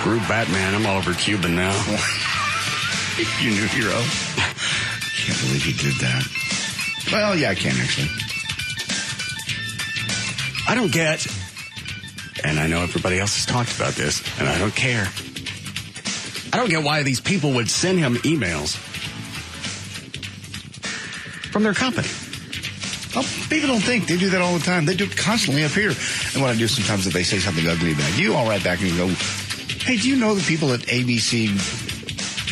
Screw Batman. I'm all over Cuban now. Your new hero. Can't believe he did that. Well, yeah, I can actually. I don't get, and I know everybody else has talked about this, and I don't care. I don't get why these people would send him emails from their company. Oh, people don't think. They do that all the time. They do it constantly up here. And what I do sometimes, if they say something ugly about you, I'll write back and go, hey, do you know the people at ABC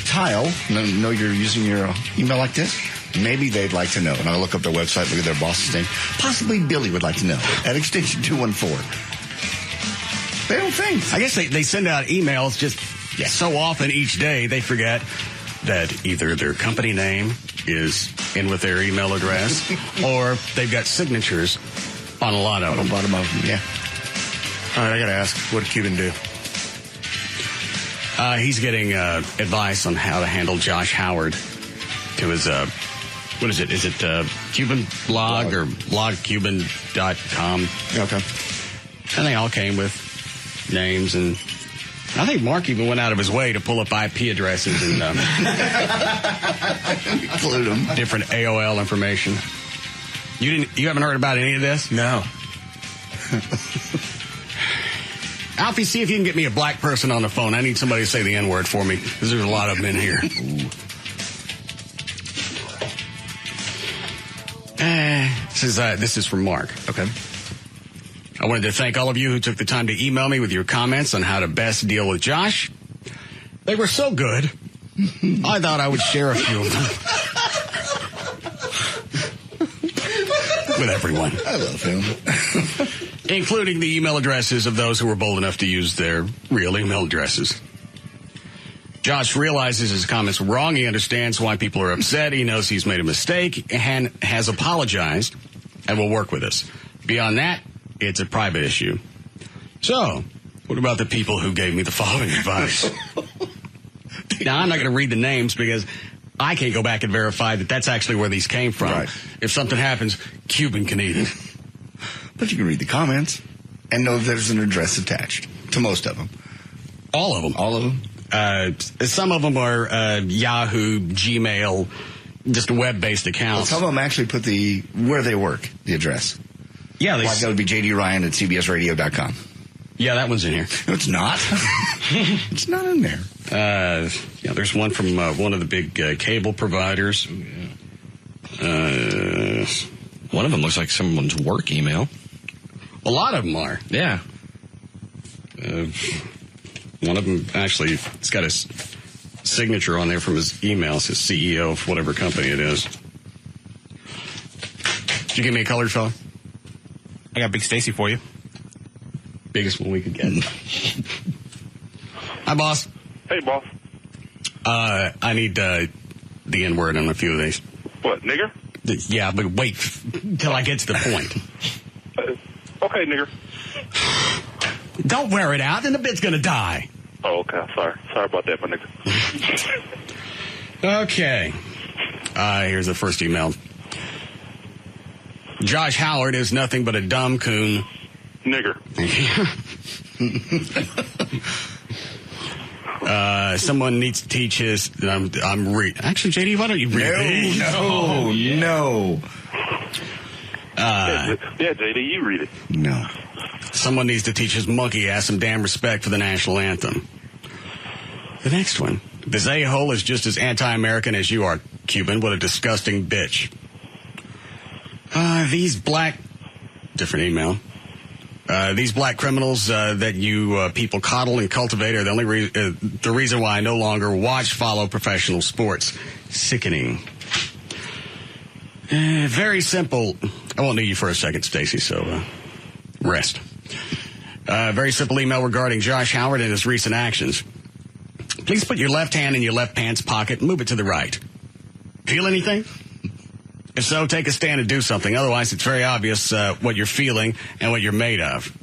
Tile know you're using your email like this? Maybe they'd like to know. And I'll look up their website, look at their boss's name. Possibly Billy would like to know at extension 214. They don't think. I guess they send out emails just so often each day they forget that either their company name is in with their email address or they've got signatures on a lot of them. On the bottom of them, yeah. All right, I got to ask, what did Cuban do? He's getting advice on how to handle Josh Howard to his, what is it? Is it Cuban blog or blogcuban.com? Okay. And they all came with names, and I think Mark even went out of his way to pull up IP addresses and include them. Different AOL information. You haven't heard about any of this? No. Alfie, see if you can get me a black person on the phone. I need somebody to say the N-word for me, because there's a lot of them in here. This is from Mark. Okay. I wanted to thank all of you who took the time to email me with your comments on how to best deal with Josh. They were so good, I thought I would share a few of them with everyone. I love him. Including the email addresses of those who were bold enough to use their real email addresses. Josh realizes his comments were wrong. He understands why people are upset. He knows he's made a mistake and has apologized and will work with us. Beyond that, it's a private issue. So, what about the people who gave me the following advice? Now, I'm not going to read the names because I can't go back and verify that that's actually where these came from. Right. If something happens, Cuban can eat it. But you can read the comments and know there's an address attached to most of them. All of them. All of them? Some of them are Yahoo, Gmail, just web-based accounts. Well, some of them actually put where they work, the address. Yeah, like that would be JD Ryan at CBSRadio.com. Yeah, that one's in here. No, it's not. It's not in there. Yeah, there's one from one of the big cable providers. One of them looks like someone's work email. A lot of them are. Yeah. One of them, actually, it's got his signature on there from his emails, his CEO of whatever company it is. Did you give me a colored fella? I got Big Stacy for you. Biggest one we could get. Hi, boss. Hey, boss. I need the N-word on a few of these. What, nigger? Yeah, but wait till I get to the point. Okay, nigger. Don't wear it out, then the bit's going to die. Oh, okay. Sorry about that, my nigga. Okay. Here's the first email. Josh Howard is nothing but a dumb coon. Nigger. Someone needs to teach his... Actually, JD, why don't you read these? No. Yeah, JD, you read it. No. Someone needs to teach his monkey ass some damn respect for the national anthem. The next one. This a-hole is just as anti-American as you are, Cuban. What a disgusting bitch. These black... Different email. These black criminals that you people coddle and cultivate are the only the reason why I no longer follow professional sports. Sickening. Very simple. I won't need you for a second, Stacy, so rest. Very simple email regarding Josh Howard and his recent actions. Please put your left hand in your left pants pocket and move it to the right. Feel anything? If so, take a stand and do something. Otherwise, it's very obvious what you're feeling and what you're made of.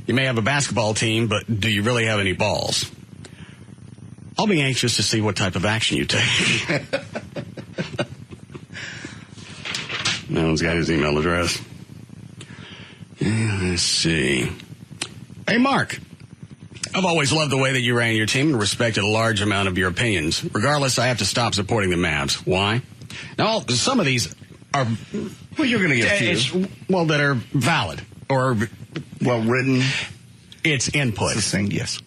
You may have a basketball team, but do you really have any balls? I'll be anxious to see what type of action you take. No one's got his email address. Let's see. Hey, Mark. I've always loved the way that you ran your team and respected a large amount of your opinions. Regardless, I have to stop supporting the Mavs. Why? Now, some of these are... Well, you're going to get a few. Well, that are valid or... Well written. It's input. It's the thing, yes.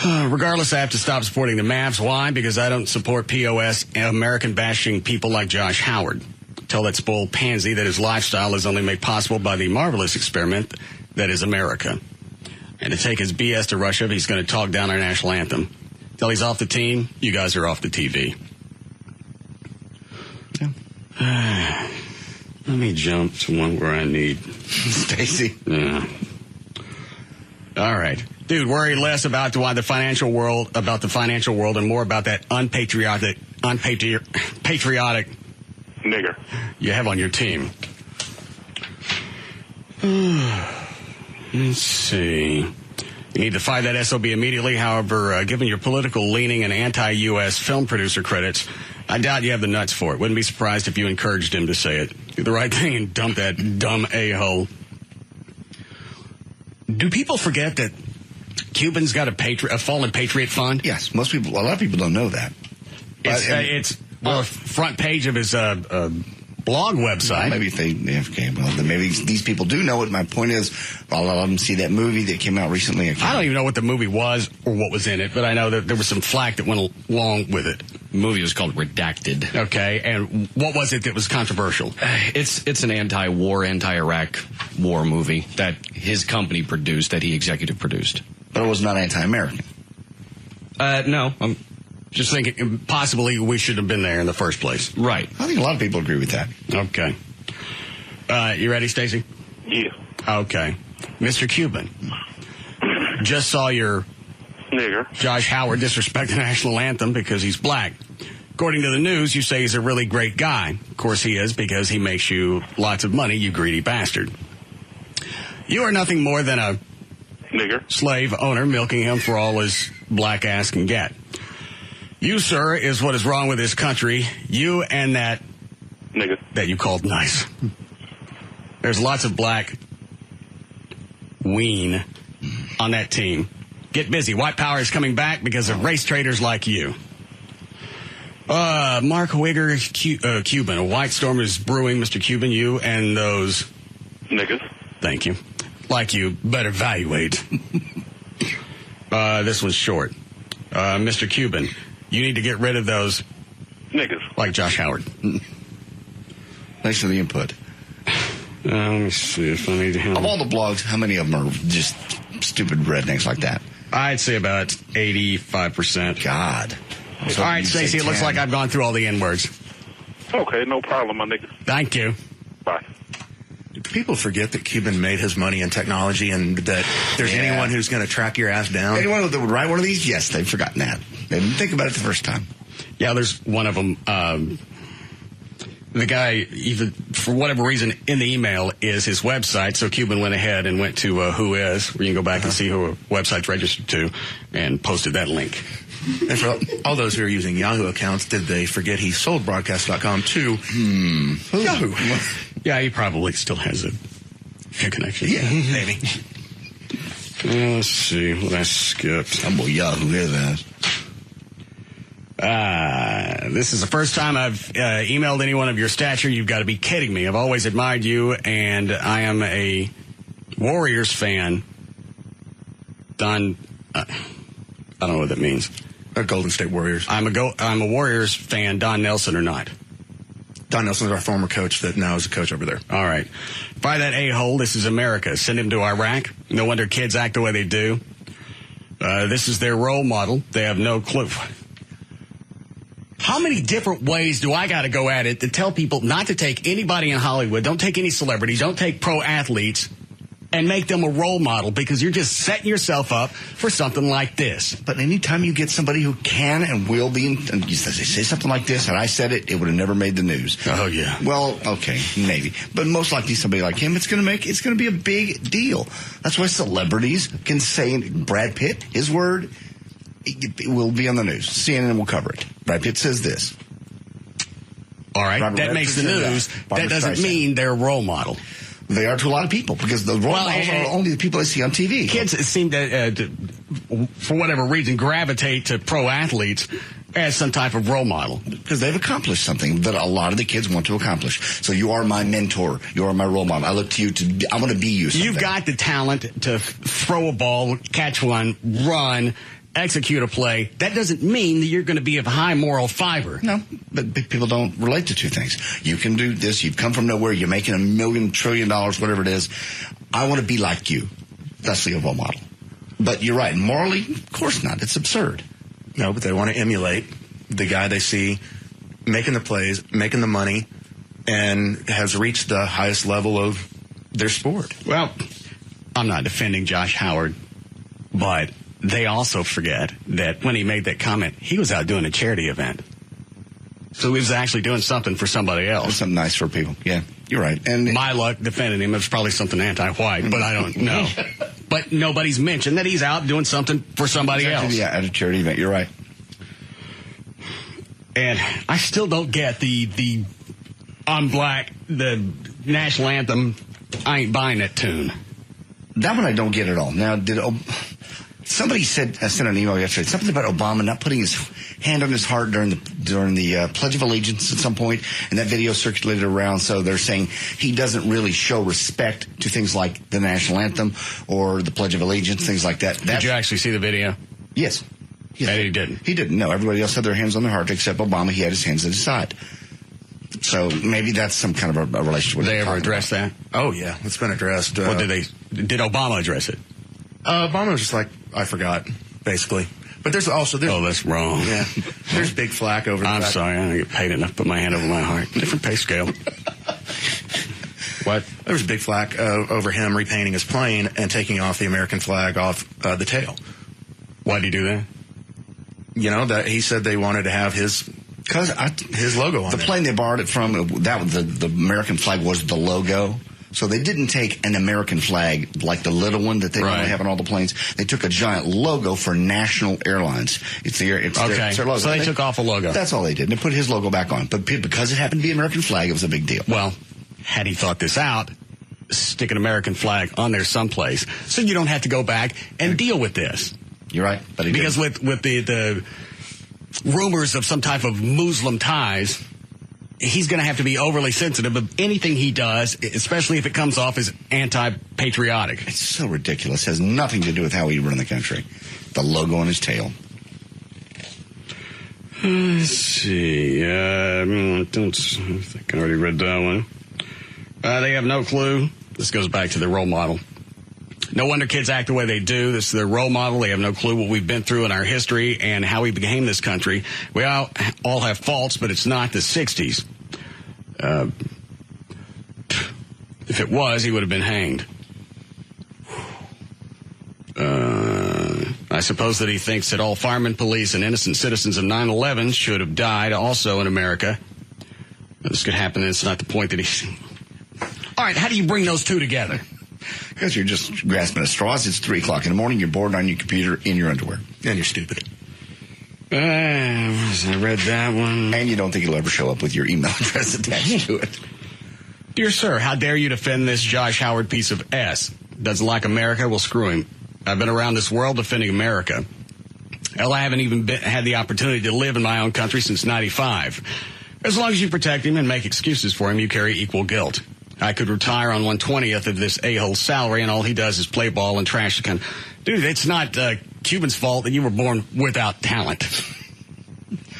Regardless, I have to stop supporting the Mavs. Why? Because I don't support POS American-bashing people like Josh Howard. Tell that spoiled pansy that his lifestyle is only made possible by the marvelous experiment that is America. And to take his BS to Russia, he's going to talk down our national anthem. Till he's off the team, you guys are off the TV. Yeah. Let me jump to one where I need Stacy. Yeah. All right. Dude, worry less about the financial world, and more about that patriotic Nigger. you have on your team. Let's see. You need to fire that SOB immediately. However, given your political leaning and anti-U.S. film producer credits, I doubt you have the nuts for it. Wouldn't be surprised if you encouraged him to say it. Do the right thing and dump that dumb a-hole. Do people forget that Cuban's got a fallen patriot fund? Yes, a lot of people don't know that. It's front page of his blog website. Maybe maybe these people do know it. My point is, I'll let them see that movie that came out recently. I don't even know what the movie was or what was in it, but I know that there was some flack that went along with it. The movie was called Redacted. Okay, and what was it that was controversial? It's an anti-war, anti-Iraq war movie that his company produced, that he executive produced. But it was not anti-American. No, I'm just thinking possibly we should have been there in the first place. Right. I think a lot of people agree with that. Okay. You ready, Stacey? Yeah. Okay. Mr. Cuban, just saw your Nigger. Josh Howard disrespect the national anthem because he's black. According to the news, you say he's a really great guy. Of course he is, because he makes you lots of money, you greedy bastard. You are nothing more than a Nigger. slave owner milking him for all his black ass can get. You, sir, is what is wrong with this country. You and that Nigger. that you called nice. There's lots of black ween on that team. Get busy. White power is coming back because of race traitors like you. Mark Wigger, Cuban. A white storm is brewing, Mr. Cuban. You and those Niggas. Thank you. Like you, better evaluate. This one's short. Mr. Cuban, you need to get rid of those Niggas. like Josh Howard. Thanks for the input. Let me see if I need to Of all the blogs, how many of them are just stupid rednecks like that? I'd say about 85%. God. All right, Stacey, it looks like I've gone through all the N-words. Okay, no problem, my nigga. Thank you. Bye. People forget that Cuban made his money in technology and that there's anyone who's going to track your ass down. Anyone that would write one of these, yes, they've forgotten that. They didn't think about it the first time. Yeah, there's one of them. The guy, even for whatever reason, in the email is his website. So Cuban went ahead and went to Who Is, where you can go back and see who a website's registered to, and posted that link. And for all those who are using Yahoo accounts, did they forget he sold broadcast.com to Yahoo? Yeah, he probably still has a connection. Yeah, maybe. Let's see what I skipped. I'm boy Yahoo, hear that. This is the first time I've emailed anyone of your stature. You've got to be kidding me. I've always admired you, and I am a Warriors fan. I don't know what that means. Golden State Warriors. I'm a Warriors fan, Don Nelson or not. Don Nelson's our former coach that now is a coach over there. All right. Fire that a-hole. This is America. Send him to Iraq. No wonder kids act the way they do. This is their role model. They have no clue. How many different ways do I got to go at it to tell people not to take anybody in Hollywood, don't take any celebrities, don't take pro athletes, and make them a role model, because you're just setting yourself up for something like this. But anytime you get somebody who can and will be, and you say something like this, and I said it, it would have never made the news. Oh, yeah. Well, okay, maybe. But most likely somebody like him, it's going to be a big deal. That's why celebrities can say, Brad Pitt, his word, it will be on the news. CNN will cover it. Brad Pitt says this. All right, Robert that makes the Redford said news. that. That doesn't mean they're a role model. They are to a lot of people because the role models are only the people they see on TV. Kids seem to, for whatever reason, gravitate to pro athletes as some type of role model. Because they've accomplished something that a lot of the kids want to accomplish. So you are my mentor. You are my role model. I look to you I want to be you. You've got the talent to throw a ball, catch one, run, execute a play. That doesn't mean that you're going to be of high moral fiber. No, but people don't relate the two things. You can do this. You've come from nowhere. You're making $1 million, $1 trillion, whatever it is. I want to be like you. That's the role model. But you're right. Morally, of course not. It's absurd. No, but they want to emulate the guy they see making the plays, making the money, and has reached the highest level of their sport. Well, I'm not defending Josh Howard, but they also forget that when he made that comment, he was out doing a charity event. So he was actually doing something for somebody else. Something nice for people. Yeah, you're right. And my luck defending him, it was probably something anti-white, but I don't know. But nobody's mentioned that he's out doing something for somebody else. Yeah, at a charity event. You're right. And I still don't get the I'm black, the national anthem, I ain't buying that tune. That one I don't get at all. Now, somebody sent an email yesterday, something about Obama not putting his hand on his heart during the Pledge of Allegiance at some point, and that video circulated around, so they're saying he doesn't really show respect to things like the national anthem or the Pledge of Allegiance, things like that. Did you actually see the video? Yes. And he didn't? He didn't, no. Everybody else had their hands on their heart except Obama. He had his hands at his side. So maybe that's some kind of a relationship. Did they ever address that? Oh, yeah. It's been addressed. Did Obama address it? Obama was just like, I forgot, basically. But there's oh, that's wrong. Yeah. There's big flack over that. I'm sorry. I don't get paid enough to put my hand over my heart. Different pay scale. What? There was big flack over him repainting his plane and taking off the American flag off the tail. Why'd he do that? You know, that he said they wanted to have his logo on the it. plane they borrowed it from, the American flag was the logo. So they didn't take an American flag like the little one that they normally have on all the planes. They took a giant logo for National Airlines. It's their logo. So they took off a logo. That's all they did. And they put his logo back on. But because it happened to be an American flag, it was a big deal. Well, had he thought this out, stick an American flag on there someplace so you don't have to go back and deal with this. You're right. But because with the rumors of some type of Muslim ties, he's going to have to be overly sensitive of anything he does, especially if it comes off as anti-patriotic. It's so ridiculous. It has nothing to do with how he run the country. The logo on his tail. Let's see. I think I already read that one. They have no clue. This goes back to the role model. No wonder kids act the way they do. This is their role model. They have no clue what we've been through in our history and how we became this country. We all have faults, but it's not the 60s. If it was, he would have been hanged. I suppose that he thinks that all firemen, police, and innocent citizens of 9/11 should have died also in America. This could happen, and it's not the point that he's... All right, how do you bring those two together? Because you're just grasping at straws. It's 3 o'clock in the morning. You're bored on your computer in your underwear. And you're stupid. I read that one. And you don't think it'll ever show up with your email address attached to it. Dear sir, how dare you defend this Josh Howard piece of S? Doesn't like America? Well, screw him. I've been around this world defending America. Hell, I haven't even had the opportunity to live in my own country since 95. As long as you protect him and make excuses for him, you carry equal guilt. I could retire on 1/20th of this a-hole's salary, and all he does is play ball and trash the country. Dude, it's not Cuban's fault that you were born without talent.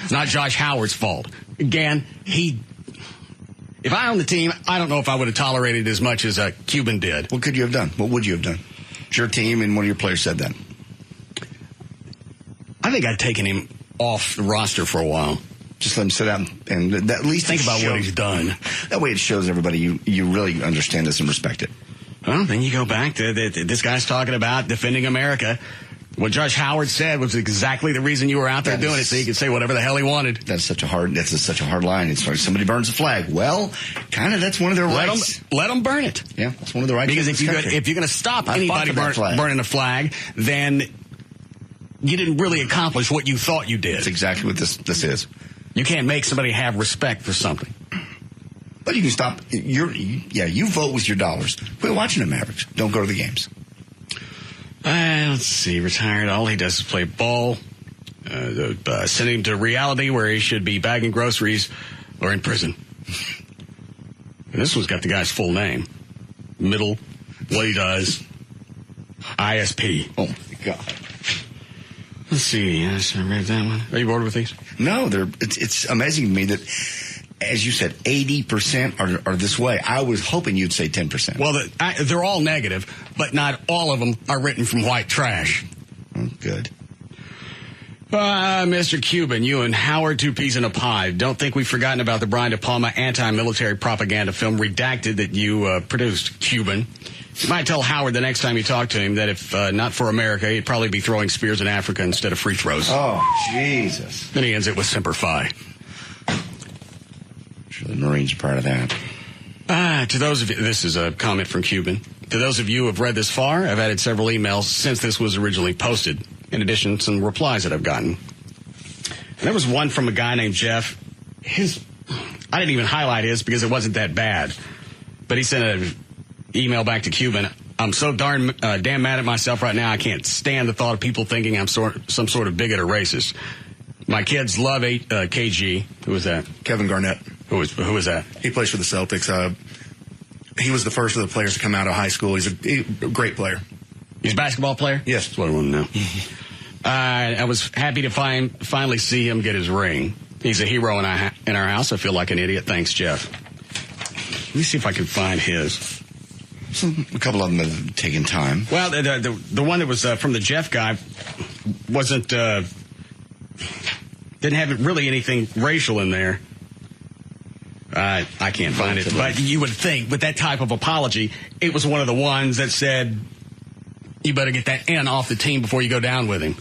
It's not Josh Howard's fault. Again, if I owned the team, I don't know if I would have tolerated as much as Cuban did. What could you have done? What would you have done? It's your team, and one of your players said that. I think I'd taken him off the roster for a while. Just let him sit out and at least think about what he's done. That way it shows everybody you really understand this and respect it. Well, then you go back to this guy's talking about defending America. What Josh Howard said was exactly the reason you were out there doing it, so he could say whatever the hell he wanted. That's such a hard line. It's like somebody burns a flag. Well, kind of that's one of their rights. Let them burn it. Yeah, that's one of the rights. Because if you're going to stop anybody burning a flag, then you didn't really accomplish what you thought you did. That's exactly what this is. You can't make somebody have respect for something. But you can stop. You vote with your dollars. Quit watching the Mavericks. Don't go to the games. Let's see. Retired. All he does is play ball. Send him to reality where he should be bagging groceries or in prison. And this one's got the guy's full name. Middle, what he does, ISP. Oh, my God. Let's see. Yes, I read that one. Are you bored with these? No, it's amazing to me that, as you said, 80% are this way. I was hoping you'd say 10%. Well, they're all negative, but not all of them are written from white trash. Oh, good. Mr. Cuban, you and Howard, two peas in a pie. Don't think we've forgotten about the Brian De Palma anti-military propaganda film Redacted that you produced, Cuban. You might tell Howard the next time you talk to him that if not for America, he'd probably be throwing spears in Africa instead of free throws. Oh, Jesus. Then he ends it with Semper Fi. Sure, the Marines are part of that. To those of you, this is a comment from Cuban. To those of you who have read this far, I've added several emails since this was originally posted. In addition, some replies that I've gotten. And there was one from a guy named Jeff. I didn't even highlight his because it wasn't that bad. But he sent an email back to Cuban. I'm so damn mad at myself right now. I can't stand the thought of people thinking I'm some sort of bigot or racist. My kids love KG. Who was that? Kevin Garnett. Who was that? He plays for the Celtics. He was the first of the players to come out of high school. He's a great player. He's a basketball player? Yes. That's what I want to know. I was happy to finally see him get his ring. He's a hero in our house. I feel like an idiot. Thanks, Jeff. Let me see if I can find his. A couple of them have taken time. Well, the one that was from the Jeff guy wasn't didn't have really anything racial in there. I can't find it, but you would think with that type of apology, it was one of the ones that said, you better get that N off the team before you go down with him.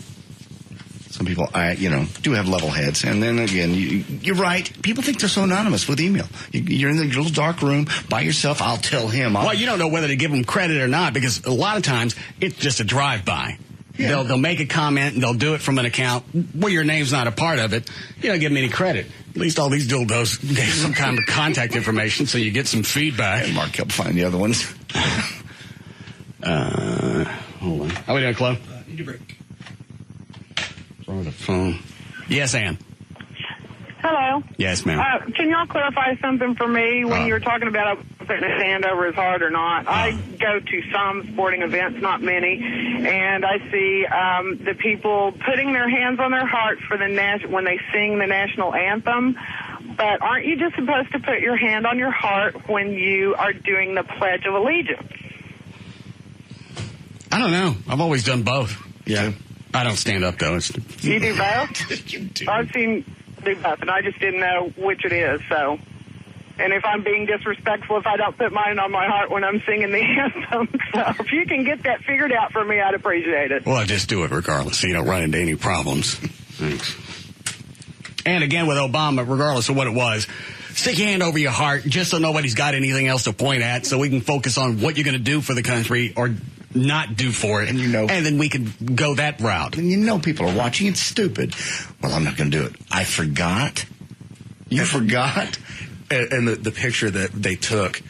Some people, do have level heads. And then again, you're right. People think they're so anonymous with email. You're in the little dark room by yourself. I'll tell him. Well, you don't know whether to give them credit or not because a lot of times it's just a drive-by. Yeah. They'll make a comment and they'll do it from an account where your name's not a part of it. You don't give them any credit. At least all these dildos gave some kind of contact information so you get some feedback. And Mark helped find the other ones. Hold on. Are we doing, Chloe? Need a break. What's wrong with the phone? Yes, Ann. Hello. Yes, ma'am. Can y'all clarify something for me when you were talking about putting his hand over his heart or not? I go to some sporting events, not many, and I see the people putting their hands on their heart for when they sing the national anthem. But aren't you just supposed to put your hand on your heart when you are doing the Pledge of Allegiance? I don't know. I've always done both. Yeah. I don't stand up, though. You do both? You do. I've seen do both, and I just didn't know which it is, so. And if I'm being disrespectful, if I don't put mine on my heart when I'm singing the anthem. So if you can get that figured out for me, I'd appreciate it. Well, I just do it regardless, so you don't run into any problems. Thanks. And again, with Obama, regardless of what it was, stick your hand over your heart just so nobody's got anything else to point at so we can focus on what you're going to do for the country or not do for it. And then we can go that route. And people are watching. It's stupid. Well, I'm not going to do it. I forgot. You forgot? And the picture that they took,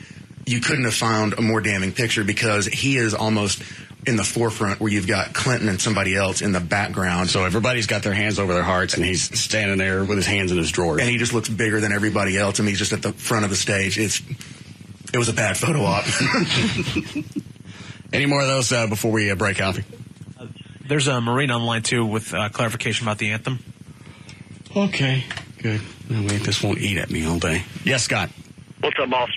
you couldn't have found a more damning picture because he is almost in the forefront where you've got Clinton and somebody else in the background. So everybody's got their hands over their hearts, and he's standing there with his hands in his drawers. And he just looks bigger than everybody else, and he's just at the front of the stage. It was a bad photo op. Any more of those before we break, Alfie? There's a Marine online, too, with clarification about the anthem. Okay, good. No, wait, this won't eat at me all day. Yes, Scott. What's up, boss?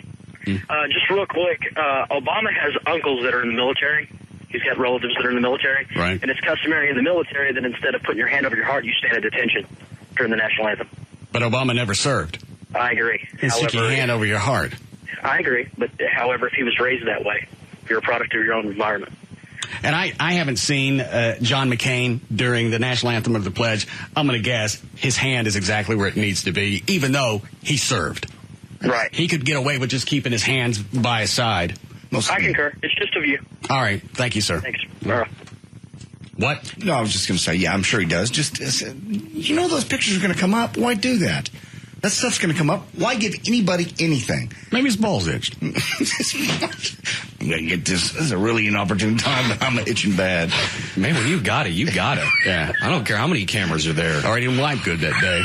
Just real quick, Obama has uncles that are in the military. He's got relatives that are in the military. Right. And it's customary in the military that instead of putting your hand over your heart, you stand at attention during the national anthem. But Obama never served. I agree. And stick your hand over your heart. I agree. But however, if he was raised that way, you're a product of your own environment. And I haven't seen John McCain during the national anthem of the pledge. I'm going to guess his hand is exactly where it needs to be, even though he served. Right. He could get away with just keeping his hands by his side. I concur. It's just a view. All right. Thank you, sir. Thanks. What? No, I was just going to say, yeah, I'm sure he does. Just, those pictures are going to come up. Why do that? That stuff's going to come up. Why give anybody anything? Maybe his balls itched. I'm going to get this. This is a really inopportune time, but I'm itching bad. Man, when you got it, you got it. Yeah. I don't care how many cameras are there. Or I didn't wipe good that day.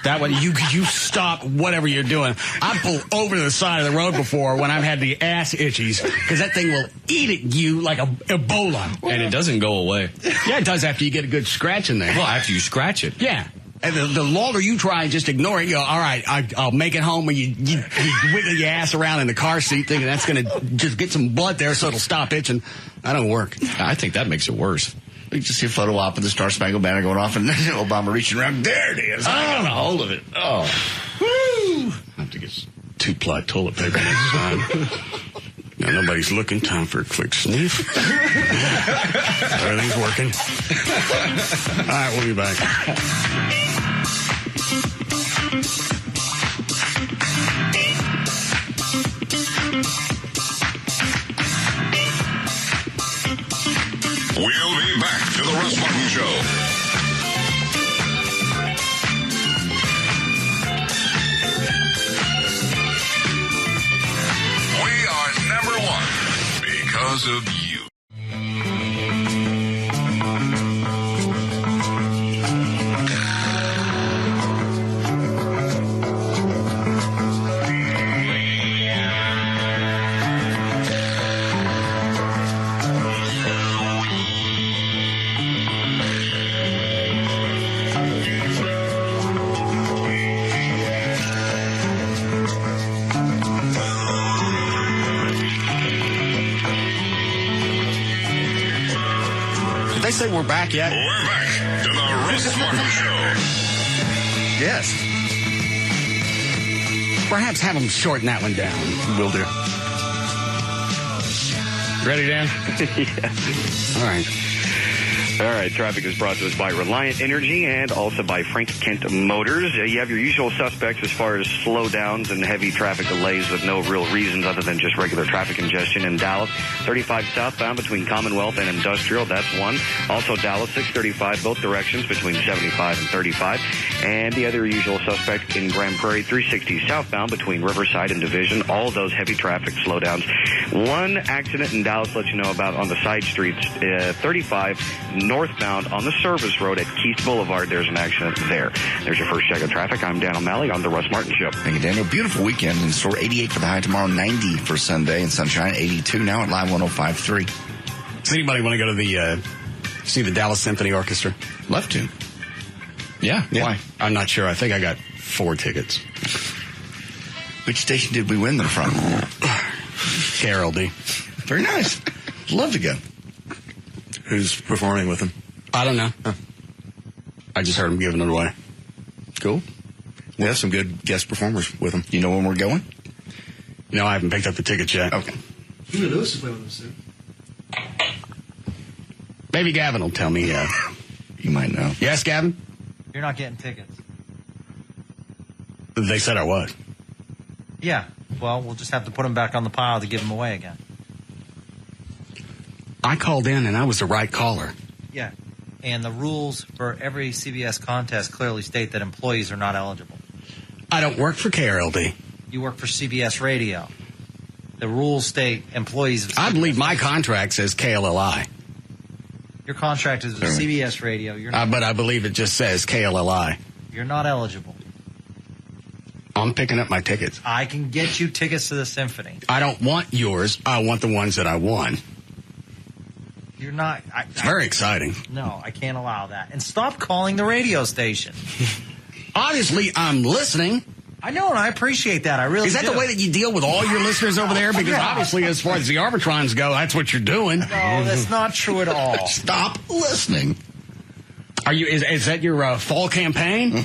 That one, you stop whatever you're doing. I pull over to the side of the road before when I've had the ass itchies, because that thing will eat at you like a Ebola. And it doesn't go away. Yeah, it does after you get a good scratch in there. Well, after you scratch it. Yeah. And the longer you try and just ignore it, you go, all right, I'll make it home, and you wiggle your ass around in the car seat thinking that's going to just get some blood there so it'll stop itching. That don't work. I think that makes it worse. You just see a photo op of the Star Spangled Banner going off, and Obama reaching around. There it is. I got a hold of it. Oh. Woo! I have to get 2-ply toilet paper next time. Now, nobody's looking. Time for a quick sniff. Everything's working. All right, we'll be back. We'll be back to the Russ Martin Show. We are number one because of you. They say we're back yet? We're back to the Russ Martin Show. Yes. Perhaps have them shorten that one down. Will do. Ready, Dan? Yeah. All right. All right, traffic is brought to us by Reliant Energy and also by Frank Kent Motors. You have your usual suspects as far as slowdowns and heavy traffic delays with no real reasons other than just regular traffic congestion in Dallas. 35 southbound between Commonwealth and Industrial, that's one. Also Dallas, 635 both directions between 75 and 35. And the other usual suspect in Grand Prairie, 360 southbound between Riverside and Division. All of those heavy traffic slowdowns. One accident in Dallas, let you know about on the side streets, 35 northbound on the service road at Keith Boulevard. There's an accident there. There's your first check of traffic. I'm Dan O'Malley on the Russ Martin Show. Thank you, Daniel. Beautiful weekend in store. 88 for the high tomorrow, 90 for Sunday, and sunshine 82 now at Live 105.3. Does anybody want to go to the see the Dallas Symphony Orchestra? Love to. Yeah. Why? I'm not sure. I think I got 4 tickets. Which station did we win them from? KLLI. Very nice. Love to go. Who's performing with him? I don't know. Huh. I just heard him giving it away. Cool. We have some good guest performers with him. You know when we're going? No, I haven't picked up the tickets yet. Okay. Huey Lewis is playing with us soon. Maybe Gavin will tell me. You might know. Yes, Gavin? You're not getting tickets. They said I was. Yeah. Well, we'll just have to put them back on the pile to give them away again. I called in and I was the right caller. Yeah. And the rules for every CBS contest clearly state that employees are not eligible. I don't work for KLLI. You work for CBS Radio. The rules state employees of CBS I believe my Radio. contract says KLLI. Your contract is with CBS Radio. You're not, But I believe it just says KLLI. you're not eligible. I'm picking up my tickets. I can get you tickets to the symphony. I don't want yours. I want the ones that I won. You're not. It's very exciting. No, I can't allow that. And stop calling the radio station. Obviously, I'm listening. I know, and I appreciate that. I really Is that do. the way that you deal with all your listeners over there? Because obviously, as far as the Arbitrons go, that's what you're doing. No, that's not true at all. Stop listening. Are you? Is that your fall campaign?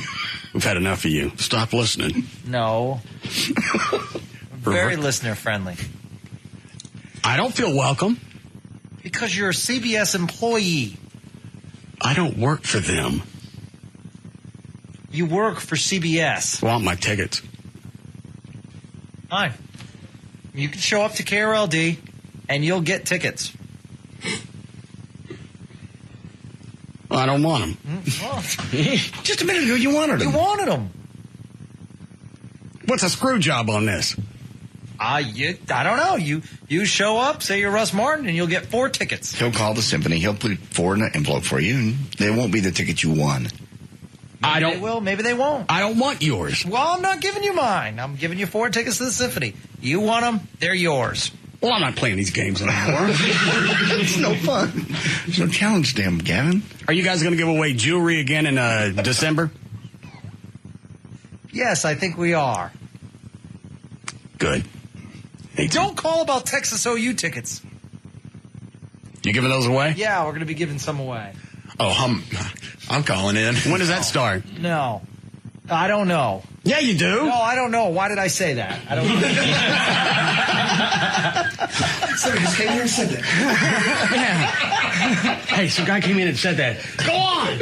We've had enough of you. Stop listening. No. Very listener friendly. I don't feel welcome. Because you're a CBS employee. I don't work for them. You work for CBS. I want my tickets. Fine. You can show up to KRLD and you'll get tickets. Well, I don't want them. Well, Just a minute ago, you wanted you them. wanted them. What's a screw job on this? I don't know. You show up, say you're Russ Martin, and you'll get 4 tickets. He'll call the symphony. He'll put 4 in an envelope for you, and they won't be the ticket you won. Maybe they will, maybe they won't. I don't want yours. Well, I'm not giving you mine. I'm giving you 4 tickets to the symphony. You want them, they're yours. Well, I'm not playing these games anymore. It's no fun. There's no challenge, damn Gavin. Are you guys going to give away jewelry again in December? Yes, I think we are. Good. Hey, don't call about Texas OU tickets. You giving those away? Yeah, we're going to be giving some away. Oh, I'm calling in. When does that start? No. I don't know. Yeah, you do. No, I don't know. Why did I say that? I don't know. Somebody just came here and said that. Yeah. Hey, some guy came in and said that. Go on.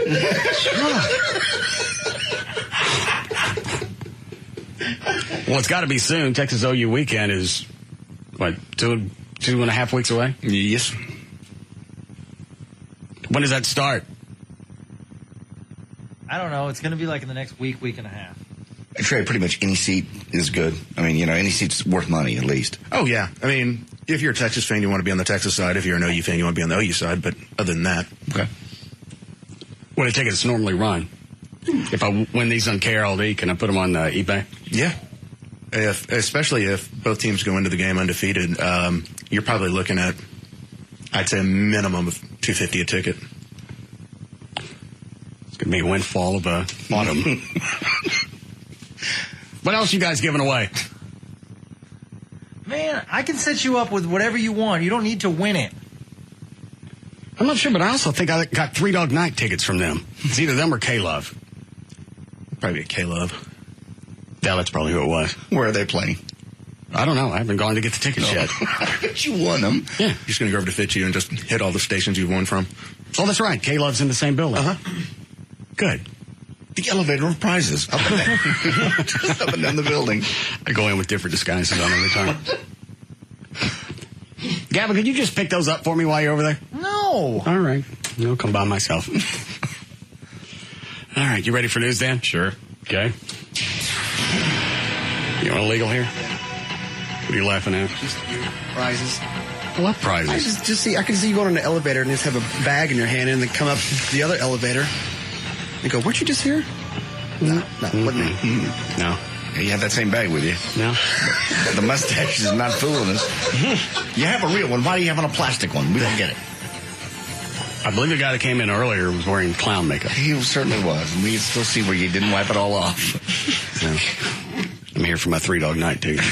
Well, it's got to be soon. Texas OU weekend is, what, 2.5 weeks away? Yes. When does that start? I don't know. It's going to be like in the next week and a half. Trey, pretty much any seat is good. I mean, any seat's worth money at least. Oh, yeah. I mean, if you're a Texas fan, you want to be on the Texas side. If you're an OU fan, you want to be on the OU side. But other than that. Okay. What do tickets normally run? If I win these on KLLI, can I put them on eBay? Yeah. Especially if both teams go into the game undefeated, you're probably looking at, I'd say, a minimum of $250 a ticket. It's going to be a windfall of autumn. What else you guys giving away? Man, I can set you up with whatever you want. You don't need to win it. I'm not sure, but I also think I got 3 Dog Night tickets from them. It's either them or K-Love. Probably a K-Love. Yeah, that's probably who it was. Where are they playing? I don't know. I haven't gone to get the tickets yet. But you won them. Yeah. You're just going to go over to Fit You and just hit all the stations you've won from. Oh, that's right. K-Love's in the same building. Uh-huh. Good. The elevator of prizes. Up and down. Just up and down the building. I go in with different disguises on every time. Gavin, could you just pick those up for me while you're over there? No. All right. I'll come by myself. All right. You ready for news, Dan? Sure. Okay. You want illegal here? What are you laughing at? Just prizes. What prizes? I just see. I can see you going on an elevator and just have a bag in your hand and then come up the other elevator and go, "Weren't you just here?" No, wasn't me. No. Yeah, you have that same bag with you. No. The mustache is not fooling us. You have a real one. Why are you having a plastic one? We don't get it. I believe the guy that came in earlier was wearing clown makeup. He certainly was. And we can still see where you didn't wipe it all off. Yeah. I'm here for my 3 Dog Night ticket.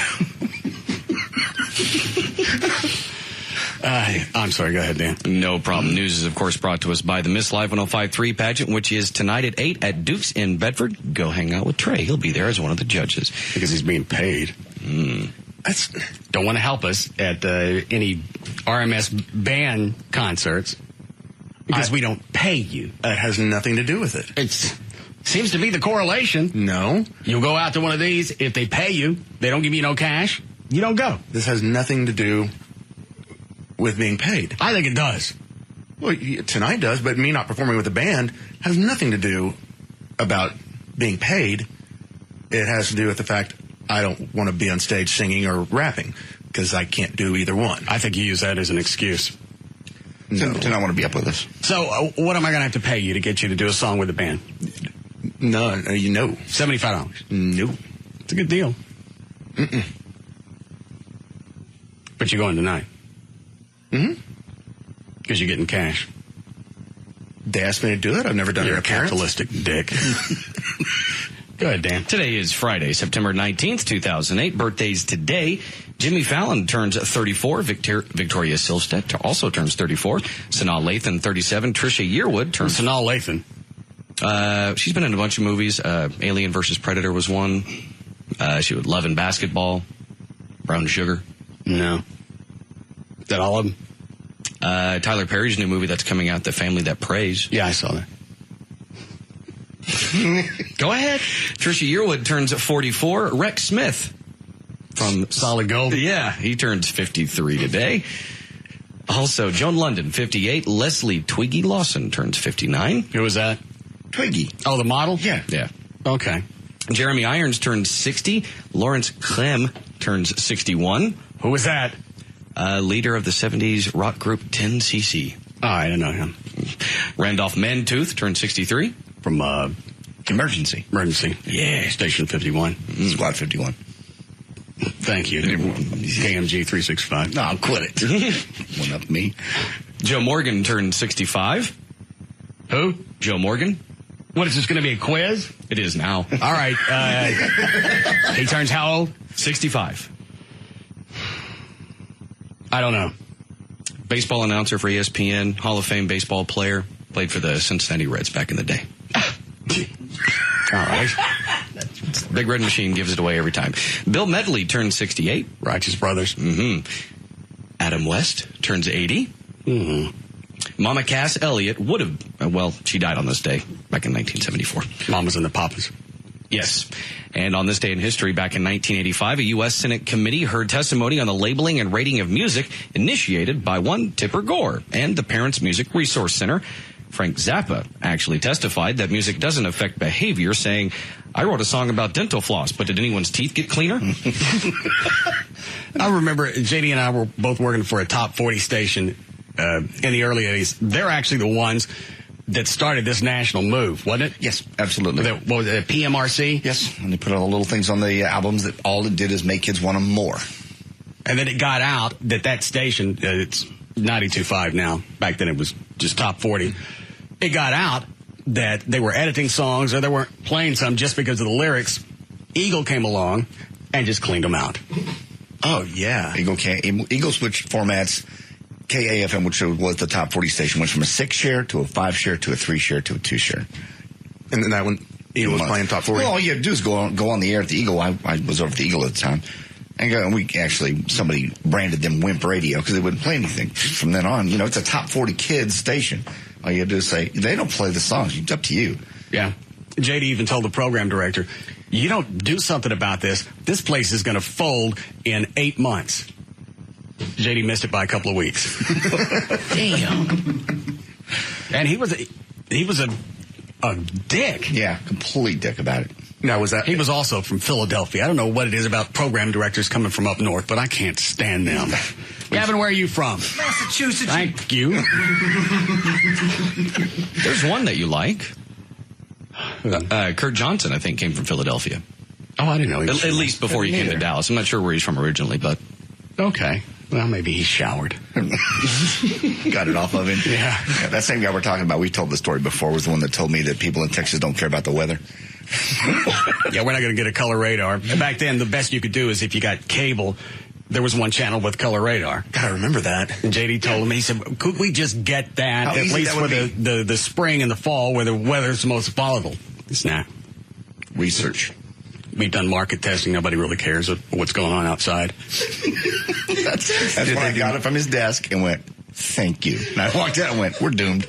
I'm sorry. Go ahead, Dan. No problem. News is, of course, brought to us by the Miss Live 105.3 pageant, which is tonight at 8 at Duke's in Bedford. Go hang out with Trey. He'll be there as one of the judges. Because he's being paid. Don't want to help us at any RMS band concerts because we don't pay you. It has nothing to do with it. It seems to be the correlation. No. You go out to one of these, if they pay you, they don't give you no cash, you don't go. This has nothing to do with being paid. I think it does. Well, tonight does, but me not performing with the band has nothing to do about being paid. It has to do with the fact I don't want to be on stage singing or rapping because I can't do either one. I think you use that as an excuse. No. To not want to be up with us. So what am I going to have to pay you to get you to do a song with the band? No, you know. $75. No. It's a good deal. Mm-mm. But you're going tonight. Mm-hmm. Because you're getting cash. They asked me to do it. I've never done it. You're a capitalistic dick. Go ahead, Dan. Today is Friday, September 19th, 2008. Birthdays today. Jimmy Fallon turns 34. Victoria Silvstedt also turns 34. Sanaa Lathan, 37. Trisha Yearwood turns... Sanaa Lathan? She's been in a bunch of movies. Alien vs. Predator was one. She was Love and Basketball. Brown Sugar. No. Is that all of them? Tyler Perry's new movie that's coming out, The Family That Prays. Yeah, I saw that. Go ahead. Trisha Yearwood turns 44. Rex Smith from Solid Gold. Yeah, he turns 53 today. Also, Joan London, 58. Leslie Twiggy Lawson turns 59. Who was that? Twiggy. Oh, the model? Yeah. Yeah. Okay. Jeremy Irons turns 60. Lawrence Clem turns 61. Who was that? Leader of the 70s rock group 10cc. Oh, I don't know him. Randolph Mantooth turned 63. From Emergency. Yeah, Station 51. Squad 51. Thank you. KMG 365. No, quit it. One up me. Joe Morgan turned 65. Who? Joe Morgan. What, is this going to be a quiz? It is now. All right. He turns how old? 65. I don't know. Baseball announcer for ESPN, Hall of Fame baseball player, played for the Cincinnati Reds back in the day. All right. Big Red Machine gives it away every time. Bill Medley turns 68. Righteous Brothers. Mm-hmm. Adam West turns 80. Mm-hmm. Mama Cass Elliott would have, she died on this day back in 1974. Mamas and the Papas. Yes. And on this day in history, back in 1985, a U.S. Senate committee heard testimony on the labeling and rating of music initiated by one Tipper Gore and the Parents Music Resource Center. Frank Zappa actually testified that music doesn't affect behavior, saying, I wrote a song about dental floss, but did anyone's teeth get cleaner? I remember JD and I were both working for a top 40 station in the early 80s. They're actually the ones that started this national move, wasn't it? Yes, absolutely. What was it, PMRC? Yes, and they put all the little things on the albums that all it did is make kids want them more. And then it got out that station, it's 92.5 now. Back then it was just top 40. It got out that they were editing songs or they weren't playing some just because of the lyrics. Eagle came along and just cleaned them out. Oh, yeah. Eagle switched formats. KAFM, which was the top 40 station, went from a 6-share to a 5-share to a 3-share to a 2-share. And then that one, Eagle was playing top 40. Well, all you had to do is go on the air at the Eagle. I was over at the Eagle at the time. And somebody branded them Wimp Radio because they wouldn't play anything. From then on, it's a top 40 kids station. All you had to do is say, they don't play the songs. It's up to you. Yeah. JD even told the program director, you don't do something about this, this place is going to fold in 8 months. JD missed it by a couple of weeks. Damn. And he was a dick. Yeah, complete dick about it. Now, was that... He was also from Philadelphia. I don't know what it is about program directors coming from up north, but I can't stand them. Gavin, where are you from? Massachusetts. Thank you. There's one that you like. Kurt Johnson, I think, came from Philadelphia. Oh, I didn't know he was At least before he came to Dallas. I'm not sure where he's from originally, but... Okay. Well, maybe he showered. Got it off of him. Yeah. That same guy we're talking about, we told the story before, was the one that told me that people in Texas don't care about the weather. Yeah, we're not going to get a color radar. Back then, the best you could do is if you got cable, there was one channel with color radar. God, I remember that. And JD told me, he said, could we just get that, at least for the spring and the fall where the weather's most volatile? It's not. Research. We've done market testing. Nobody really cares what's going on outside. That's when I got it from his desk and went, thank you. And I walked out and went, we're doomed.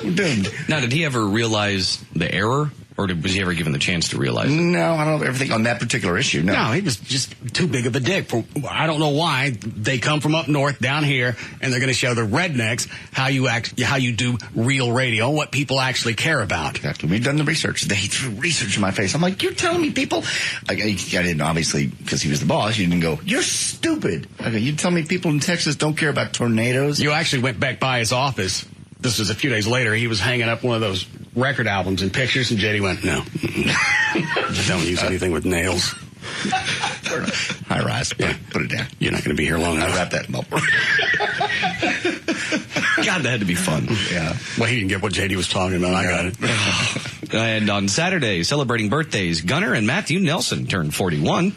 We're doomed. Now, did he ever realize the error? Or was he ever given the chance to realize it? No, I don't know everything on that particular issue. No, he was just too big of a dick. I don't know why they come from up north down here and they're going to show the rednecks how you do real radio, what people actually care about. Exactly. We've done the research. They threw research in my face. I'm like, you're telling me people? I didn't, obviously, because he was the boss. You didn't go, you're stupid. I go, you tell me people in Texas don't care about tornadoes? You actually went back by his office. This was a few days later. He was hanging up one of those record albums and pictures, and JD went, no. Don't use anything with nails. High rise. Put it down. You're not going to be here long enough. I wrap that up. God, that had to be fun. Yeah. Well, he didn't get what JD was talking about. I got it. And on Saturday, celebrating birthdays, Gunnar and Matthew Nelson turned 41.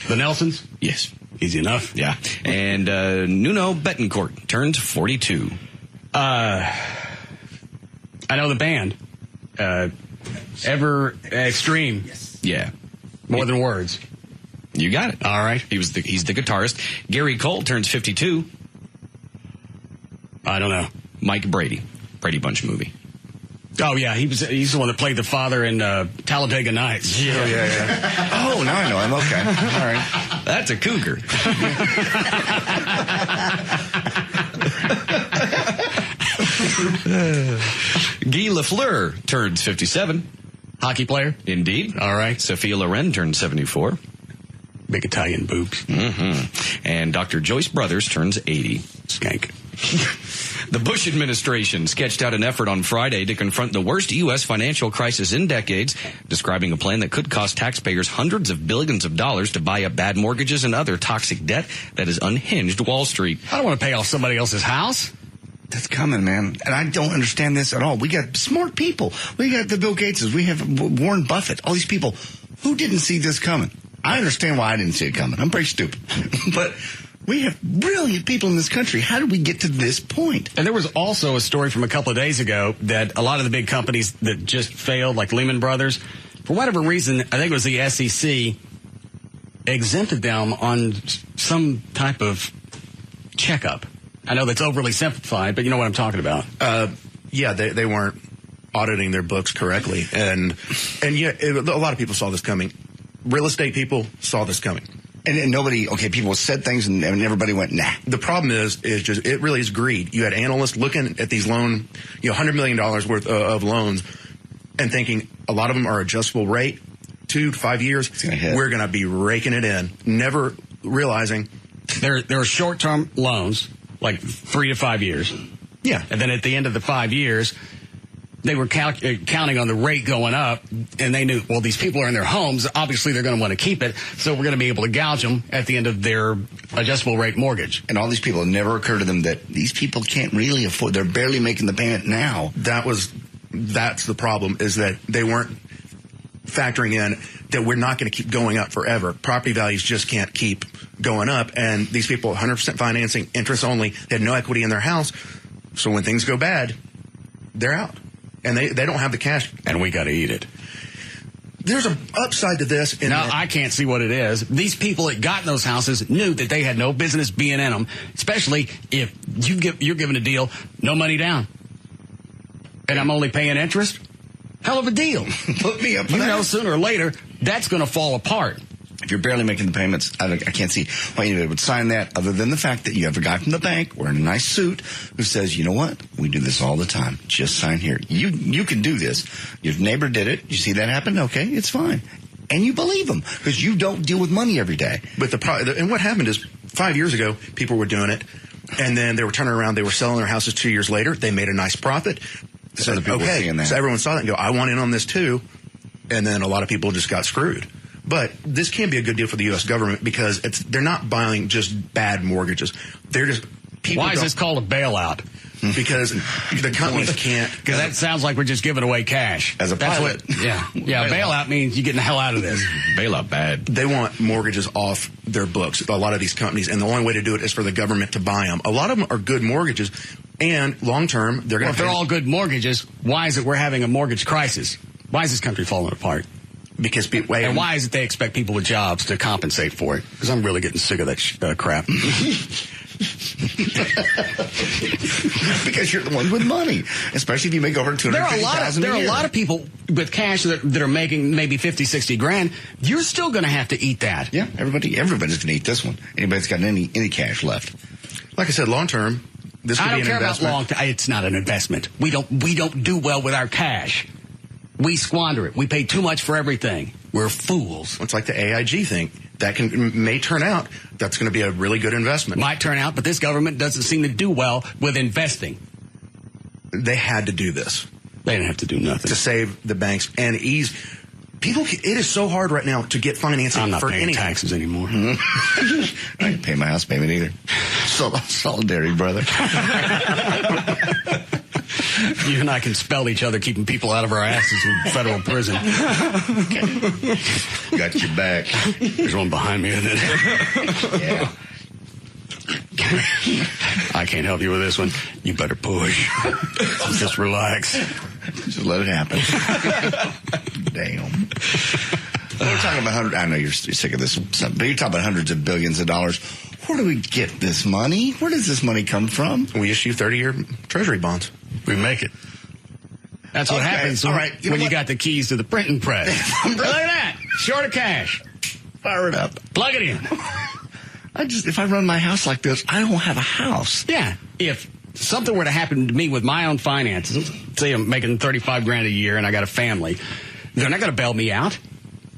The Nelsons? Yes. Easy enough. Yeah. And Nuno Betancourt turns 42. I know the band. Ever Extreme. Yes. Yeah. More than words. You got it. All right. He's the guitarist. Gary Cole turns 52. I don't know. Mike Brady. Brady Bunch movie. Oh, yeah. He's the one that played the father in Talladega Nights. Yeah. Oh, now I know him. Okay. All right. That's a cougar. Guy Lafleur turns 57. Hockey player? Indeed. All right. Sophia Loren turned 74. Big Italian boobs. Mm-hmm. And Dr. Joyce Brothers turns 80. Skank. The Bush administration sketched out an effort on Friday to confront the worst U.S. financial crisis in decades, describing a plan that could cost taxpayers hundreds of billions of dollars to buy up bad mortgages and other toxic debt that has unhinged Wall Street. I don't want to pay off somebody else's house. That's coming, man. And I don't understand this at all. We got smart people. We got the Bill Gateses. We have Warren Buffett. All these people. Who didn't see this coming? I understand why I didn't see it coming. I'm pretty stupid. But we have brilliant people in this country. How did we get to this point? And there was also a story from a couple of days ago that a lot of the big companies that just failed, like Lehman Brothers, for whatever reason, I think it was the SEC, exempted them on some type of checkup. I know that's overly simplified, but you know what I'm talking about. Yeah, they weren't auditing their books correctly. And yeah, a lot of people saw this coming. Real estate people saw this coming. And nobody, people said things and everybody went, nah. The problem is just, it really is greed. You had analysts looking at these $100 million worth of loans and thinking a lot of them are adjustable rate, 2 to 5 years. We're going to be raking it in, never realizing. There are short-term loans, like 3 to 5 years. Yeah. And then at the end of the 5 years, they were counting on the rate going up, and they knew, well, these people are in their homes. Obviously, they're going to want to keep it, so we're going to be able to gouge them at the end of their adjustable rate mortgage. And all these people, it never occurred to them that these people can't really afford. They're barely making the payment now. That's the problem, is that they weren't factoring in that we're not going to keep going up forever. Property values just can't keep going up, and these people, 100% financing, interest only, they had no equity in their house, so when things go bad, they're out. And they don't have the cash. And we got to eat it. There's an upside to this. Now, I can't see what it is. These people that got in those houses knew that they had no business being in them, especially if you're giving a deal, no money down. And I'm only paying interest? Hell of a deal. Put me up for that. You know, sooner or later, that's going to fall apart. If you're barely making the payments, I can't see why anybody would sign that, other than the fact that you have a guy from the bank wearing a nice suit who says, you know what, we do this all the time. Just sign here. You can do this. Your neighbor did it. You see that happen? Okay, it's fine. And you believe them because you don't deal with money every day. But and what happened is 5 years ago, people were doing it, and then they were turning around. They were selling their houses 2 years later. They made a nice profit. So everyone saw that and go, I want in on this too. And then a lot of people just got screwed. But this can be a good deal for the U.S. government because they're not buying just bad mortgages. They're just people. Why is this called a bailout? Because the companies can't. Because that sounds like we're just giving away cash. As a pilot. Bailout means you getting the hell out of this. Bailout bad. They want mortgages off their books, a lot of these companies, and the only way to do it is for the government to buy them. A lot of them are good mortgages, and long-term, they're going to if they're all good mortgages, why is it we're having a mortgage crisis? Why is this country falling apart? Because people, and why is it they expect people with jobs to compensate for it? Because I'm really getting sick of that crap. Because you're the one with money, especially if you make over $250,000 There are a lot of people with cash that are making maybe 50, 60 grand. You're still going to have to eat that. Yeah, everybody's going to eat this one. Anybody's got any cash left. Like I said, long term, this could be an investment. I don't care about long term. It's not an investment. We don't do well with our cash. We squander it. We pay too much for everything. We're fools. It's like the AIG thing. That may turn out that's going to be a really good investment. Might turn out, but this government doesn't seem to do well with investing. They had to do this. They didn't have to do nothing. To save the banks and ease. People, it is so hard right now to get financing I'm not for paying anything. Taxes anymore. I didn't pay my house payment either. Solidarity, brother. You and I can spell each other, keeping people out of our asses in federal prison. Okay. Got your back. There's one behind me, isn't it? Yeah. I can't help you with this one. You better push. Just relax. Just let it happen. Damn. We're talking about I know you're sick of this, but you're talking about hundreds of billions of dollars. Where do we get this money? Where does this money come from? We issue 30-year Treasury bonds. We make it. That's what happens when you got the keys to the printing press. Look at that. Short of cash. Fire it up. Plug it in. If I run my house like this, I don't have a house. Yeah. If something were to happen to me with my own finances, say I'm making $35,000 a year and I got a family, They're not going to bail me out.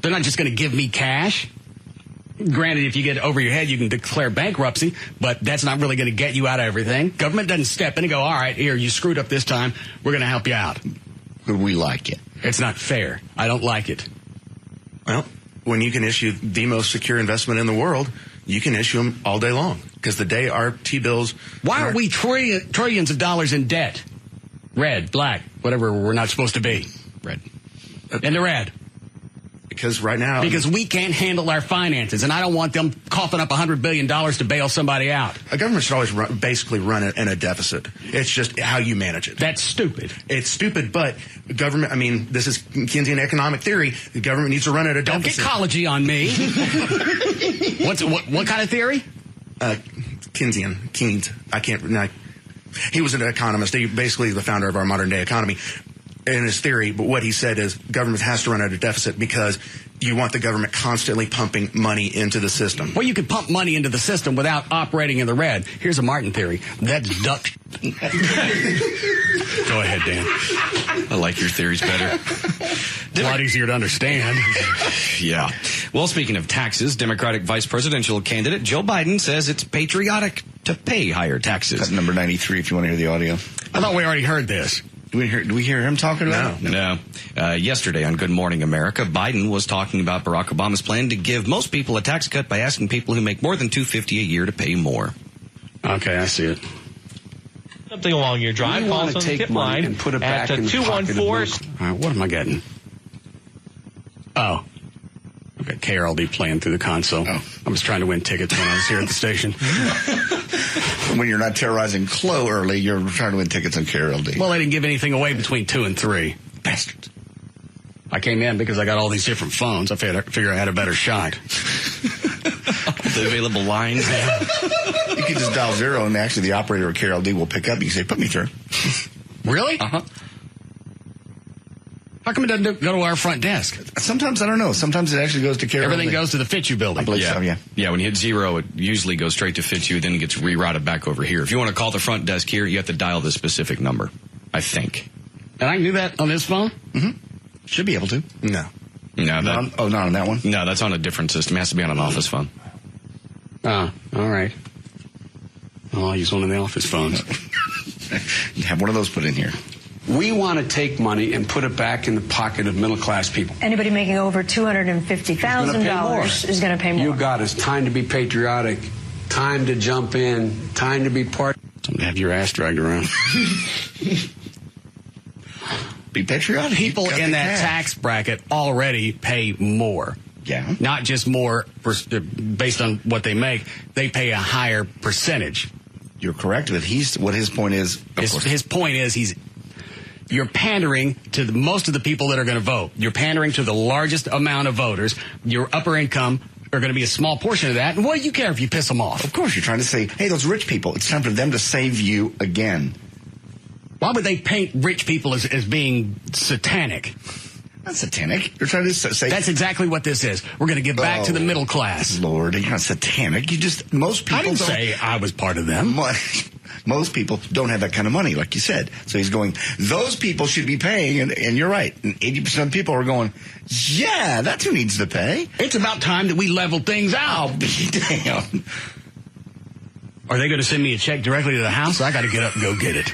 They're not just going to give me cash. Granted, if you get over your head, you can declare bankruptcy, but that's not really going to get you out of everything. Government doesn't step in and go, all right, here, you screwed up this time. We're going to help you out. Would we like it? It's not fair. I don't like it. Well, when you can issue the most secure investment in the world, you can issue them all day long. Because the day our T-bills... Why are we trillions of dollars in debt? Red, black, whatever we're not supposed to be. Red. In the red. Because right now... Because we can't handle our finances, and I don't want them coughing up $100 billion to bail somebody out. A government should always basically run it in a deficit. It's just how you manage it. That's stupid. It's stupid, but government, I mean, this is Keynesian economic theory. The government needs to run at a Don't deficit. get collegey on me. What kind of theory? Keynesian. Keynes. He was an economist. He basically the founder of our modern day economy. In his theory, but what he said is government has to run at a deficit because you want the government constantly pumping money into the system. Well, you can pump money into the system without operating in the red. Here's a Martin theory. That's duck. Go ahead, Dan. I like your theories better. A lot easier to understand. Yeah. Well, speaking of taxes, Democratic vice presidential candidate Joe Biden says it's patriotic to pay higher taxes. That's number 93 if you want to hear the audio. I thought we already heard this. Do we hear him talking about it? No. Yesterday on Good Morning America, Biden was talking about Barack Obama's plan to give most people a tax cut by asking people who make more than $250 a year to pay more. Okay, I see it. Something along your drive. Call us on the tip line and put it back at 214. All right, what am I getting? Oh. I've got KLLI playing through the console. Oh. I was trying to win tickets when I was here at the station. When you're not terrorizing Chloe early, you're trying to win tickets on KLLI. Well, they didn't give anything away between 2 and 3. Bastards. I came in because I got all these different phones. I figured I had a better shot. The available lines. You can just dial 0 and actually the operator of KLLI will pick up. You can say, put me through. Really? Uh-huh. How come it doesn't go to our front desk? Sometimes, I don't know. Sometimes it actually goes to KLLI. Everything goes to the Fitzhugh building. I believe so, yeah. Yeah, when you hit 0, it usually goes straight to Fitzhugh, then it gets rerouted back over here. If you want to call the front desk here, you have to dial the specific number, I think. And I can do that on this phone? Mm-hmm. Should be able to. No. No, not on that one? No, that's on a different system. It has to be on an office phone. Oh, all right. Well, I'll use one of the office phones. Have one of those put in here. We want to take money and put it back in the pocket of middle-class people. Anybody making over $250,000 is going to pay more. You got it. It's time to be patriotic. Time to jump in. Time to be part. Time to have your ass dragged around. Be patriotic. People in that tax bracket already pay more. Yeah. Not just more based on what they make. They pay a higher percentage. You're correct, but what his point is... His point is you're pandering to most of the people that are going to vote. You're pandering to the largest amount of voters. Your upper income are going to be a small portion of that. And what do you care if you piss them off? Of course, you're trying to say, hey, those rich people, it's time for them to save you again. Why would they paint rich people as being satanic? Not satanic. You're trying to say... That's exactly what this is. We're going to give back to the middle class. Lord, you're not satanic. Most people I didn't say I was part of them. Most people don't have that kind of money, like you said. So he's going, those people should be paying, and you're right. And 80% of people are going, yeah, that's who needs to pay. It's about time that we level things out. I'll be damned. Are they going to send me a check directly to the house? I got to get up and go get it.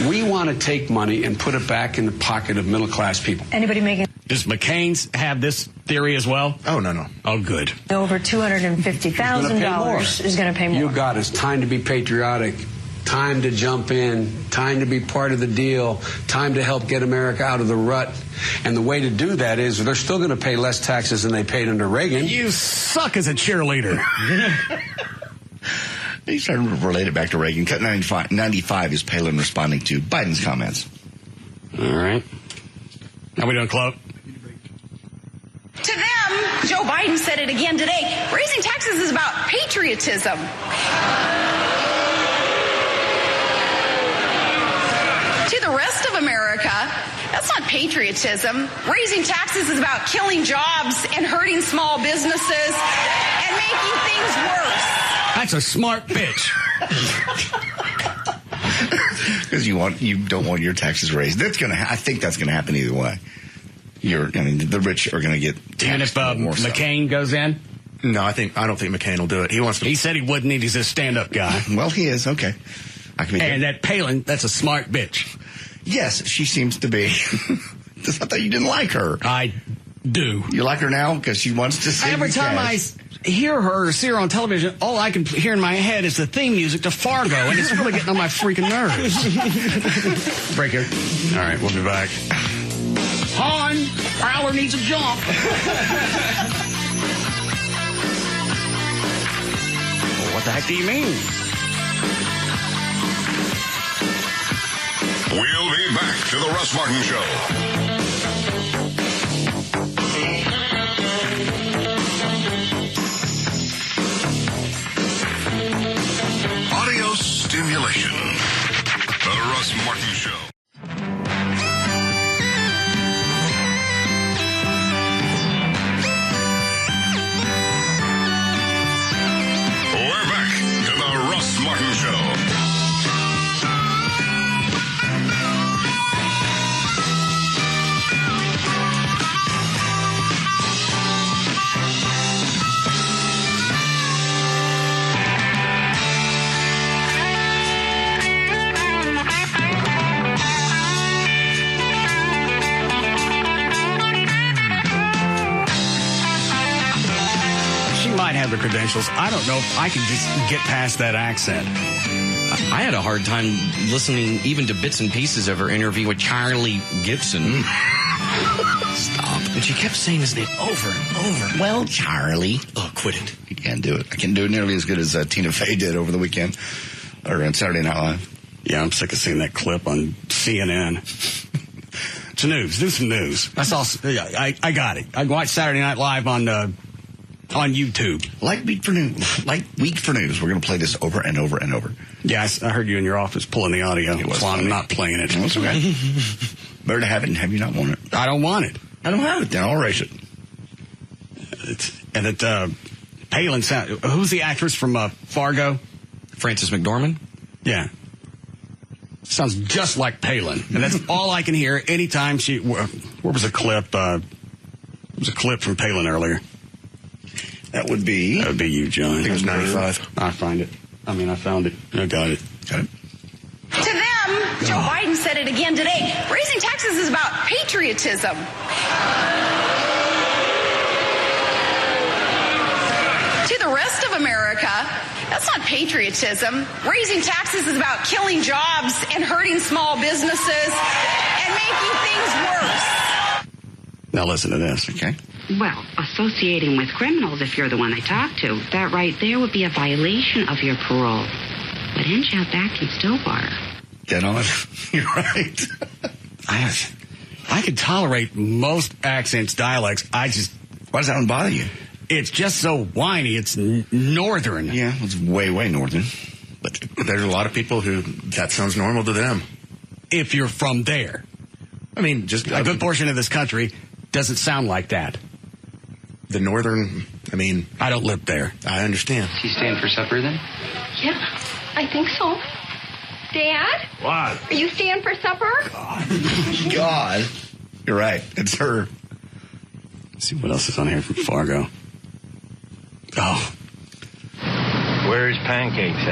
We want to take money and put it back in the pocket of middle-class people. Anybody making... Does McCain's have this theory as well? Oh, no. Oh, good. over $250,000 is going to pay more. You got it. It's time to be patriotic. Time to jump in. Time to be part of the deal. Time to help get America out of the rut. And the way to do that is they're still going to pay less taxes than they paid under Reagan. You suck as a cheerleader. He's trying to relate it back to Reagan. Cut 95 is Palin responding to Biden's comments. All right. How we doing, Chloe? To them, Joe Biden said it again today, raising taxes is about patriotism. To the rest of America, that's not patriotism. Raising taxes is about killing jobs and hurting small businesses and making things worse. That's a smart bitch. Because you don't want your taxes raised. I think that's going to happen either way. the rich are going to get taxed. Even if more so. McCain goes in? No, I don't think McCain will do it. He said he wouldn't. He's a stand-up guy. Well, he is. Okay. And that Palin, that's a smart bitch. Yes, she seems to be. I thought you didn't like her. I do. You like her now because she wants to sing. Every time I hear her or see her on television, all I can hear in my head is the theme music to Fargo, and it's really getting on my freaking nerves. Break here. All right, we'll be back. Han, Prowler needs a jump. Well, what the heck do you mean? We'll be back to the Russ Martin Show. Audio stimulation. The Russ Martin Show. We're back to the Russ Martin Show. Have the credentials. I don't know if I can just get past that accent. I had a hard time listening even to bits and pieces of her interview with Charlie Gibson. Stop. And she kept saying his name over and over. Well, Charlie. Oh, quit it. You can't do it. I can't do it nearly as good as Tina Fey did over the weekend or on Saturday Night Live. Yeah, I'm sick of seeing that clip on CNN. It's news. Do some news. That's all. I got it. I watched Saturday Night Live on YouTube. Like Week for News. We're going to play this over and over and over. Yeah, I heard you in your office pulling the audio. So I'm not playing it. It's okay. Better to have it and have you not want it. I don't want it. I don't have it. Then I'll erase it. Palin sound. Who's the actress from Fargo? Frances McDormand? Yeah. Sounds just like Palin. And that's all I can hear anytime she... Where was a clip? There was a clip from Palin earlier. That would be you, John. I think it was 95. I found it. I got it. To them, Joe Biden said it again today. Raising taxes is about patriotism. To the rest of America, that's not patriotism. Raising taxes is about killing jobs and hurting small businesses and making things worse. Now listen to this, okay? Well, associating with criminals, if you're the one they talk to, that right there would be a violation of your parole. But in jail back in Stillwater. Get on. You're right. I can tolerate most accents, dialects. Why does that one bother you? It's just so whiny. It's northern. Yeah, it's way, way northern. But there's a lot of people who that sounds normal to them. If you're from there. I mean, just a good portion of this country doesn't sound like that. The northern, I don't live there. I understand. You staying for supper then? Yeah, I think so. Dad? What? Are you staying for supper? God. You're right. It's her. Let's see what else is on here from Fargo. Oh. Where's Pancakes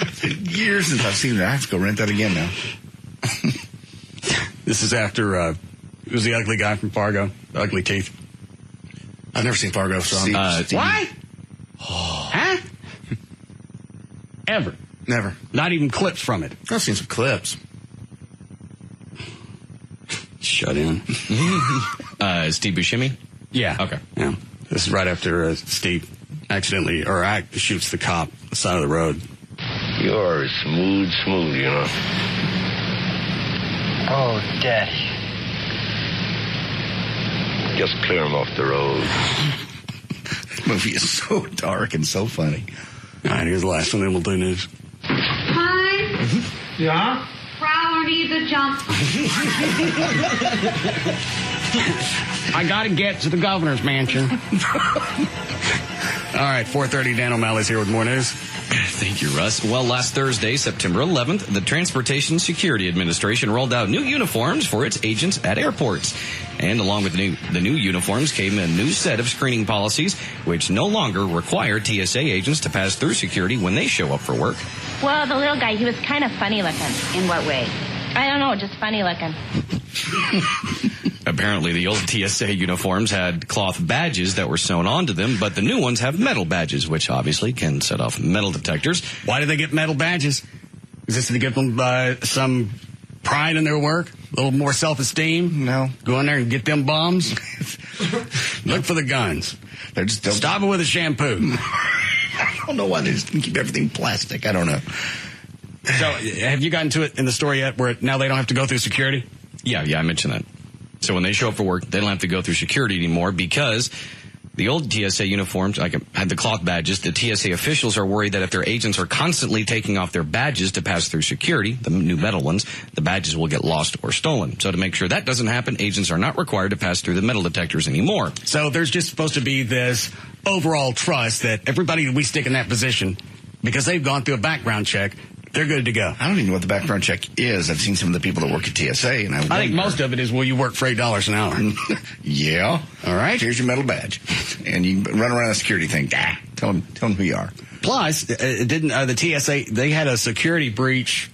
It's been years since I've seen that. I have to go rent that again now. This is after, it was the ugly guy from Fargo, the ugly teeth. I've never seen Fargo, so Why? Huh? Ever? Never. Not even clips from it. I've seen some clips. Shut in. Steve Buscemi? Yeah. Okay. Yeah. This is right after Steve accidentally, shoots the cop on the side of the road. You're smooth, you know. Oh, Daddy. Just clear him off the road. This movie is so dark and so funny. All right, here's the last one, then we'll do news. Hi. Yeah? Prowler needs a jump. I got to get to the governor's mansion. All right, 4:30, Dan O'Malley's here with more news. Thank you, Russ. Well, last Thursday, September 11th, the Transportation Security Administration rolled out new uniforms for its agents at airports. And along with the new uniforms came a new set of screening policies, which no longer require TSA agents to pass through security when they show up for work. Well, the little guy, he was kind of funny looking. In what way? I don't know, just funny looking. Apparently, the old TSA uniforms had cloth badges that were sewn onto them, but the new ones have metal badges, which obviously can set off metal detectors. Why do they get metal badges? Is this to give them some pride in their work? A little more self-esteem? No. Go in there and get them bombs? Look for the guns. They're just stop it with a shampoo. I don't know why they just keep everything plastic. I don't know. So, have you gotten to it in the story yet where now they don't have to go through security? Yeah, I mentioned that. So when they show up for work, they don't have to go through security anymore because the old TSA uniforms, had the cloth badges. The TSA officials are worried that if their agents are constantly taking off their badges to pass through security, the new metal ones, the badges will get lost or stolen. So to make sure that doesn't happen, agents are not required to pass through the metal detectors anymore. So there's just supposed to be this overall trust that everybody we stick in that position, because they've gone through a background check, they're good to go. I don't even know what the background check is. I've seen some of the people that work at TSA, and I think most of it is, will you work for $8 an hour? Yeah. All right. Here's your metal badge. And you run around the security thing. Tell them who you are. Plus, didn't the TSA, they had a security breach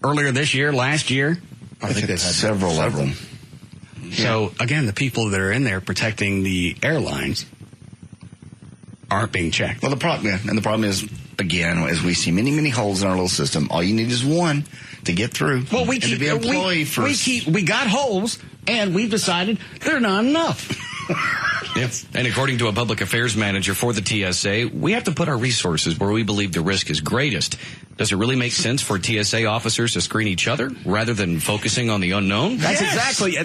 earlier this year, last year? I think they've had several of them. So, again, the people that are in there protecting the airlines aren't being checked. Well, the problem is, again, as we see many, many holes in our little system, all you need is one to get through. Well, we got holes, and we've decided they're not enough. Yes. And according to a public affairs manager for the TSA, we have to put our resources where we believe the risk is greatest. Does it really make sense for TSA officers to screen each other rather than focusing on the unknown? That's exactly.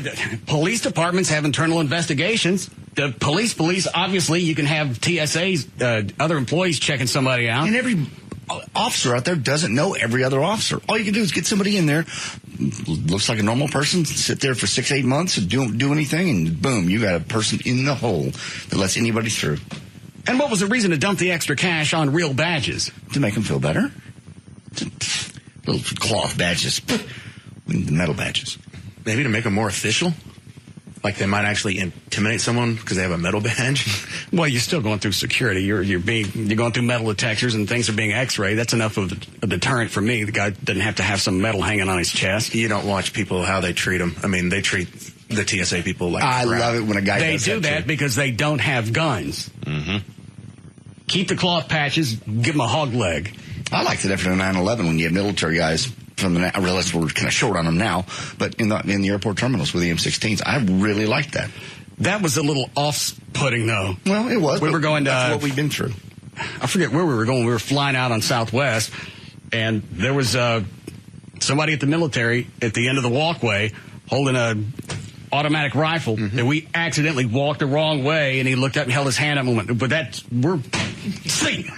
Police departments have internal investigations. The police, obviously, you can have TSA's, other employees checking somebody out. And every officer out there doesn't know every other officer. All you can do is get somebody in there, looks like a normal person, sit there for 6-8 months and don't do anything, and boom, you got a person in the hole that lets anybody through. And what was the reason to dump the extra cash on real badges? To make them feel better. Little cloth badges. The metal badges. Maybe to make them more official? Like they might actually intimidate someone because they have a metal badge? Well, you're still going through security. You're going through metal detectors and things are being x-rayed. That's enough of a deterrent for me. The guy doesn't have to have some metal hanging on his chest. You don't watch people how they treat them. I mean, they treat the TSA people like I crap. love it when a guy They does do that too. because they don't have guns. Mm-hmm. Keep the cloth patches. Give them a hog leg. I liked it after the 9/11 when you had military guys from the. I realize we're kind of short on them now, but in the airport terminals with the M16s, I really liked that. That was a little off-putting, though. Well, it was. We were going to. That's what we've been through. I forget where we were going. We were flying out on Southwest, and there was somebody at the military at the end of the walkway holding a automatic rifle, and we accidentally walked the wrong way, and he looked up and held his hand up and went, but we're see.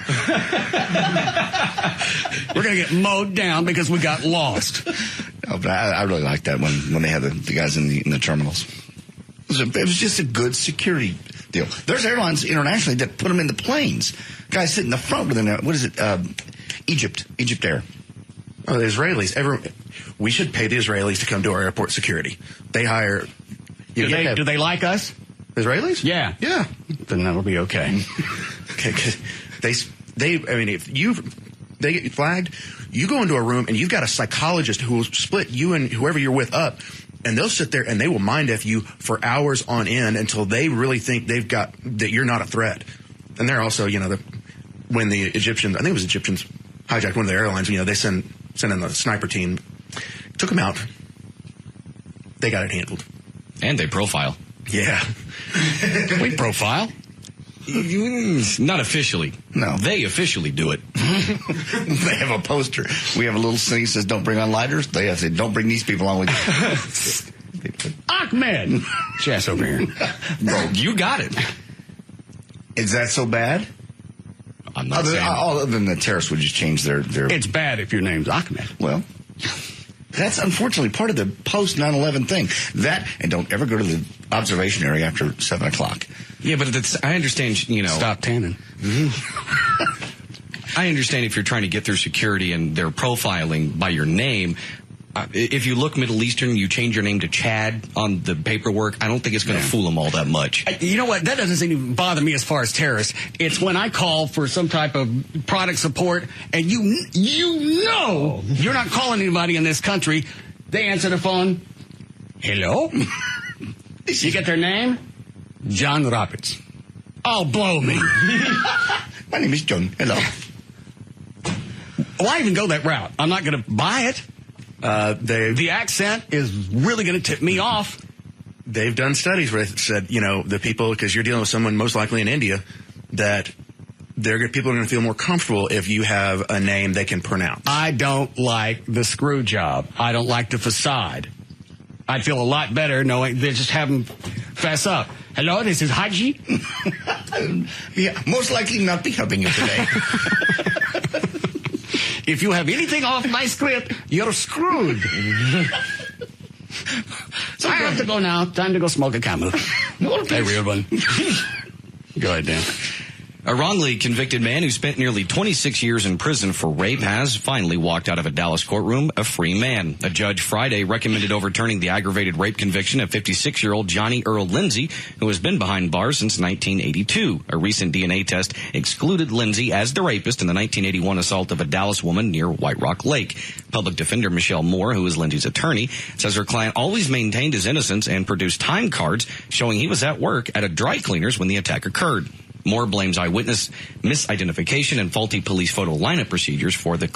We're going to get mowed down because we got lost. No, but I really liked that when they had the guys in the terminals. It was just a good security deal. There's airlines internationally that put them in the planes. Guys sit in the front with them. What is it? Egypt Air. Oh, the Israelis. We should pay the Israelis to come to our airport security. They hire. Do they like us? Israelis? Yeah. Yeah. Then that'll be okay. Okay. If they get flagged, you go into a room and you've got a psychologist who will split you and whoever you're with up, and they'll sit there and they will mind F you for hours on end until they really think that you're not a threat. And they're also, when the Egyptians, I think it was Egyptians, hijacked one of the airlines, they sent in the sniper team, took them out. They got it handled. And they profile. Yeah. We profile? Not officially. No. They officially do it. They have a poster. We have a little thing that says, don't bring on lighters. They have to say, don't bring these people on with you. Ahmed! Chess over here. Bro, you got it. Is that so bad? I'm not saying. Other than the terrorists would just change their... It's bad if your name's Ahmed. Well... That's unfortunately part of the post 9/11 thing. That, and don't ever go to the observation area after 7 o'clock. Yeah, but I understand, Stop tanning. I understand if you're trying to get through security and they're profiling by your name. If you look Middle Eastern, you change your name to Chad on the paperwork, I don't think it's going to fool them all that much. You know what? That doesn't even bother me as far as terrorists. It's when I call for some type of product support and you know you're not calling anybody in this country. They answer the phone. Hello? You get their name? John Roberts. Oh, blow me. My name is John. Hello. Why even go that route? I'm not going to buy it. The accent is really going to tip me off. They've done studies where it said, the people, because you're dealing with someone most likely in India, that people are going to feel more comfortable if you have a name they can pronounce. I don't like the screw job. I don't like the facade. I'd feel a lot better knowing they just have them fess up. Hello, this is Haji. Yeah, most likely not be helping you today. If you have anything off my script, you're screwed. So I have to go now. Time to go smoke a camel. Hey, real one. Go ahead, Dan. A wrongly convicted man who spent nearly 26 years in prison for rape has finally walked out of a Dallas courtroom a free man. A judge Friday recommended overturning the aggravated rape conviction of 56-year-old Johnny Earl Lindsay, who has been behind bars since 1982. A recent DNA test excluded Lindsay as the rapist in the 1981 assault of a Dallas woman near White Rock Lake. Public defender Michelle Moore, who is Lindsay's attorney, says her client always maintained his innocence and produced time cards showing he was at work at a dry cleaner's when the attack occurred. Moore blames eyewitness misidentification and faulty police photo lineup procedures for the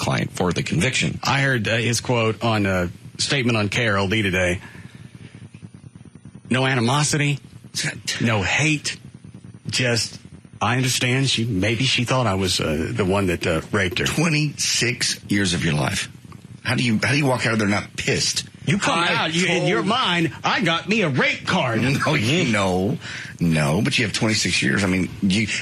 conviction. I heard his quote on a statement on KLLI today. No animosity, no hate, just I understand. Maybe she thought I was the one that raped her. 26 years of your life. How do you walk out of there not pissed? You come out, in your mind, I got me a rape card. No, but you have 26 years. I mean,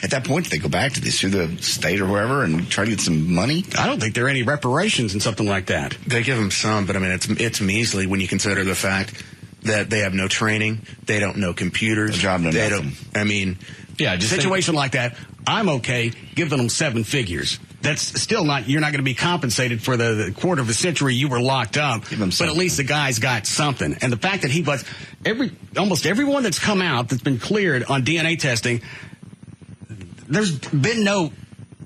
at that point, do they go back to sue the state or wherever and try to get some money? I don't think there are any reparations in something like that. They give them some, but I mean, it's measly when you consider the fact that they have no training, they don't know computers. A job, no nothing. Yeah, just a situation like that, I'm okay giving them 7 figures. That's still not, you're not going to be compensated for the quarter of a century you were locked up, but at least the guy's got something. And the fact that he was, almost everyone that's come out that's been cleared on DNA testing, there's been no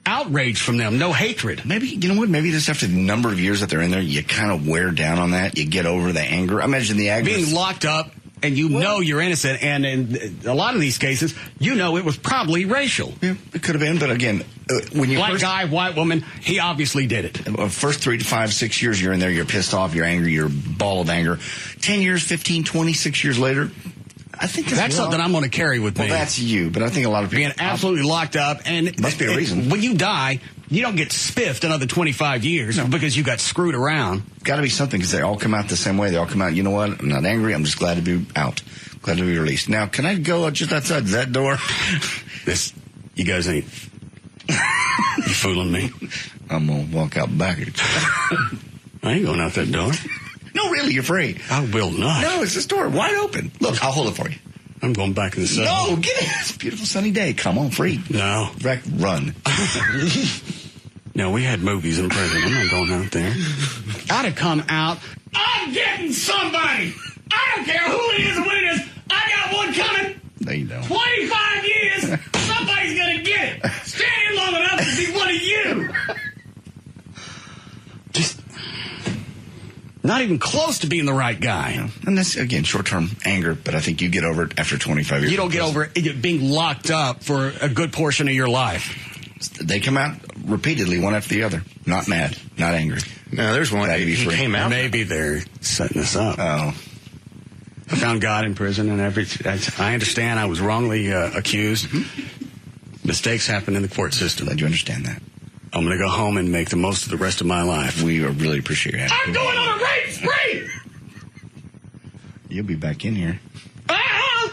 outrage from them, no hatred. Maybe, you know what, maybe just after the number of years that they're in there, you kind of wear down on that, you get over the anger. I imagine the anger. Being locked up, and know you're innocent, and in a lot of these cases, it was probably racial. Yeah, it could have been, but again, when you Black guy, white woman, he obviously did it. First 3 to 5, 6 years you're in there, you're pissed off, you're angry, you're a ball of anger. 10 years, 15, 26 years later, I think that's something I'm going to carry with me. Well, that's you, but I think a lot of people... Being absolutely locked up, and... Must be a reason. When you die, you don't get spiffed another 25 years because you got screwed around. Got to be something, because they all come out the same way. They all come out, you know what, I'm not angry, I'm just glad to be out. Glad to be released. Now, can I go just outside that door? You guys ain't... You fooling me? I'm going to walk out back. I ain't going out that door. No, really, you're free. I will not. No, it's this door wide open. Look, I'll hold it for you. I'm going back in the sun. No, get it. It's a beautiful sunny day. Come on, free. No. Run. No, we had movies in prison. I'm not going out there. I'd have come out. I'm getting somebody. I don't care who it is or what it is. I got one coming. No, you don't. 25 years. Somebody's going to get it. Stay in long enough to be one of you. Just not even close to being the right guy. And that's, again, short-term anger, but I think you get over it after 25 years. You don't get over it being locked up for a good portion of your life. They come out repeatedly, one after the other. Not mad, not angry. No, there's one. He came out. Maybe they're setting us up. Oh. I found God in prison, and I understand I was wrongly accused. Mm-hmm. Mistakes happen in the court system. Glad you understand that. I'm going to go home and make the most of the rest of my life. We really appreciate it. I'm going on a rape spree! You'll be back in here. Ah!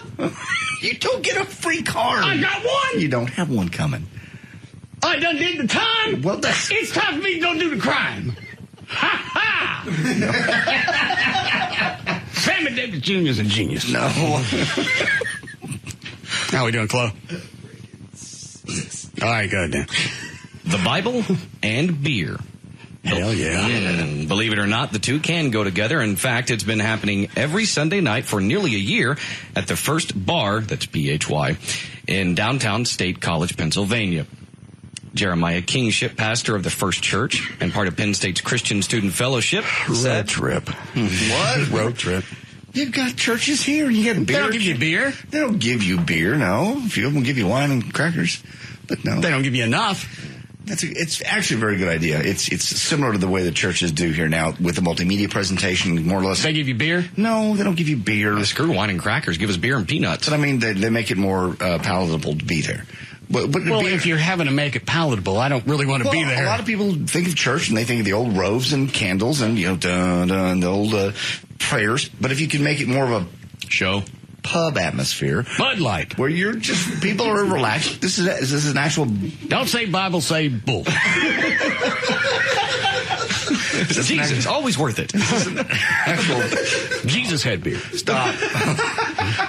You don't get a free card. I got one! You don't have one coming. I done did the time. Well, it's time for me to go do the crime. Ha ha! Sammy Davis Jr. is a genius. No. How we doing, Chloe? All right, good then. The Bible and beer. Hell yeah. Believe it or not, the two can go together. In fact, it's been happening every Sunday night for nearly a year at the First Bar, that's PHY, in downtown State College, Pennsylvania. Jeremiah Kingship, pastor of the First Church and part of Penn State's Christian Student Fellowship. Road trip. What? Road trip. You've got churches here. You get beer. They don't give you beer. They don't give you beer, no. A few of them give you wine and crackers. But no. They don't give you enough. It's actually a very good idea. It's similar to the way the churches do here now with the multimedia presentation, more or less. They give you beer? No, they don't give you beer. Screw wine and crackers. Give us beer and peanuts. But I mean, they make it more palatable to be there. But if you're having to make it palatable, I don't really want to be there. A lot of people think of church and they think of the old robes and candles and, the old prayers. But if you can make it more of a show, pub atmosphere, Bud Light, where you're just people are relaxed. This is an actual. Don't say Bible, say bull. Jesus, always worth it. Actual Jesus had beer. Stop.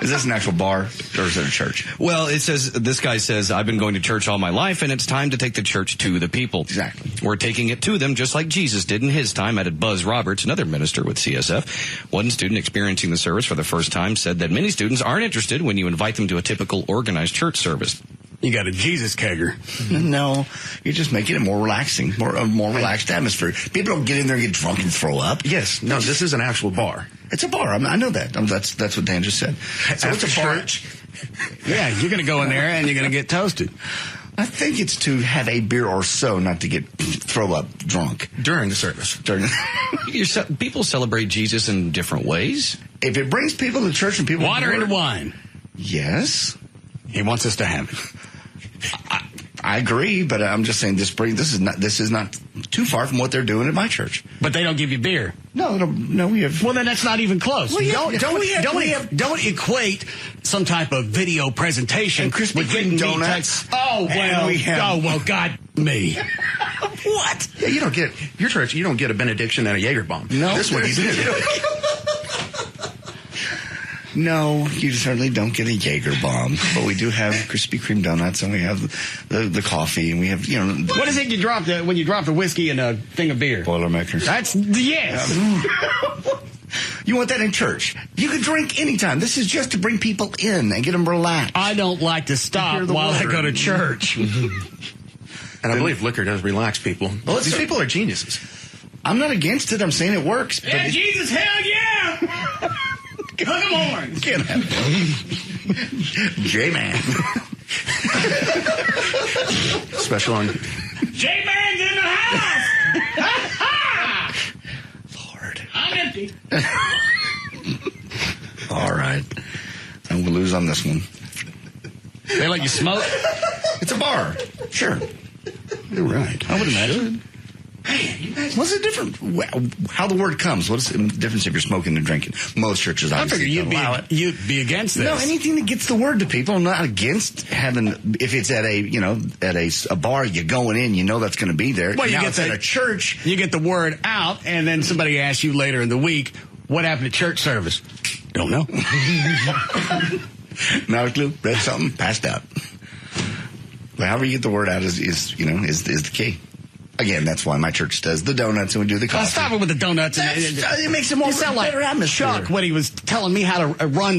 Is this an actual bar or is it a church? Well, this guy says, I've been going to church all my life, and it's time to take the church to the people. Exactly. We're taking it to them just like Jesus did in his time, added Buzz Roberts, another minister with CSF. One student experiencing the service for the first time said that many students aren't interested when you invite them to a typical organized church service. You got a Jesus kegger. No, you're just making it more relaxing, a more relaxed atmosphere. People don't get in there and get drunk and throw up. Yes, no, this is an actual bar. It's a bar. I know that. That's what Dan just said. So it's a bar. Yeah, you're going to go in there and you're going to get toasted. I think it's to have a beer or so, not to throw up drunk during the service. People celebrate Jesus in different ways. If it brings people to church and people water into wine. Yes, he wants us to have it. I agree, but I'm just saying this is not too far from what they're doing at my church. But they don't give you beer. No, we have. Well, then that's not even close. Well, don't equate some type of video presentation and Krispy with Kreme donuts. God me. What? Yeah, you don't get your church. You don't get a benediction and a Jaeger bomb. No, this one you do. No, you certainly don't get a Jaeger bomb, but we do have Krispy Kreme donuts, and we have the coffee, and we have What is it you drop when you drop the whiskey in a thing of beer? Boilermakers. That's yes. You want that in church? You can drink anytime. This is just to bring people in and get them relaxed. I don't like to stop while I go to church. And I believe liquor does relax people. Well, these people are geniuses. I'm not against it. I'm saying it works. Yeah, Jesus, hell yeah! Come on! Get him. J-Man. Special on... J-Man's in the house! Lord. I'm empty. All right. I'm going to lose on this one. They let you smoke? It's a bar. Sure. You're right. I would imagine. What's the difference? How the word comes? What's the difference if you're smoking and drinking? Most churches, I obviously, figure you'd be against this. No, anything that gets the word to people. I'm not against having. If it's at a bar, you're going in, you know that's going to be there. Well, you now get it's at a church. You get the word out, and then somebody asks you later in the week, "What happened to church service?" Don't know. Not a clue. Read something, passed out. But however you get the word out is the key. Again, that's why my church does the donuts and we do the coffee. Stop it with the donuts. It makes it more better atmosphere. Chuck, when he was telling me how to run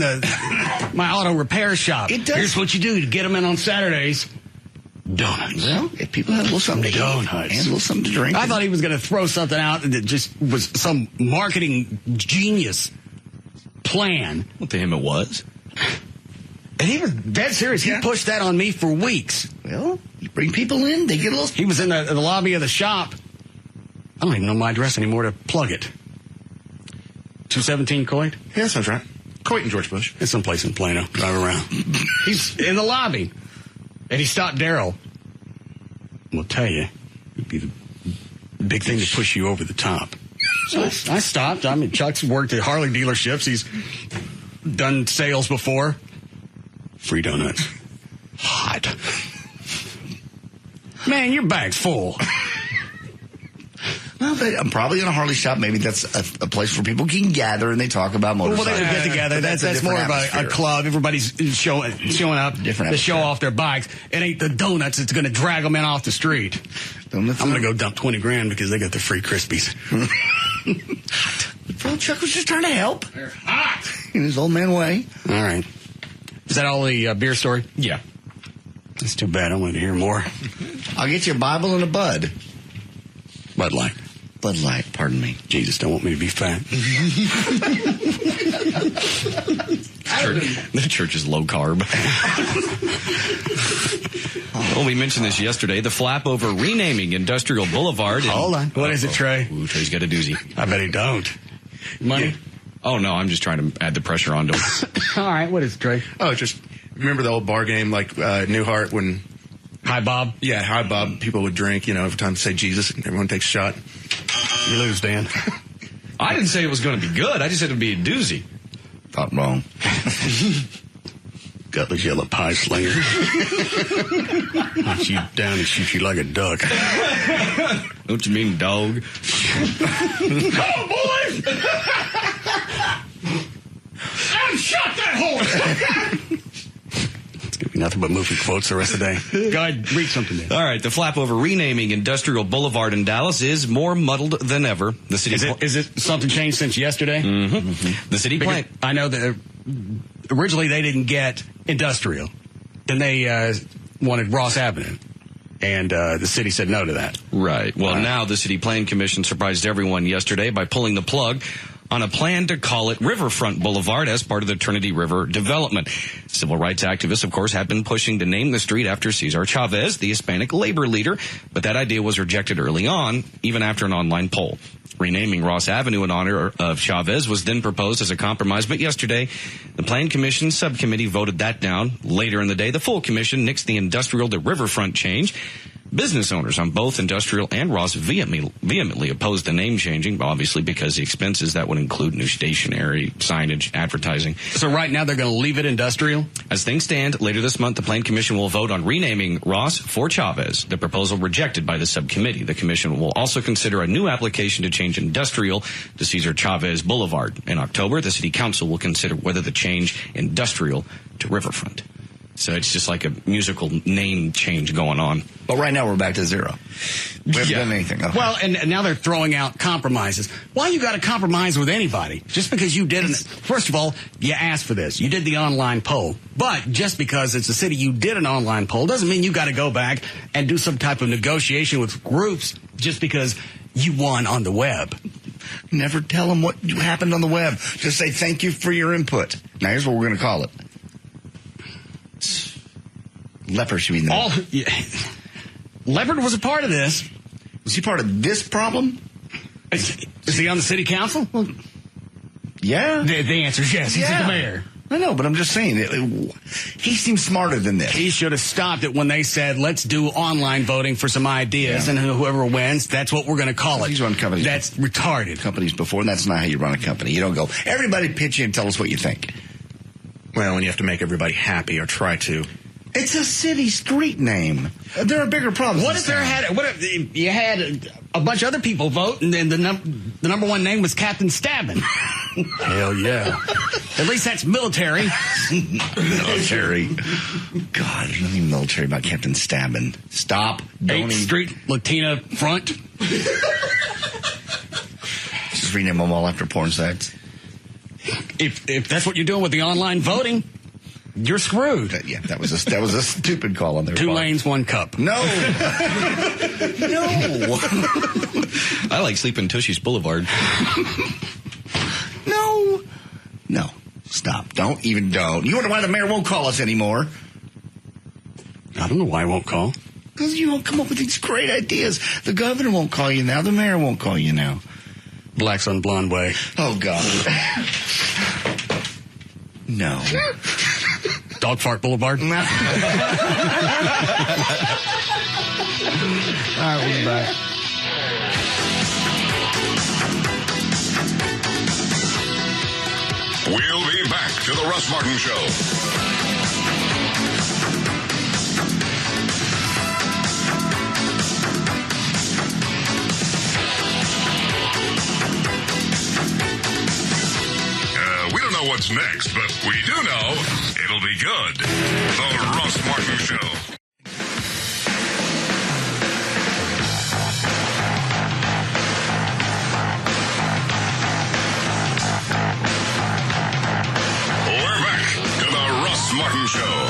my auto repair shop. It does. Here's what you do to get them in on Saturdays. Donuts. Well, if people have a little something to eat and a little something to drink. I thought he was going to throw something out that just was some marketing genius plan. Well, to him it was. And he was dead serious. He pushed that on me for weeks. Well, you bring people in, they get a little... He was in the lobby of the shop. I don't even know my address anymore to plug it. 217 Coit? Yeah, sounds right. Coit and George Bush. It's someplace in Plano. Drive around. He's in the lobby. And he stopped Daryl. I'll tell you, it'd be the big thing to push you over the top. So I stopped. I mean, Chuck's worked at Harley dealerships. He's done sales before. Free donuts. Hot. Man, your bag's full. Well, I'm probably in a Harley shop. Maybe that's a place where people can gather and they talk about motorcycles. Well, they get together. That's more of a club. Everybody's showing up to show off their bikes. It ain't the donuts that's going to drag them in off the street. I'm going to go dump $20,000 because they got the free Krispies. Well, Chuck was just trying to help. They're hot. In his old man way. All right. Is that all the beer story? Yeah. That's too bad. I wanted to hear more. I'll get you a Bible and a Bud. Bud Light. Bud Light, pardon me. Jesus, don't want me to be fat. The church is low carb. Well, we mentioned this yesterday. The flap over renaming Industrial Boulevard. Hold on. What is it, Trey? Ooh, Trey's got a doozy. I bet he don't. Money? Yeah. Oh, no, I'm just trying to add the pressure onto him. All right, what is it, Trey? Oh, just remember the old bar game like Newhart when... Hi, Bob? Yeah, Hi, Bob. People would drink, every time they say Jesus, and everyone takes a shot. You lose, Dan. I didn't say it was going to be good. I just said it would be a doozy. Thought wrong. Gutless yellow pie slinger. Hunt you down and shoot you like a duck. Don't you mean dog? Come on, boys! Unshot that horse! It's going to be nothing but movie quotes the rest of the day. Go ahead, read something there. All right, the flap over renaming Industrial Boulevard in Dallas is more muddled than ever. The city is it something changed since yesterday? Mm-hmm. Mm-hmm. The city plan. I know that originally they didn't get Industrial. Then they wanted Ross Avenue. And the city said no to that. Right. Well, now the City Plan Commission surprised everyone yesterday by pulling the plug on a plan to call it Riverfront Boulevard as part of the Trinity River development. Civil rights activists, of course, have been pushing to name the street after Cesar Chavez, the Hispanic labor leader, but that idea was rejected early on, even after an online poll. Renaming Ross Avenue in honor of Chavez was then proposed as a compromise, but yesterday, the Plan Commission subcommittee voted that down. Later in the day, the full commission nixed the industrial to riverfront change. Business owners on both Industrial and Ross vehemently opposed the name changing, obviously because the expenses that would include new stationery, signage, advertising. So right now they're going to leave it Industrial? As things stand, later this month, the Plan Commission will vote on renaming Ross for Chavez, the proposal rejected by the subcommittee. The commission will also consider a new application to change Industrial to Cesar Chavez Boulevard. In October, the City Council will consider whether to change Industrial to Riverfront. So it's just like a musical name change going on. But right now we're back to zero. We haven't done anything. Okay. Well, and now they're throwing out compromises. Why you got to compromise with anybody? Just because you didn't. First of all, you asked for this. You did the online poll. But just because it's a city you did an online poll doesn't mean you got to go back and do some type of negotiation with groups just because you won on the web. Never tell them what happened on the web. Just say thank you for your input. Now here's what we're going to call it. Leopard should be in there. Leopard was a part of this. Was he part of this problem? Is he on the city council? Well, yeah. The answer is yes. He's the mayor. I know, but I'm just saying, he seems smarter than this. He should have stopped it when they said, let's do online voting for some ideas, and whoever wins, that's what we're going to call it. He's run companies. That's retarded. Companies before, and that's not how you run a company. You don't go, everybody pitch in and tell us what you think. Well, when you have to make everybody happy or try to. It's a city street name. There are bigger problems. What if you had a bunch of other people vote, and then the number one name was Captain Stabbin? Hell yeah! At least that's military. Military. God, there's nothing military about Captain Stabbin. Stop. 8th Street Latina Front. Just rename them all after porn sites. If that's what you're doing with the online voting. You're screwed. Yeah, that was a stupid call on their part. 2 lanes, 1 cup. No. No. I like sleeping Tushy's Boulevard. No. Stop. Don't. You wonder why the mayor won't call us anymore? I don't know why he won't call. Because you won't come up with these great ideas. The governor won't call you now. The mayor won't call you now. Blacks on Blonde Way. Oh, God. No. Dog Fart Boulevard? All right, we'll be back. We'll be back to the Russ Martin Show. what's next, but we do know it'll be good. The Russ Martin Show. We're back to the Russ Martin Show.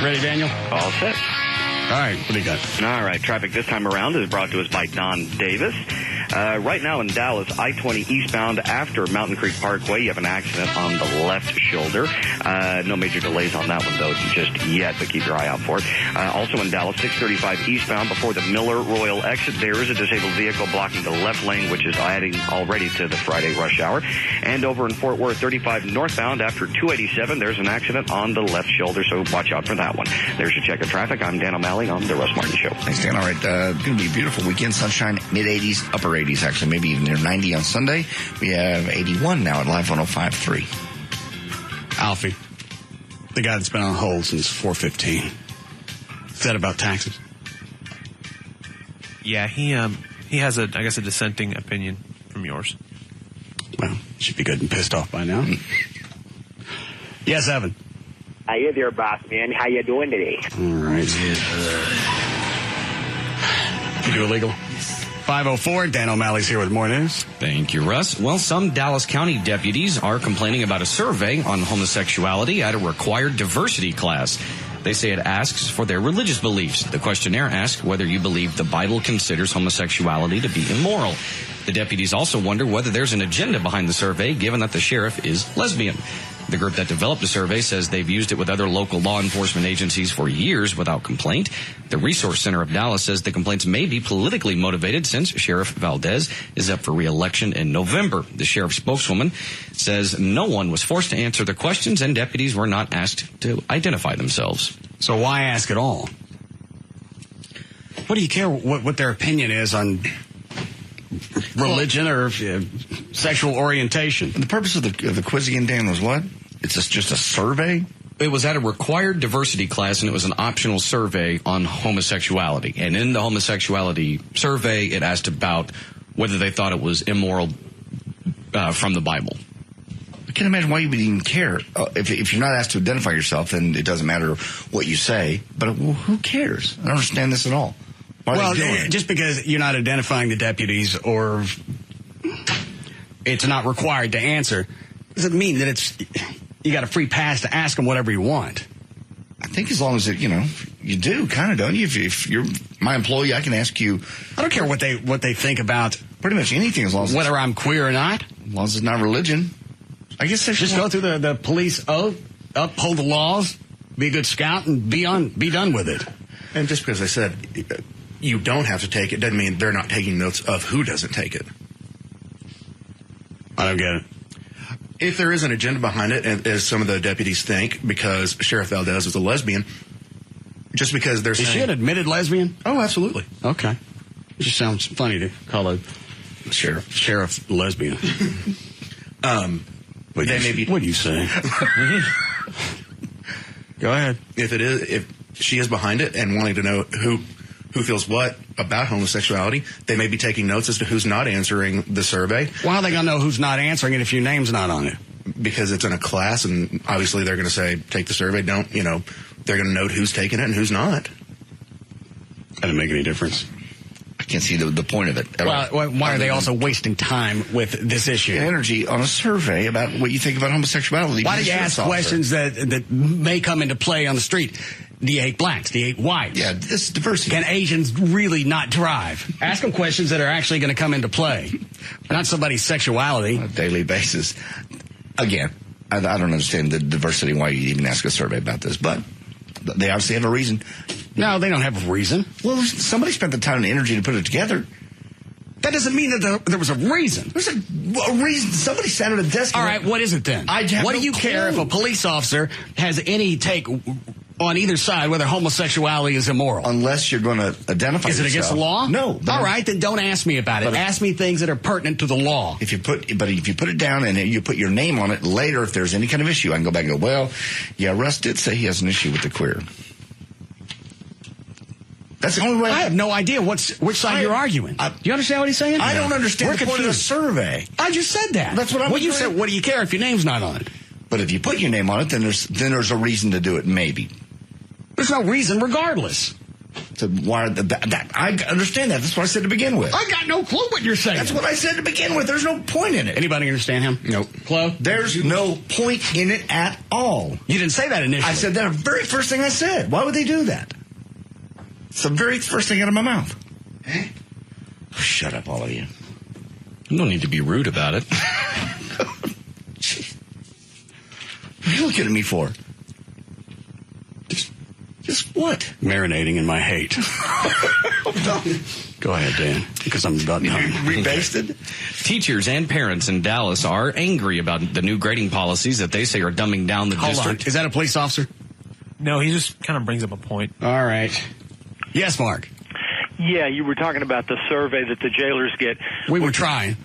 Ready, Daniel? All set. All right, what do you got? All right, traffic this time around is brought to us by Don Davis. Right now in Dallas, I-20 eastbound after Mountain Creek Parkway, you have an accident on the left shoulder. No major delays on that one, though, just yet, but keep your eye out for it. Also in Dallas, 635 eastbound before the Miller Royal exit, there is a disabled vehicle blocking the left lane, which is adding already to the Friday rush hour. And over in Fort Worth, 35 northbound after 287, there's an accident on the left shoulder, so watch out for that one. There's your check of traffic. I'm Dan O'Malley on The Russ Martin Show. Thanks, Dan. All right, going to be a beautiful weekend. Sunshine, mid-80s, upper 80s, actually, maybe even near 90 on Sunday. We have 81 now at Live 105.3. Alfie, the guy that's been on hold since 4:15. Is that about taxes? Yeah, he has a dissenting opinion from yours. Well, should be good and pissed off by now. Yes, Evan. Hey there, boss man. How you doing today? All right. You do illegal? 5:04, Dan O'Malley's here with more news. Thank you, Russ. Well, some Dallas County deputies are complaining about a survey on homosexuality at a required diversity class. They say it asks for their religious beliefs. The questionnaire asks whether you believe the Bible considers homosexuality to be immoral. The deputies also wonder whether there's an agenda behind the survey, given that the sheriff is lesbian. The group that developed the survey says they've used it with other local law enforcement agencies for years without complaint. The Resource Center of Dallas says the complaints may be politically motivated since Sheriff Valdez is up for re-election in November. The sheriff's spokeswoman says no one was forced to answer the questions and deputies were not asked to identify themselves. So why ask at all? What do you care what their opinion is on religion or sexual orientation? The purpose of the quiz again, Dan, was what? It's just a survey? It was at a required diversity class, and it was an optional survey on homosexuality. And in the homosexuality survey, it asked about whether they thought it was immoral from the Bible. I can't imagine why you would even care. If you're not asked to identify yourself, then it doesn't matter what you say. But who cares? I don't understand this at all. Well, just because you're not identifying the deputies or it's not required to answer doesn't mean that you got a free pass to ask them whatever you want. I think as long as you do, kind of, don't you? If you're my employee, I can ask you. I don't care what they think about pretty much anything, as long as whether I'm queer or not. As long as it's not religion. I guess just go through the police oath, uphold the laws, be a good scout, and be done with it. And just because I said you don't have to take it doesn't mean they're not taking notes of who doesn't take it. I don't get it. If there is an agenda behind it, as some of the deputies think, because Sheriff Valdez is a lesbian, just because they're saying... Is she an admitted lesbian? Oh, absolutely. Okay. It just sounds funny to call a sheriff lesbian. What do you say? Go ahead. If she is behind it and wanting to know who feels what about homosexuality, they may be taking notes as to who's not answering the survey. Why are they going to know who's not answering it if your name's not on it? Because it's in a class, and obviously they're going to say, take the survey. They're going to note who's taking it and who's not. That doesn't make any difference. I can't see the point of it. Why are they also wasting time with this issue? Energy on a survey about what you think about homosexuality. Why do you ask questions that may come into play on the street? Do you hate blacks? Do you hate whites? Yeah, this is diversity. Can Asians really not drive? Ask them questions that are actually going to come into play, not somebody's sexuality. On a daily basis. Again, I don't understand the diversity, why you even ask a survey about this, but they obviously have a reason. No, they don't have a reason. Well, somebody spent the time and energy to put it together. That doesn't mean that there was a reason. There's a reason. Somebody sat at a desk. All right, what is it then? What do you care if a police officer has any take on either side whether homosexuality is immoral. Unless you're going to identify Is it against the law? No. All right, then don't ask me about it. Ask me things that are pertinent to the law. If you put it down and you put your name on it later, if there's any kind of issue, I can go back and go, well, yeah, Russ did say he has an issue with the queer. That's the only way. I have no idea which side you're arguing. Do you understand what he's saying? I don't understand the point of the survey. I just said that. That's what I'm What you said. What do you care if your name's not on it? But if you put your name on it, then there's a reason to do it. Maybe. There's no reason, regardless. So why? I understand that. That's what I said to begin with. I got no clue what you're saying. That's what I said to begin with. There's no point in it. Anybody understand him? Nope. Chloe? There's no point in it at all. You didn't say that initially. I said that the very first thing I said. Why would they do that? It's the very first thing out of my mouth. Eh? Oh, shut up, all of you. You don't need to be rude about it. What are you looking at me for? Just what? Marinating in my hate. Go ahead, Dan, because I'm about done. Rebasted? Teachers and parents in Dallas are angry about the new grading policies that they say are dumbing down the district. On. Is that a police officer? No, he just kind of brings up a point. All right. Yes, Mark. Yeah, you were talking about the survey that the jailers get. We were trying.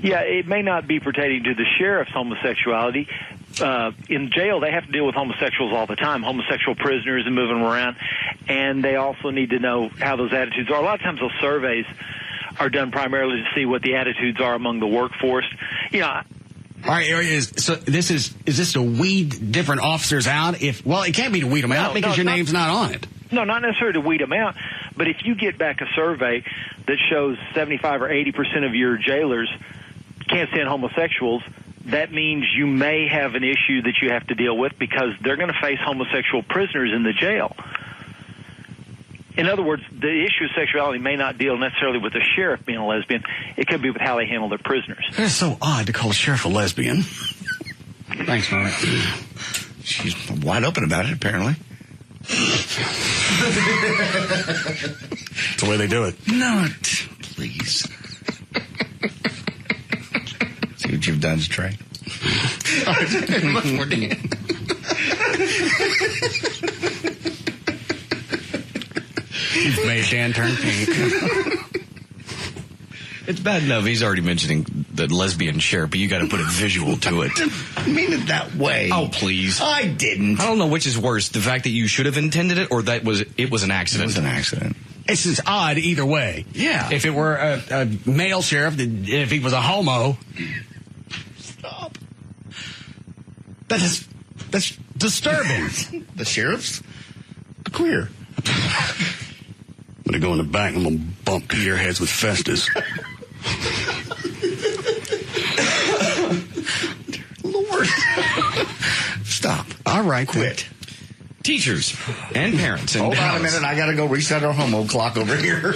Yeah, it may not be pertaining to the sheriff's homosexuality. In jail, they have to deal with homosexuals all the time, homosexual prisoners and moving them around. And they also need to know how those attitudes are. A lot of times those surveys are done primarily to see what the attitudes are among the workforce. You know, all right, is this to weed different officers out? It can't be to weed them out because your name's not on it. No, not necessarily to weed them out, but if you get back a survey that shows 75 or 80% of your jailers can't stand homosexuals, that means you may have an issue that you have to deal with because they're going to face homosexual prisoners in the jail. In other words, the issue of sexuality may not deal necessarily with the sheriff being a lesbian. It could be with how they handle their prisoners. It's so odd to call a sheriff a lesbian. Thanks, Mark. She's wide open about it, apparently. It's the way they do it. No, please. See what you've done, Trey. Much more deep. You've made Dan turn pink. It's bad enough he's already mentioning the lesbian sheriff, but you got to put a visual to it. I didn't mean it that way. Oh, please. I didn't. I don't know which is worse, the fact that you should have intended it or that it was an accident. It was an accident. It's just odd either way. Yeah. If it were a male sheriff, if he was a homo. Stop. That's disturbing. The sheriff's queer. I'm going to go in the back and I'm going to bump Peter heads with Festus. Lord. Stop. All right. Quit. Teachers and parents in Hold Dallas on a minute. I got to go reset our homo clock over here.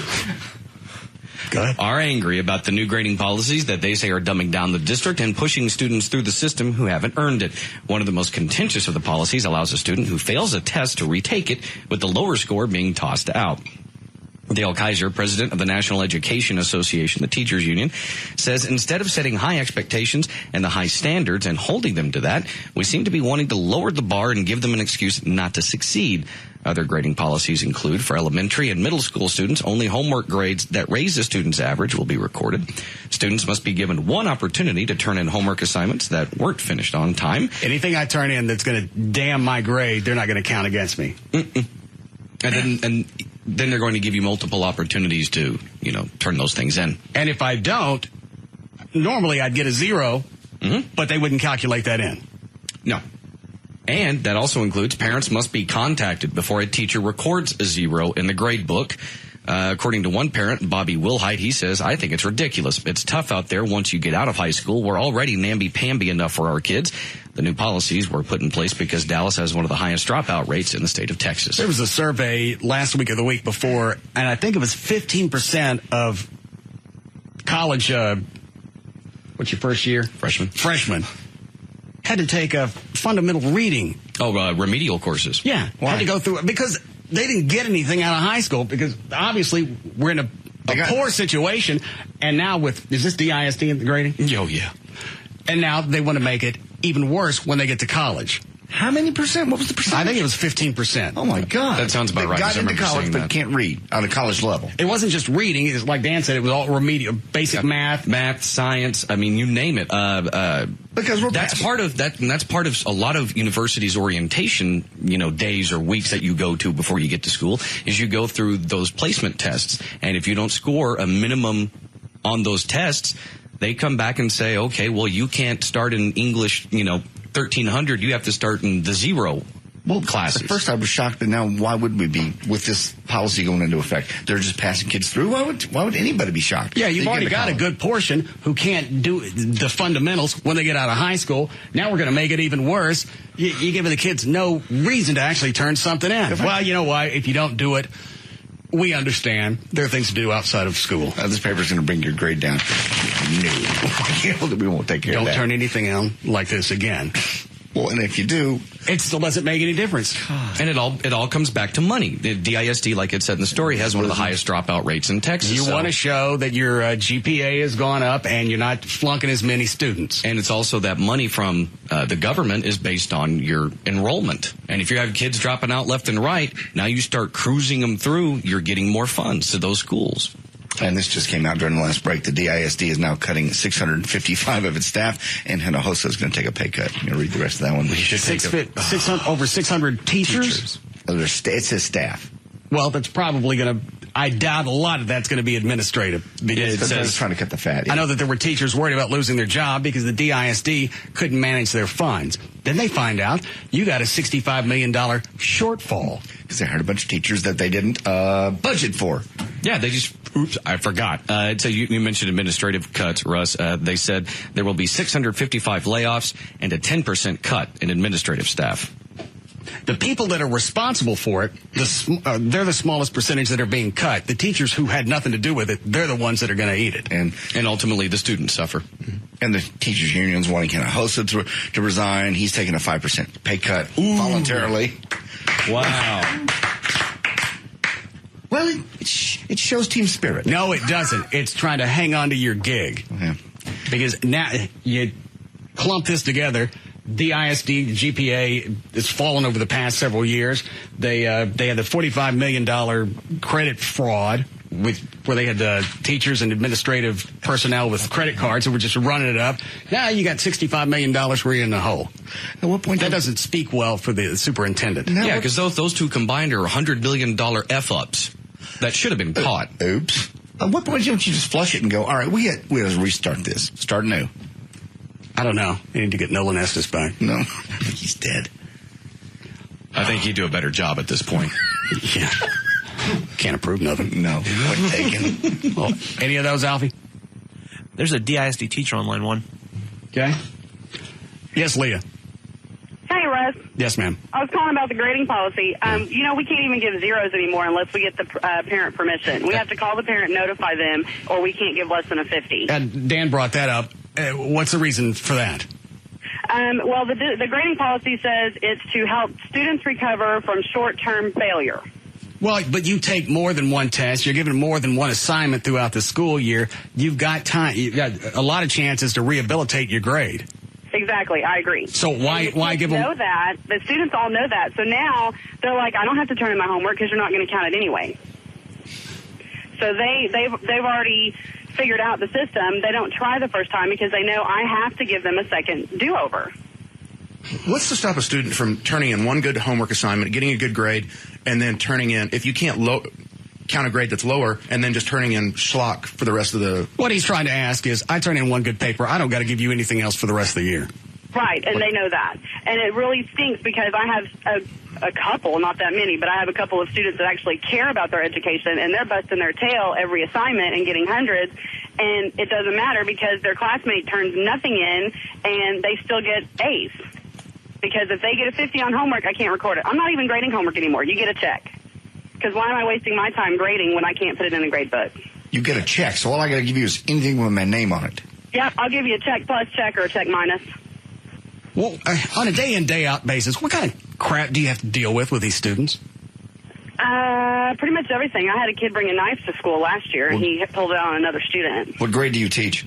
are angry about the new grading policies that they say are dumbing down the district and pushing students through the system who haven't earned it. One of the most contentious of the policies allows a student who fails a test to retake it, with the lower score being tossed out. Dale Kaiser, president of the National Education Association, the teachers union, says instead of setting high expectations and the high standards and holding them to that, we seem to be wanting to lower the bar and give them an excuse not to succeed. Other grading policies include, for elementary and middle school students, only homework grades that raise the student's average will be recorded. Students must be given one opportunity to turn in homework assignments that weren't finished on time. Anything I turn in that's going to damn my grade, they're not going to count against me. And then they're going to give you multiple opportunities to, turn those things in. And if I don't, normally I'd get a 0, but they wouldn't calculate that in. No. And that also includes parents must be contacted before a teacher records a 0 in the grade book. According to one parent, Bobby Wilhite, he says, I think it's ridiculous. It's tough out there once you get out of high school. We're already namby-pamby enough for our kids. The new policies were put in place because Dallas has one of the highest dropout rates in the state of Texas. There was a survey last week or the week before, and I think it was 15% of college, what's your first year? Freshman. Had to take a fundamental reading. Oh, remedial courses. Yeah. Why? Had to go through it because they didn't get anything out of high school because obviously we're in a poor situation. And now is this DISD in the grading? Oh, yeah. And now they want to make it even worse when they get to college. How many percent? What was the percentage? I think it was 15%. Oh, my God. That sounds about right. Got into college but can't read on a college level. It wasn't just reading. It was, like Dan said, it was all remedial, basic math, science. I mean, you name it. Because that's part of that, and that's part of a lot of universities' orientation, days or weeks that you go to before you get to school, is you go through those placement tests. And if you don't score a minimum on those tests, they come back and say, okay, well, you can't start in English, 1300, you have to start in the zero classes. At first I was shocked, but now why would we be with this policy going into effect? They're just passing kids through. Why would anybody be shocked? Yeah, you've already got a good portion who can't do the fundamentals when they get out of high school. Now we're going to make it even worse. You're giving the kids no reason to actually turn something in. Well, you know why? If you don't do it, we understand. There are things to do outside of school. This paper's going to bring your grade down. No. We won't take care of that. Don't turn anything on like this again. Well, and if you do, it still doesn't make any difference. And it all comes back to money. The DISD, like it said in the story, has one of the highest dropout rates in Texas. You want to show that your GPA has gone up and you're not flunking as many students. And it's also that money from the government is based on your enrollment. And if you have kids dropping out left and right, now you start cruising them through, you're getting more funds to those schools. And this just came out during the last break. The DISD is now cutting 655 of its staff, and Hinojosa is going to take a pay cut. You're going to read the rest of that one. Over 600 teachers? It says staff. Well, that's probably going to... I doubt a lot of that's going to be administrative. Because they're trying to cut the fat. Yeah. I know that there were teachers worried about losing their job because the DISD couldn't manage their funds. Then they find out you got a $65 million shortfall. Because they hired a bunch of teachers that they didn't budget for. Yeah, they just... Oops, I forgot. So you mentioned administrative cuts, Russ. They said there will be 655 layoffs and a 10% cut in administrative staff. The people that are responsible for it, they're the smallest percentage that are being cut. The teachers who had nothing to do with it, they're the ones that are going to eat it. And ultimately, the students suffer. And the teachers' unions wanting Hinojosa to resign. He's taking a 5% pay cut voluntarily. Wow. Well, it shows team spirit. No, it doesn't. It's trying to hang on to your gig. Yeah. Because now you clump this together. The ISD GPA has fallen over the past several years. They had the $45 million credit fraud where they had teachers and administrative personnel with credit cards who were just running it up. Now you got $65 million where you're in the hole. At what point that doesn't speak well for the superintendent. Yeah, because those two combined are $100 million F-ups that should have been caught. Oops. At what point don't you just flush it and go, all right, we have to restart this. Start new. I don't know. You need to get Nolan Estes back. No, I think he's dead. I think he'd do a better job at this point. Yeah. Can't approve nothing. No. Point taken. Well, any of those, Alfie? There's a DISD teacher on line one. Okay. Yes, Leah. Hey, Russ. Yes, ma'am. I was calling about the grading policy. We can't even give zeros anymore unless we get the parent permission. We have to call the parent, notify them, or we can't give less than a 50. And Dan brought that up. What's the reason for that? Well, the grading policy says it's to help students recover from short-term failure. Well, but you take more than one test. You're given more than one assignment throughout the school year. You've got time. You've got a lot of chances to rehabilitate your grade. Exactly, I agree. So why give them? Know that the students all know that. So now they're like, I don't have to turn in my homework because you're not going to count it anyway. So they've already figured out the system. They don't try the first time because they know I have to give them a second do-over. What's to stop a student from turning in one good homework assignment, getting a good grade, and then turning in, if you can't count a grade that's lower, and then just turning in schlock for the rest of the... What he's trying to ask is, I turn in one good paper, I don't got to give you anything else for the rest of the year. Right, and they know that. And it really stinks because I have a couple, not that many, but I have a couple of students that actually care about their education, and they're busting their tail every assignment and getting hundreds, and it doesn't matter because their classmate turns nothing in, and they still get A's. Because if they get a 50 on homework, I can't record it. I'm not even grading homework anymore. You get a check. Because why am I wasting my time grading when I can't put it in a grade book? You get a check, so all I got to give you is anything with my name on it. Yep, I'll give you a check plus check or a check minus. Well, on a day-in, day-out basis, what kind of crap do you have to deal with these students? Pretty much everything. I had a kid bring a knife to school last year, and he pulled it on another student. What grade do you teach?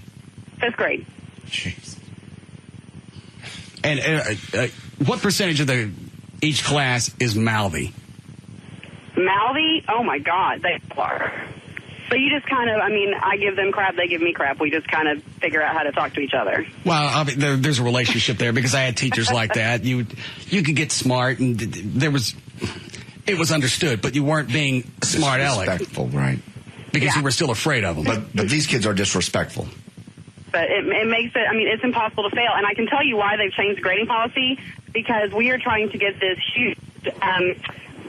5th grade. Jeez. And what percentage of each class is mouthy? Mouthy? Oh, my God. They are. So you just kind of, I give them crap, they give me crap. We just kind of figure out how to talk to each other. Well, there's a relationship there because I had teachers like that. You could get smart, and it was understood, but you weren't being smart aleck. Disrespectful, right? Because you were still afraid of them. But these kids are disrespectful. But it makes it, it's impossible to fail. And I can tell you why they've changed the grading policy, because we are trying to get this huge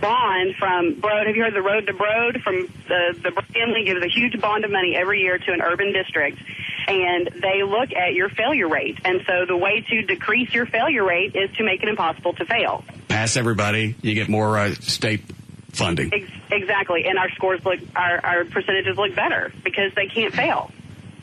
bond from Broad. Have you heard the Road to Broad? From the Broad family gives a huge bond of money every year to an urban district, and they look at your failure rate. And so the way to decrease your failure rate is to make it impossible to fail. Pass everybody, you get more state funding. Exactly, and our scores our percentages look better because they can't fail.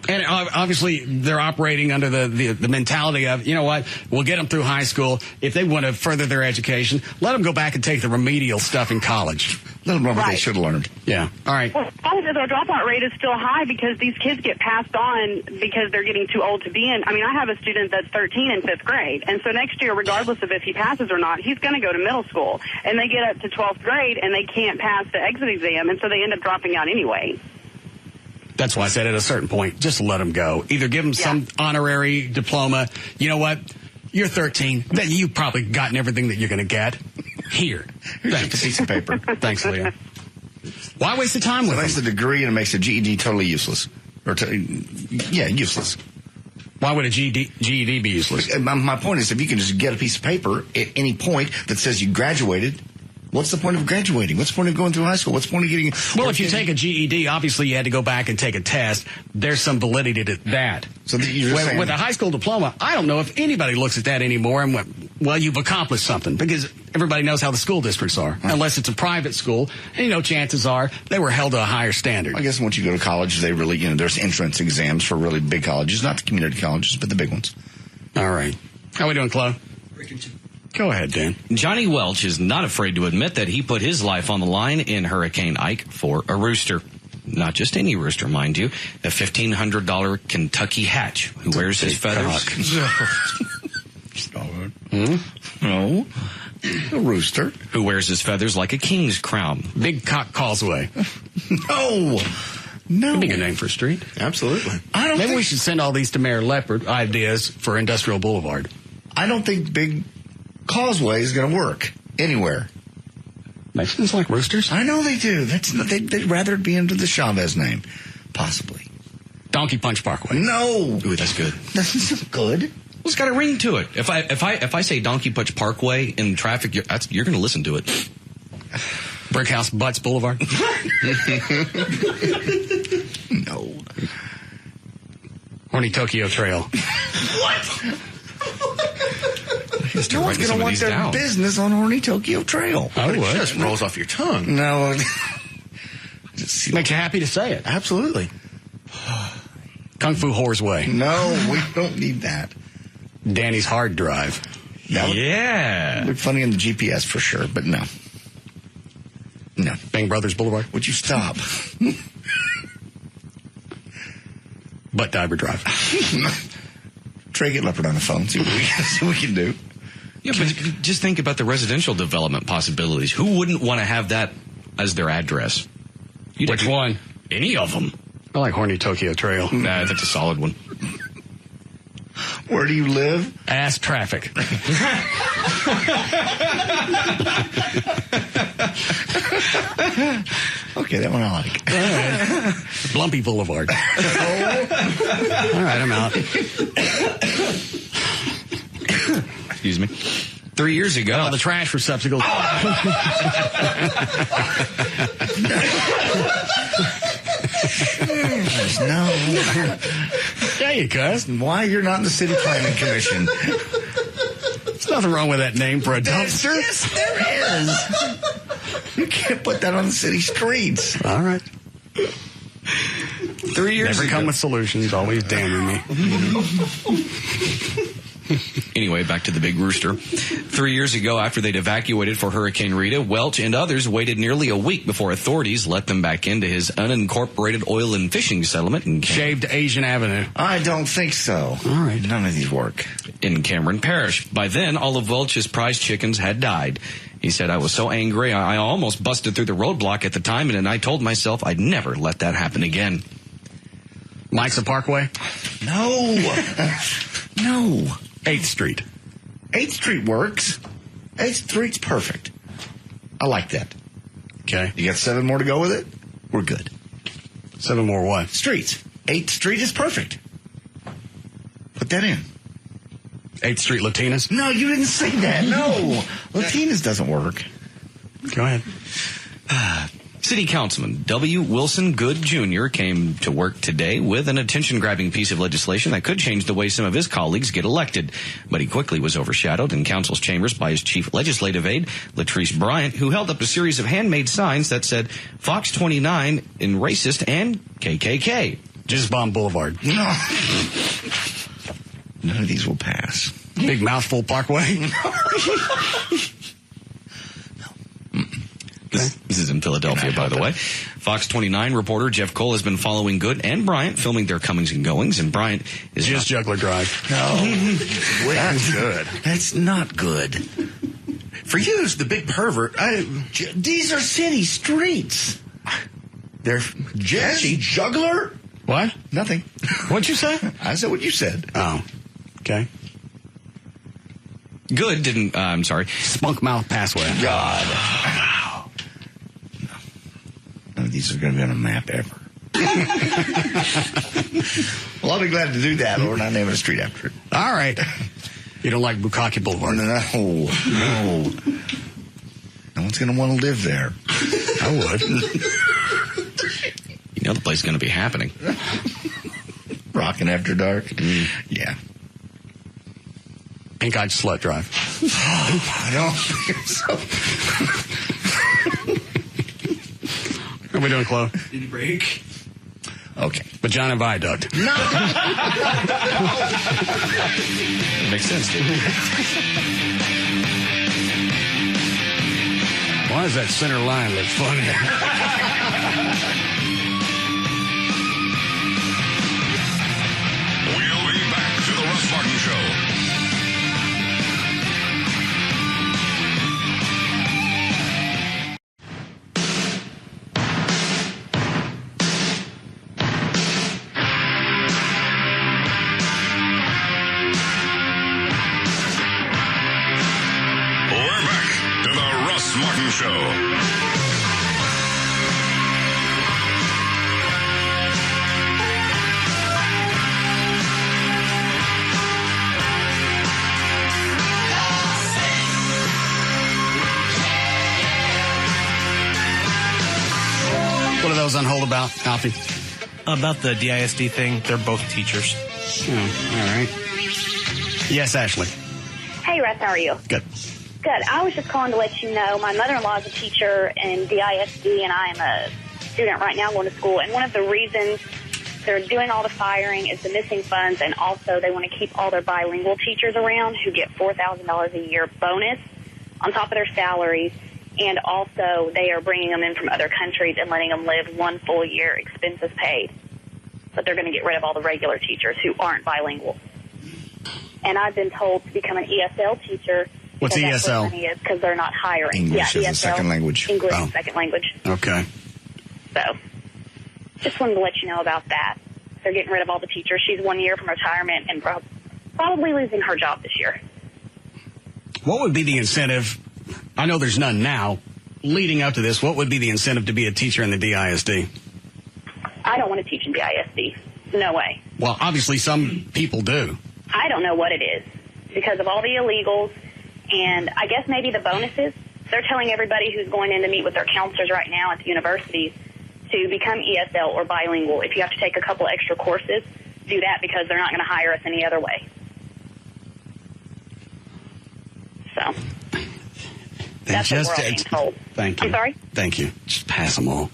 And obviously, they're operating under the mentality of, you know what, we'll get them through high school. If they want to further their education, let them go back and take the remedial stuff in college. Let them learn what they should have learned. Yeah. All right. Well, our dropout rate is still high because these kids get passed on because they're getting too old to be in. I have a student that's 13 in 5th grade. And so next year, regardless of if he passes or not, he's going to go to middle school. And they get up to 12th grade and they can't pass the exit exam. And so they end up dropping out anyway. That's why I said at a certain point, just let them go. Either give them some honorary diploma. You know what? You're 13. Then you've probably gotten everything that you're going to get. Here. Thanks. A piece of paper. Thanks, Leah. Why waste the time with it? It makes a degree and it makes a GED totally useless. Useless. Why would a GED be useless? My point is, if you can just get a piece of paper at any point that says you graduated, what's the point of graduating? What's the point of going through high school? What's the point of getting... Well, if you take a GED, obviously you had to go back and take a test. There's some validity to that. So you're saying... With a high school diploma, I don't know if anybody looks at that anymore and went, well, you've accomplished something, because everybody knows how the school districts are. Right. Unless it's a private school, and chances are they were held to a higher standard. I guess once you go to college, they really, there's entrance exams for really big colleges, not the community colleges, but the big ones. All right. How we doing, Chloe? Go ahead, Dan. Johnny Welch is not afraid to admit that he put his life on the line in Hurricane Ike for a rooster. Not just any rooster, mind you. A $1,500 Kentucky hatch who wears his feathers. No. A rooster. Who wears his feathers like a king's crown. Big Cock Causeway. No. That'd be a good name for a street. Absolutely. Maybe we should send all these to Mayor Leopard, ideas for Industrial Boulevard. I don't think Big Causeway is going to work anywhere. Mexicans like roosters? I know they do. They'd rather it be under the Chavez name, possibly. Donkey Punch Parkway. No. Ooh, that's good. That's good. Well, it's got a ring to it. If I say Donkey Punch Parkway in traffic, you're going to listen to it. Brickhouse Butts Boulevard. No. Horny Tokyo Trail. What? No one's going to want their business on Horny Tokyo Trail. It just rolls off your tongue. No. Makes you happy to say it. Absolutely. Kung Fu Whore's Way. No, we don't need that. Danny's Hard Drive. Yeah. Look funny on the GPS for sure, but no. No. Bang Brothers Boulevard. Would you stop? Butt Diver Drive. Trey, get Leopard on the phone. See what we can do. Yeah, but just think about the residential development possibilities. Who wouldn't want to have that as their address? Which one? Any of them. I like Horny Tokyo Trail. Nah, that's a solid one. Where do you live? Ass traffic. Okay, that one I like. Blumpy Boulevard. All right, I'm out. Excuse me. 3 years ago. The trash receptacle. No. There you go. Why you're not in the City Planning Commission? There's nothing wrong with that name for a dumpster. Yes, there is. You can't put that on the city streets. All right. 3 years Never ago. come with solutions, always damning me. Anyway, back to the big rooster. 3 years ago, after they'd evacuated for Hurricane Rita, Welch and others waited nearly a week before authorities let them back into his unincorporated oil and fishing settlement in Shaved Asian Avenue. I don't think so. All right. None of these work. In Cameron Parish. By then, all of Welch's prized chickens had died. He said, I was so angry, I almost busted through the roadblock at the time, and I told myself I'd never let that happen again. Mike's Parkway? No. No. 8th Street. 8th Street works. 8th Street's perfect. I like that. Okay. You got 7 more to go with it? We're good. 7 more what? Streets. 8th Street is perfect. Put that in. 8th Street Latinas? No, you didn't say that. No. Latinas doesn't work. Go ahead. City Councilman W. Wilson Good Jr. came to work today with an attention-grabbing piece of legislation that could change the way some of his colleagues get elected. But he quickly was overshadowed in council's chambers by his chief legislative aide, Latrice Bryant, who held up a series of handmade signs that said Fox 29 in racist and KKK. Gisbomb Boulevard. No. None of these will pass. Big Mouthful Parkway? This is in Philadelphia, by the way. Fox 29 reporter Jeff Cole has been following Good and Bryant, filming their comings and goings, and Bryant is just Juggler Drive. No. That's good. That's not good. For you, it's the big pervert. These are city streets. They're Juggler? What? Nothing. What'd you say? I said what you said. Oh. Okay. Good didn't, I'm sorry. Spunk Mouth Passway. God. None of these are going to be on a map ever. Well, I'll be glad to do that, or not naming a street after it. All right. You don't like Bukkake Boulevard? No. No one's going to want to live there. I would. You know the place is going to be happening. Rockin' After Dark? Yeah. Pink-Eyed Slut Drive. I don't think so. What are we doing, Chloe? Need a break? Okay. Vagina Viaduct. No! Makes sense, dude. Why does that center line look funny? We'll be back to the Russ Martin Show. We're back to the Russ Martin Show. What are those on hold about, Alfie? About the DISD thing, they're both teachers. Oh, all right. Yes, Ashley. Hey, Russ, how are you? Good. Good. I was just calling to let you know my mother-in-law is a teacher in DISD, and I am a student right now going to school. And one of the reasons they're doing all the firing is the missing funds, and also they want to keep all their bilingual teachers around who get $4,000 a year bonus on top of their salaries. And also they are bringing them in from other countries and letting them live 1 full year, expenses paid. But they're going to get rid of all the regular teachers who aren't bilingual. And I've been told to become an ESL teacher. What's ESL? Because they're not hiring. English yeah, as ESL, a second language. English as a second language. Okay. So, just wanted to let you know about that. They're getting rid of all the teachers. She's 1 year from retirement and probably losing her job this year. What would be the incentive? I know there's none now. Leading up to this, what would be the incentive to be a teacher in the DISD? I don't want to teach in DISD. No way. Well, obviously some people do. I don't know what it is because of all the illegals and I guess maybe the bonuses. They're telling everybody who's going in to meet with their counselors right now at the universities to become ESL or bilingual. If you have to take a couple extra courses, do that because they're not going to hire us any other way. So that's what we're all being told. Thank you. I'm sorry? Thank you. Just pass them all.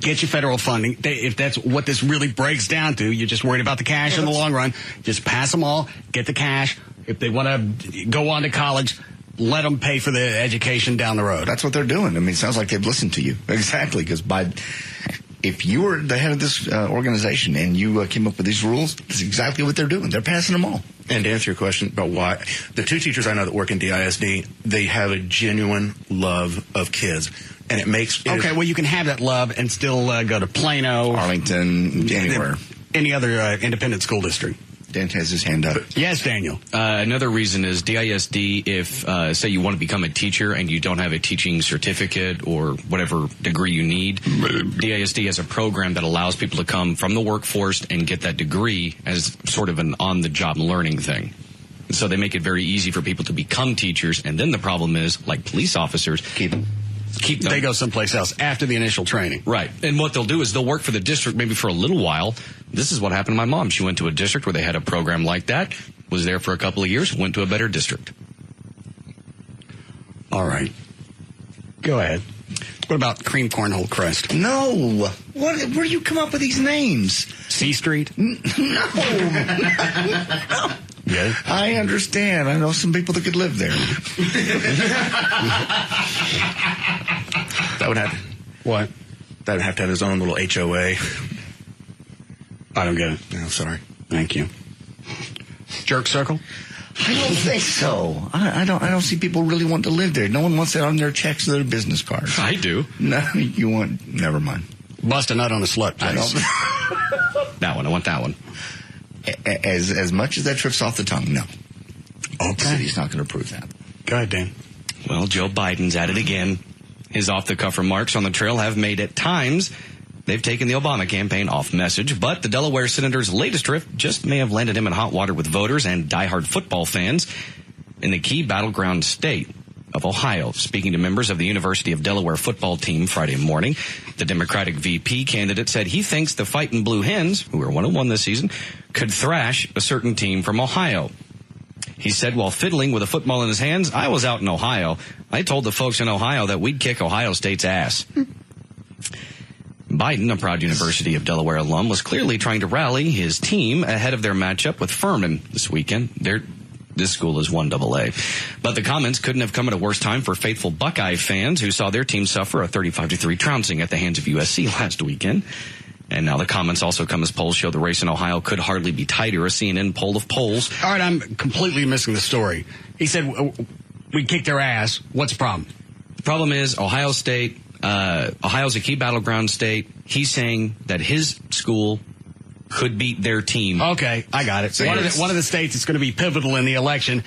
get your federal funding. If that's what this really breaks down to, you're just worried about the cash in the long run. Just pass them all, get the cash. If they want to go on to college, let them pay for the education down the road. That's what they're doing. I mean, it sounds like they've listened to you. Exactly, because if you were the head of this organization and you came up with these rules, that's exactly what they're doing. They're passing them all. And to answer your question about why, the 2 teachers I know that work in DISD, they have a genuine love of kids. And it makes... well, you can have that love and still go to Plano. Arlington, anywhere. Any other independent school district. Dan has his hand up. Yes, Daniel. Another reason is DISD, if, say, you want to become a teacher and you don't have a teaching certificate or whatever degree you need, DISD has a program that allows people to come from the workforce and get that degree as sort of an on-the-job learning thing. So they make it very easy for people to become teachers, and then the problem is, like police officers, keep them. They go someplace else after the initial training. Right. And what they'll do is they'll work for the district maybe for a little while. This is what happened to my mom. She went to a district where they had a program like that, was there for a couple of years, went to a better district. All right. Go ahead. What about Cream Cornhole Crest? No. Where do you come up with these names? C Street? No. Yeah. I understand. I know some people that could live there. That would have... What? That would have to have his own little HOA. I don't get it. No, sorry. Thank you. Jerk Circle? I don't think so. I don't see people really want to live there. No one wants that on their checks or their business cards. I do. No, you want... Never mind. Bust a nut on a slut, please. That one. I want that one. As much as that trips off the tongue, no. Okay. The city's not going to approve that. Go ahead, Dan. Well, Joe Biden's at it again. His off-the-cuff remarks on the trail have made at times they've taken the Obama campaign off message, but the Delaware senator's latest trip just may have landed him in hot water with voters and diehard football fans in the key battleground state of Ohio. Speaking to members of the University of Delaware football team Friday morning, the Democratic VP candidate said he thinks the Fightin' Blue Hens, who are 1-1 this season, could thrash a certain team from Ohio. He said while fiddling with a football in his hands, I was out in Ohio. I told the folks in Ohio that we'd kick Ohio State's ass. Biden, a proud University of Delaware alum, was clearly trying to rally his team ahead of their matchup with Furman this weekend. This school is 1AA. But the comments couldn't have come at a worse time for faithful Buckeye fans who saw their team suffer a 35-3 trouncing at the hands of USC last weekend. And now the comments also come as polls show the race in Ohio could hardly be tighter. A CNN poll of polls. All right, I'm completely missing the story. He said we kicked their ass. What's the problem? The problem is Ohio State. Ohio's a key battleground state. He's saying that his school could beat their team. Okay, I got it. So one of the states that's going to be pivotal in the election,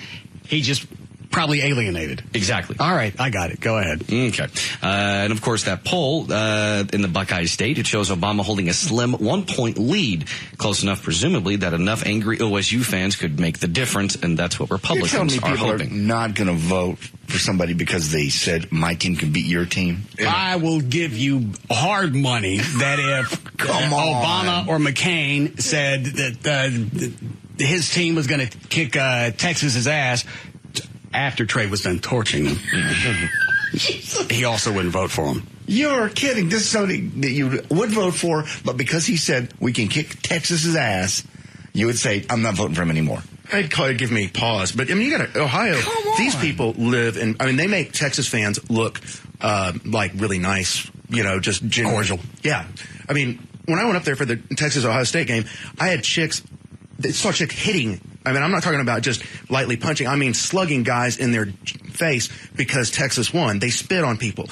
he just probably alienated. Exactly. All right, I got it. Go ahead. Okay. And, of course, that poll in the Buckeye State, it shows Obama holding a slim 1-point lead, close enough, presumably, that enough angry OSU fans could make the difference, and that's what Republicans You're telling me are people hoping. are not going to vote for somebody because they said my team can beat your team? I will give you hard money that if Obama or McCain said that his team was going to kick Texas's ass after Trey was done torching them, he also wouldn't vote for him. You're kidding. This is something that you would vote for, but because he said we can kick Texas's ass, you would say, I'm not voting for him anymore. I'd call it, give me pause. But, I mean, you got to, Ohio, these people live in, I mean, they make Texas fans look like really nice, you know, just cordial. Yeah. I mean, when I went up there for the Texas-Ohio State game, I had chicks, they saw chicks hitting. I mean, I'm not talking about just lightly punching. I mean, slugging guys in their face because Texas won. They spit on people.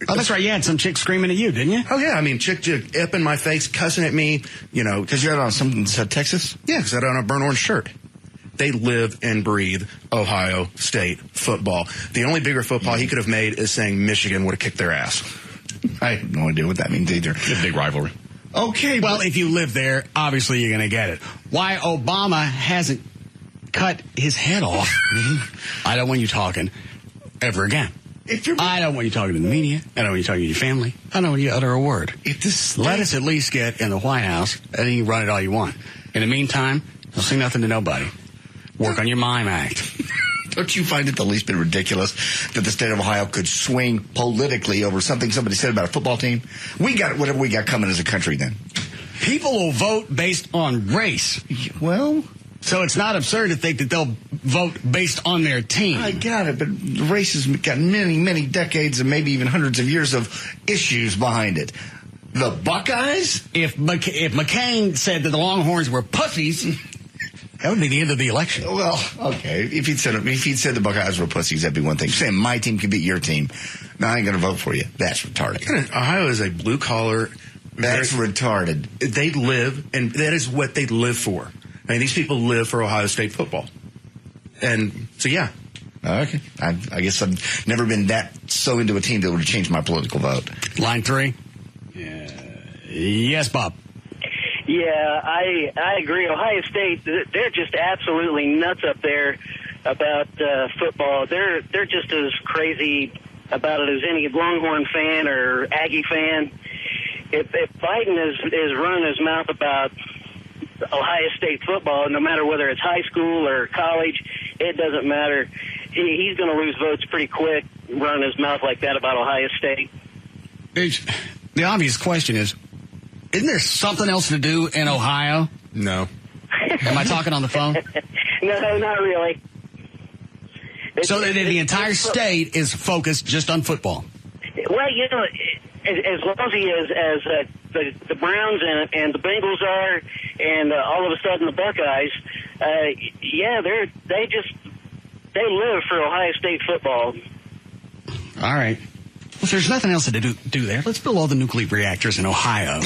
Oh, that's right. You had some chick screaming at you, didn't you? Oh, yeah. I mean, chick up in my face, cussing at me, you know. Because you had on something that said Texas? Yeah, because I had on a burnt orange shirt. They live and breathe Ohio State football. The only bigger football he could have made is saying Michigan would have kicked their ass. I have no idea what that means either. A big rivalry. Okay. Well, if you live there, obviously you're going to get it. Why Obama hasn't cut his head off, I don't want you talking ever again. I don't want you talking to the media. I don't want you talking to your family. I don't want you to utter a word. Let us at least get in the White House, and then you run it all you want. In the meantime, don't say nothing to nobody. Work on your mime act. Don't you find it the least bit ridiculous that the state of Ohio could swing politically over something somebody said about a football team? We got whatever we got coming as a country then. People will vote based on race. Well, so it's not absurd to think that they'll vote based on their team. I got it, but race has got many, many decades and maybe even hundreds of years of issues behind it. The Buckeyes? If McCain said that the Longhorns were pussies, that would be the end of the election. Well, okay. If he'd said the Buckeyes were pussies, that'd be one thing. Saying my team could beat your team, no, I ain't going to vote for you. That's retarded. Ohio is a blue collar. That's retarded. They live, and that is what they live for. I mean, these people live for Ohio State football. And so, yeah. Okay. I guess I've never been that so into a team that would have changed my political vote. Line 3. Yes, Bob. Yeah, I agree. Ohio State, they're just absolutely nuts up there about football. They're just as crazy about it as any Longhorn fan or Aggie fan. If Biden is running his mouth about Ohio State football, no matter whether it's high school or college, it doesn't matter. He's going to lose votes pretty quick running his mouth like that about Ohio State. The obvious question is, isn't there something else to do in Ohio? No. Am I talking on the phone? No, not really. So the entire state is focused just on football? Well, you know, as long as he is, as the Browns and the Bengals are, and all of a sudden the Buckeyes, yeah, they live for Ohio State football. All right. Well, if there's nothing else to do there, let's build all the nuclear reactors in Ohio.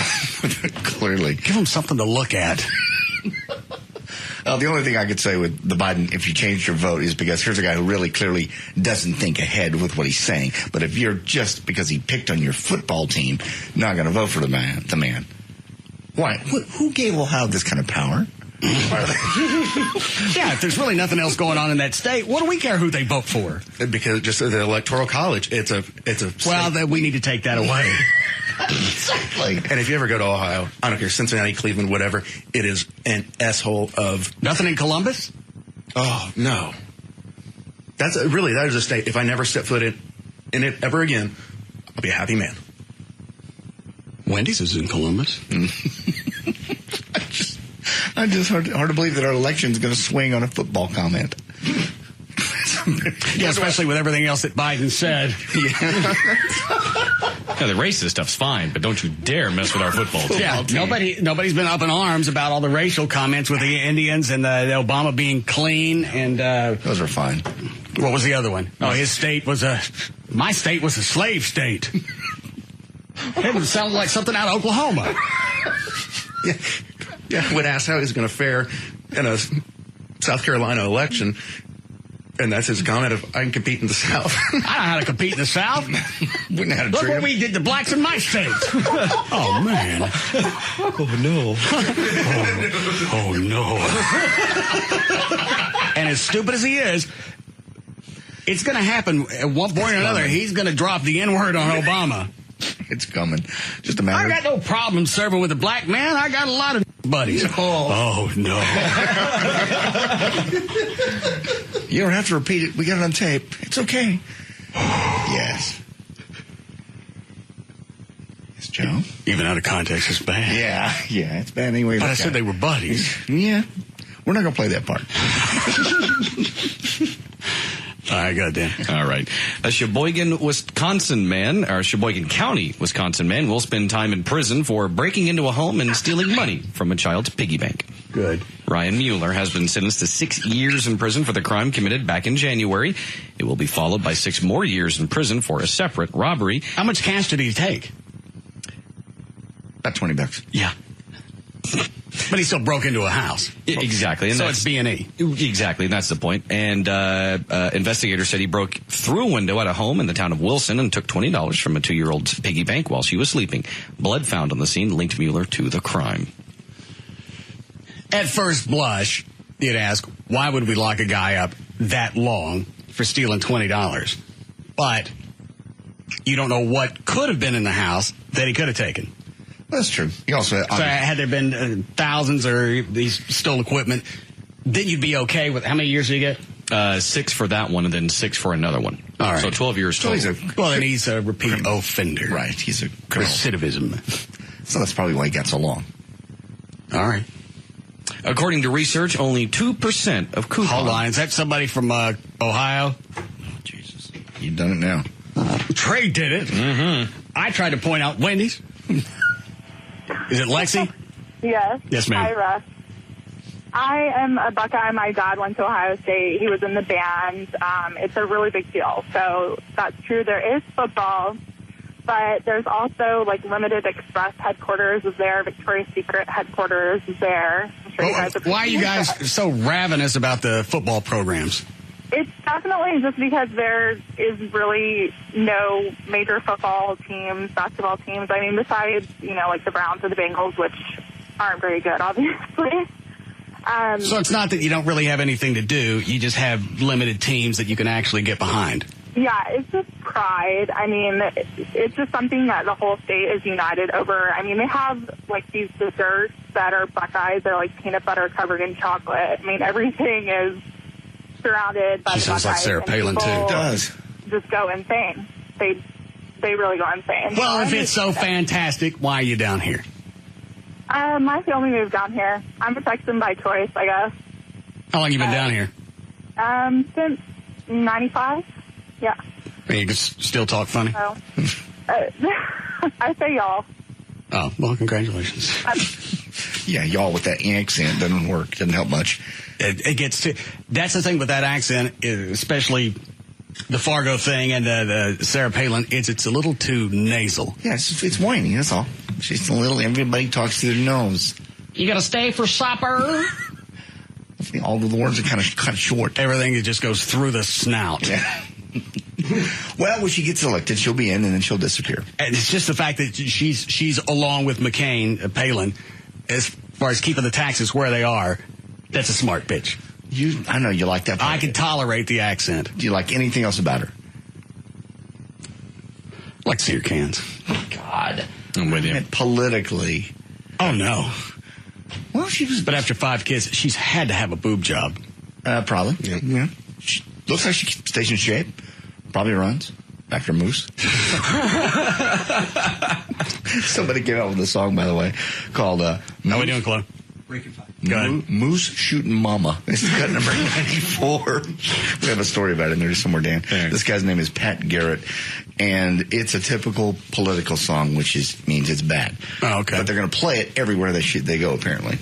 Clearly. Give them something to look at. The only thing I could say with the Biden, if you changed your vote, is because here's a guy who really clearly doesn't think ahead with what he's saying. But if you're just because he picked on your football team, not going to vote for the man. Why? Who gave Ohio this kind of power? Yeah, if there's really nothing else going on in that state, what do we care who they vote for? Because just the Electoral College, it's a. Well, then we need to take that away. Exactly. And if you ever go to Ohio, I don't care, Cincinnati, Cleveland, whatever, it is an S-hole of... Nothing in Columbus? Oh, no. That is a state. If I never step foot in it ever again, I'll be a happy man. Wendy's is in Columbus. I just hard to believe that our election is going to swing on a football comment. Yeah, especially with everything else that Biden said. Yeah, the racist stuff's fine, but don't you dare mess with our football team. Yeah, nobody's been up in arms about all the racial comments with the Indians and the Obama being clean. And those are fine. What was the other one? Oh, my state was a slave state. It would sound like something out of Oklahoma. Yeah, when asked how he's going to fare in a South Carolina election, and that's his comment of, I can compete in the South. I know how to compete in the South. Look what we did to blacks in my state. Oh, man. Oh, no. Oh, no. And as stupid as he is, it's going to happen at one point or another. He's going to drop the N-word on Obama. It's coming. Just a matter. I got no problem serving with a black man. I got a lot of buddies. Oh no. You don't have to repeat it. We got it on tape. It's okay. Yes. Yes, Joe? Even out of context, it's bad. Yeah, it's bad anyway. But I said they were buddies. Yeah. We're not going to play that part. All right, goddamn. All right. A Sheboygan County, Wisconsin man will spend time in prison for breaking into a home and stealing money from a child's piggy bank. Good. Ryan Mueller has been sentenced to 6 years in prison for the crime committed back in January. It will be followed by 6 more years in prison for a separate robbery. How much cash did he take? About $20. Yeah. But he still broke into a house. Exactly. And so it's B&E. Exactly, and that's the point. And investigators said he broke through a window at a home in the town of Wilson and took $20 from a 2-year-old's piggy bank while she was sleeping. Blood found on the scene linked Mueller to the crime. At first blush, you'd ask, why would we lock a guy up that long for stealing $20? But you don't know what could have been in the house that he could have taken. That's true. You also had there been thousands or these stole equipment, then you'd be okay with how many years do you get? 6 for that one, and then 6 for another one. All right. So 12 years total. And he's a repeat offender. Right. He's a criminal. Recidivism. So that's probably why he got so long. All right. According to research, only 2% of coupons. Hold on. Is that somebody from Ohio? Jesus. You've done it now. Trey did it. Mm-hmm. I tried to point out Wendy's. Is it Lexi? Yes. Yes, ma'am. Hi, Russ. I am a Buckeye. My dad went to Ohio State. He was in the band. It's a really big deal. So that's true. There is football, but there's also like Limited Express headquarters is there. Victoria's Secret headquarters is there. I'm sure you guys have Why are you seen guys that. so ravenous about the football programs? It's definitely just because there is really no major football teams, basketball teams. I mean, besides, like the Browns or the Bengals, which aren't very good, obviously. So it's not that you don't really have anything to do. You just have limited teams that you can actually get behind. Yeah, it's just pride. I mean, it's just something that the whole state is united over. I mean, they have, like, these desserts that are Buckeyes. They're, like, peanut butter covered in chocolate. I mean, everything is surrounded by She the sounds like Buckeyes, Sarah and Palin, too. people Does. just go insane. They really go insane. Well, if it's so fantastic, why are you down here? My family moved down here. I'm a Texan by choice, I guess. How long you been down here? Since 95. Yeah. And you can still talk funny? So, I say y'all. Oh, well, congratulations. Yeah, y'all with that accent doesn't work. Doesn't help much. It gets to... That's the thing with that accent, especially the Fargo thing and the Sarah Palin, it's a little too nasal. Yeah, it's whiny, that's all. She's a little... Everybody talks through their nose. You gotta stay for supper? All the words are kind of cut short. Everything just goes through the snout. Yeah. Well, when she gets elected, she'll be in and then she'll disappear. And it's just the fact that she's along with McCain, Palin, as far as keeping the taxes where they are. That's a smart bitch. I know you like that part. I can tolerate the accent. Do you like anything else about her? Like to see her cans. Oh, God. I'm with you. Politically. Oh, no. Well, she was... But after 5 kids, she's had to have a boob job. Probably. Yeah. She looks like she stays in shape. Probably runs. After Moose. Somebody came out with a song, by the way, called... How we doing, Chloe? Go ahead. Moose Shooting Mama. This is cut number 94. We have a story about it in there somewhere, Dan. Thanks. This guy's name is Pat Garrett, and it's a typical political song, which means it's bad. Oh, okay. But they're going to play it everywhere they go, apparently.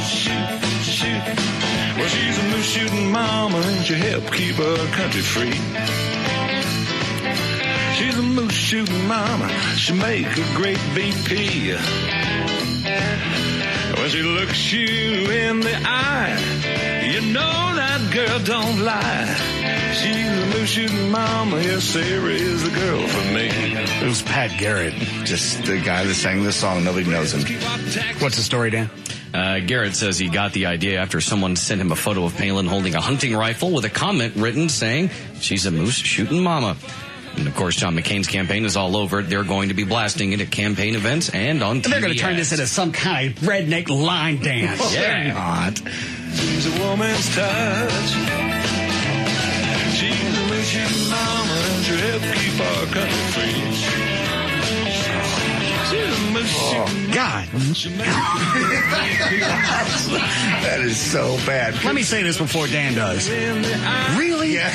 Shoot. Well, she's a moose shooting mama and she helped keep her country free. She's a moose shooting mama, she make a great VP. When she looks you in the eye, you know that girl don't lie. She's a moose shooting mama, yes, Sarah is the girl for me. It was Pat Garrett. Just the guy that sang this song. Nobody knows him. What's the story, Dan? Garrett says he got the idea after someone sent him a photo of Palin holding a hunting rifle with a comment written saying, she's a moose shooting mama. And, of course, John McCain's campaign is all over it. They're going to be blasting it at campaign events and on TV. They're going to turn this into some kind of redneck line dance. Well, they're not. She's a woman's touch. She's a moose shooting mama and she'll help keep our country free. Oh, God. That is so bad. Let me say this before Dan does. Really? Yeah.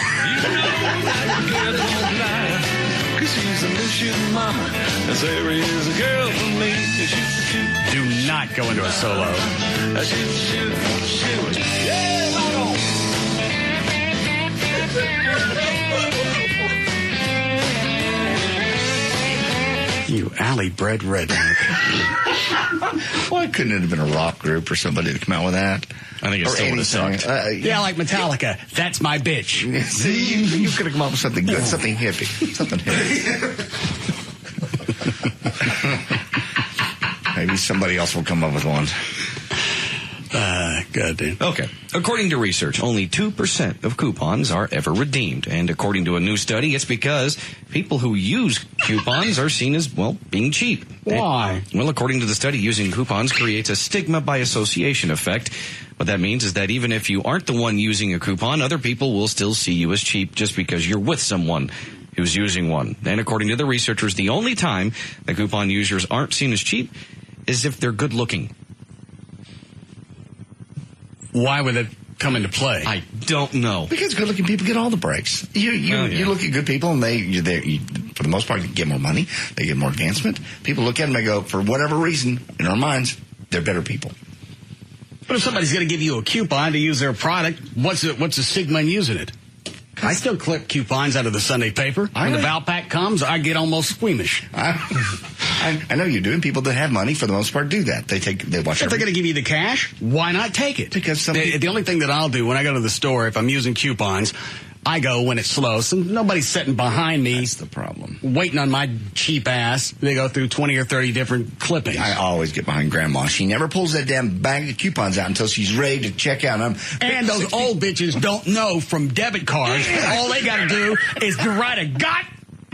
She's a moose shooting mama, and Sarah is a girl for me. Do not go into a solo. You alley-bred redneck. Why couldn't it have been a rock group or somebody to come out with that? I think it still would have sucked. Yeah, like Metallica. That's my bitch. See, you could have come up with something good, something hippie. Something hippie. Maybe somebody else will come up with one. Goddamn. Okay. According to research, only 2% of coupons are ever redeemed. And according to a new study, it's because people who use coupons are seen as, well, being cheap. Why? Well, according to the study, using coupons creates a stigma by association effect. What that means is that even if you aren't the one using a coupon, other people will still see you as cheap just because you're with someone who's using one. And according to the researchers, the only time that coupon users aren't seen as cheap is if they're good looking. Why would it come into play? I don't know. Because good-looking people get all the breaks. You look at good people, and they for the most part, get more money. They get more advancement. People look at them and go, for whatever reason, in our minds, they're better people. But if somebody's going to give you a coupon to use their product, what's the stigma in using it? I still clip coupons out of the Sunday paper. When the Valpak comes, I get almost squeamish. I know you do, and people that have money, for the most part, do that. They watch. If they're going to give you the cash, why not take it? Because the only thing that I'll do when I go to the store, if I'm using coupons, I go when it's slow. So nobody's sitting behind me. That's the problem. Waiting on my cheap ass. They go through 20 or 30 different clippings. I always get behind Grandma. She never pulls that damn bag of coupons out until she's ready to check out. And those old bitches don't know from debit cards. All they got to do is to write a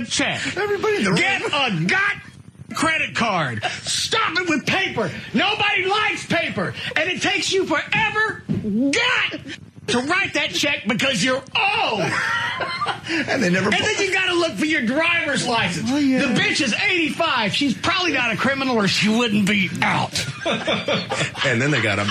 check. Everybody in the Get a credit card. Stop it with paper. Nobody likes paper. And it takes you forever to write that check because you're old. And then you got to look for your driver's license. Oh, yeah. The bitch is 85. She's probably not a criminal or she wouldn't be out. And then they got to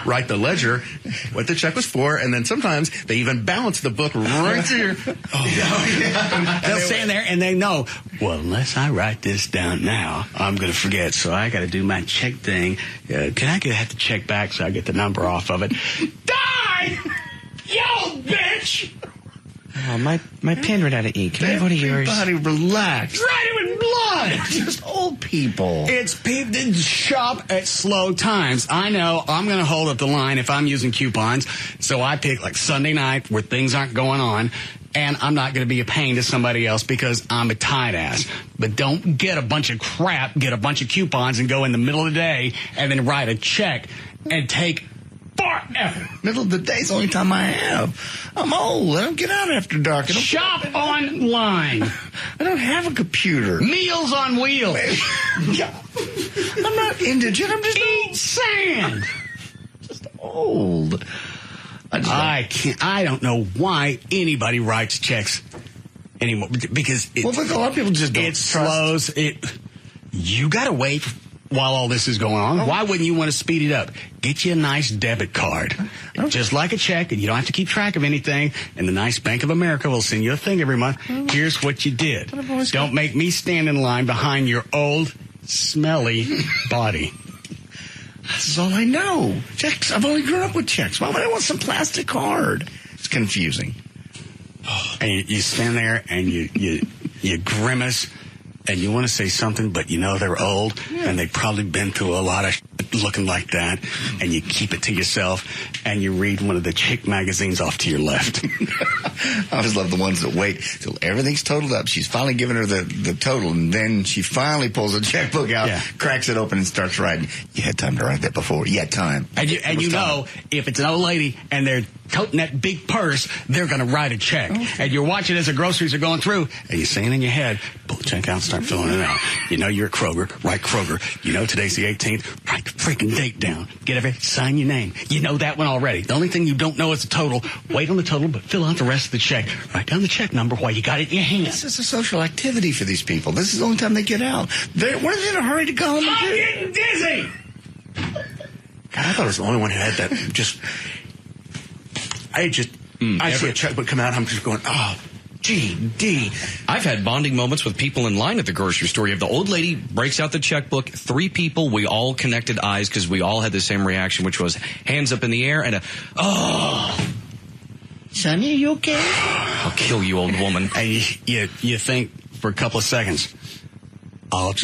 write the ledger, what the check was for, and then sometimes they even balance the book right there. They'll stand there and they know, well, unless I write this down now, I'm going to forget. So I got to do my check thing. Can I have the check back so I get the number off of it? Die! Yo, bitch! Oh, my pen ran out of ink. Can I have one of yours? Everybody relax. Write it with blood! Just old people. It's people that shop at slow times. I know I'm going to hold up the line if I'm using coupons. So I pick like Sunday night where things aren't going on. And I'm not going to be a pain to somebody else because I'm a tight ass. But don't get a bunch of crap, get a bunch of coupons and go in the middle of the day and then write a check and take forever. Middle of the day is the only time I have. I'm old. I don't get out after dark. Shop online. I don't have a computer. Meals on Wheels. I'm not indigent. I'm just Eat sand. Just old. I can't. I don't know why anybody writes checks anymore because a lot of people just don't. It slows it. You got to wait while all this is going on. Why wouldn't you want to speed it up? Get you a nice debit card, just like a check, and you don't have to keep track of anything. And the nice Bank of America will send you a thing every month. Here's what you did. Don't make me stand in line behind your old, smelly body. This is all I know. Checks. I've only grown up with checks. Why would I want some plastic card? It's confusing. And you stand there and you grimace and you want to say something, but you know they're old and they've probably been through a lot of looking like that, and you keep it to yourself and you read one of the chick magazines off to your left. I always love the ones that wait till everything's totaled up. She's finally given her the total, and then she finally pulls a checkbook out, cracks it open, and starts writing. You had time to write that before. You had time. And you know, if it's an old lady and they're toting that big purse, they're going to write a check. Okay. And you're watching as the groceries are going through, and you're saying in your head, pull the check out, start filling it out. You know you're at Kroger, write Kroger. You know today's the 18th, write the freaking date down. Sign your name. You know that one already. The only thing you don't know is the total. Wait on the total, but fill out the rest of the check. Write down the check number while you got it in your hand. This is a social activity for these people. This is the only time they get out. When are they in a hurry to go home? I'm getting dizzy! God, I thought I was the only one who had that. I see a checkbook come out, I'm just going, oh, GD. I've had bonding moments with people in line at the grocery store. You have the old lady breaks out the checkbook, 3 people, we all connected eyes because we all had the same reaction, which was hands up in the air and Sonny, are you okay? I'll kill you, old woman. And you think for a couple of seconds, I'll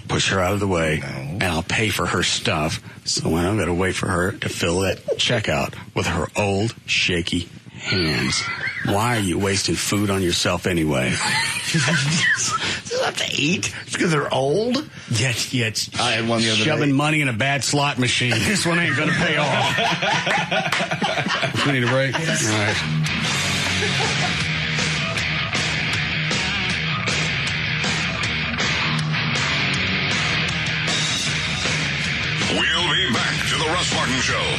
push her out of the way, and I'll pay for her stuff. So when I'm going to wait for her to fill that check out with her old, shaky hands. Why are you wasting food on yourself anyway? I not to eat. It's because they're old. Yes. I had one the other Shoving day. money in a bad slot machine. This one ain't going to pay off. We need a break? Yes. All right. We'll be back to the Russ Martin Show.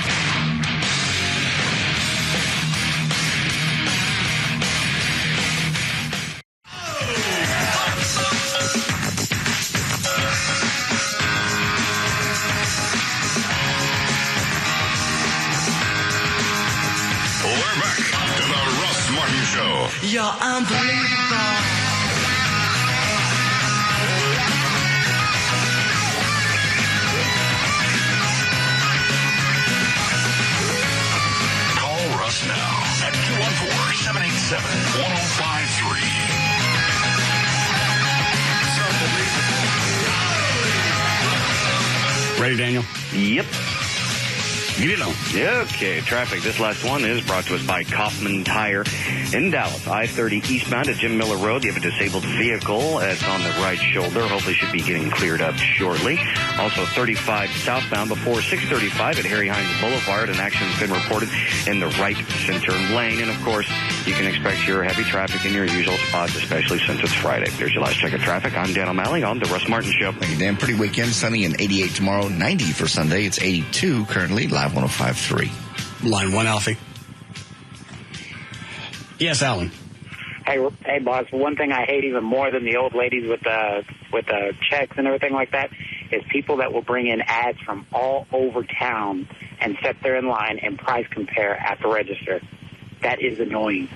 We're back to the Russ Martin Show. You're unbelievable. Call Russ now at 214-787-1053. Ready, Daniel? Yep. Get it on. Okay, traffic. This last one is brought to us by Kaufman Tire in Dallas. I-30 eastbound at Jim Miller Road. You have a disabled vehicle. It's on the right shoulder. Hopefully should be getting cleared up shortly. Also 35 southbound before 635 at Harry Hines Boulevard. An accident's been reported in the right center lane. And, of course, you can expect your heavy traffic in your usual spots, especially since it's Friday. There's your last check of traffic. I'm Dan O'Malley on The Russ Martin Show. Thank you, Dan. Pretty weekend. Sunny and 88 tomorrow. 90 for Sunday. It's 82 currently. Live 105.3. Line 1, Alfie. Yes, Alan. Hey, boss. One thing I hate even more than the old ladies with the checks and everything like that is people that will bring in ads from all over town and sit there in line and price compare at the register. That is annoying.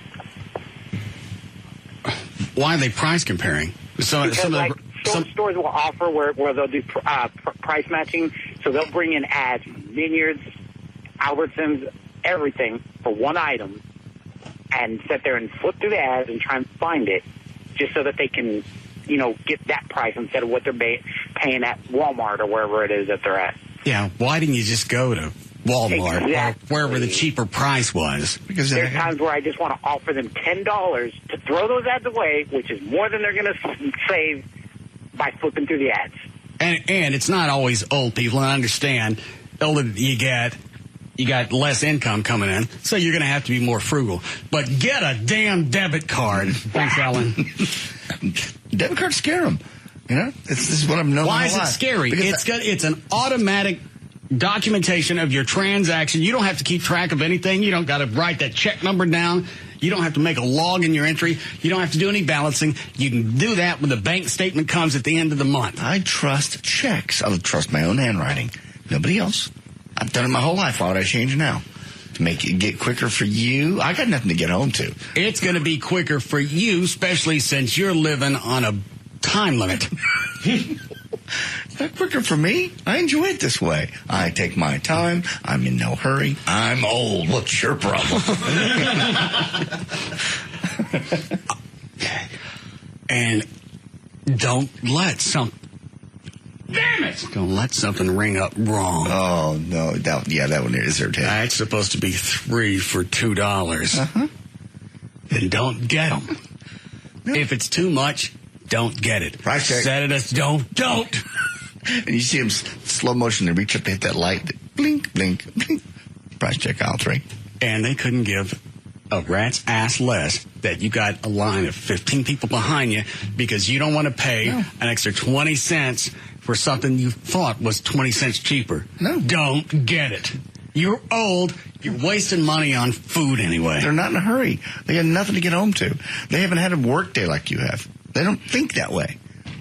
Why are they price comparing? Some Stores will offer where they'll do price matching, so they'll bring in ads from Vineyards, Albertsons, everything for one item, and sit there and flip through the ads and try and find it, just so that they can, get that price instead of what they're paying at Walmart or wherever it is that they're at. Yeah, why didn't you just go to Walmart Exactly. or wherever the cheaper price was? Because there's times where I just want to offer them $10 to throw those ads away, which is more than they're going to save by flipping through the ads. And it's not always old people. And I understand, the older you get, you got less income coming in, so you're going to have to be more frugal. But get a damn debit card. Thanks, Alan. Debit cards scare them. This is what I'm known. Why is it scary? It's an automatic documentation of your transaction. You don't have to keep track of anything. You don't got to write that check number down. You don't have to make a log in your entry. You don't have to do any balancing. You can do that when the bank statement comes at the end of the month. I trust checks. I trust my own handwriting. Nobody else. I've done it my whole life. Why would I change now? To make it get quicker for you? I got nothing to get home to. It's going to be quicker for you, especially since you're living on a time limit. Not quicker for me. I enjoy it this way. I take my time. I'm in no hurry. I'm old. What's your problem? And don't let Damn it! Don't let something ring up wrong. Oh, no. That one is there, Ted. It's supposed to be 3 for $2. Uh-huh. Then don't get them. No. If it's too much, don't get it. Price check. Set it as don't. And you see them slow motion. They reach up to hit that light. Blink, blink, blink. Price check aisle 3. And they couldn't give a rat's ass less that you got a line of 15 people behind you because you don't want to pay an extra 20 cents for something you thought was 20 cents cheaper. No. Don't get it. You're old. You're wasting money on food anyway. They're not in a hurry. They got nothing to get home to. They haven't had a work day like you have. They don't think that way.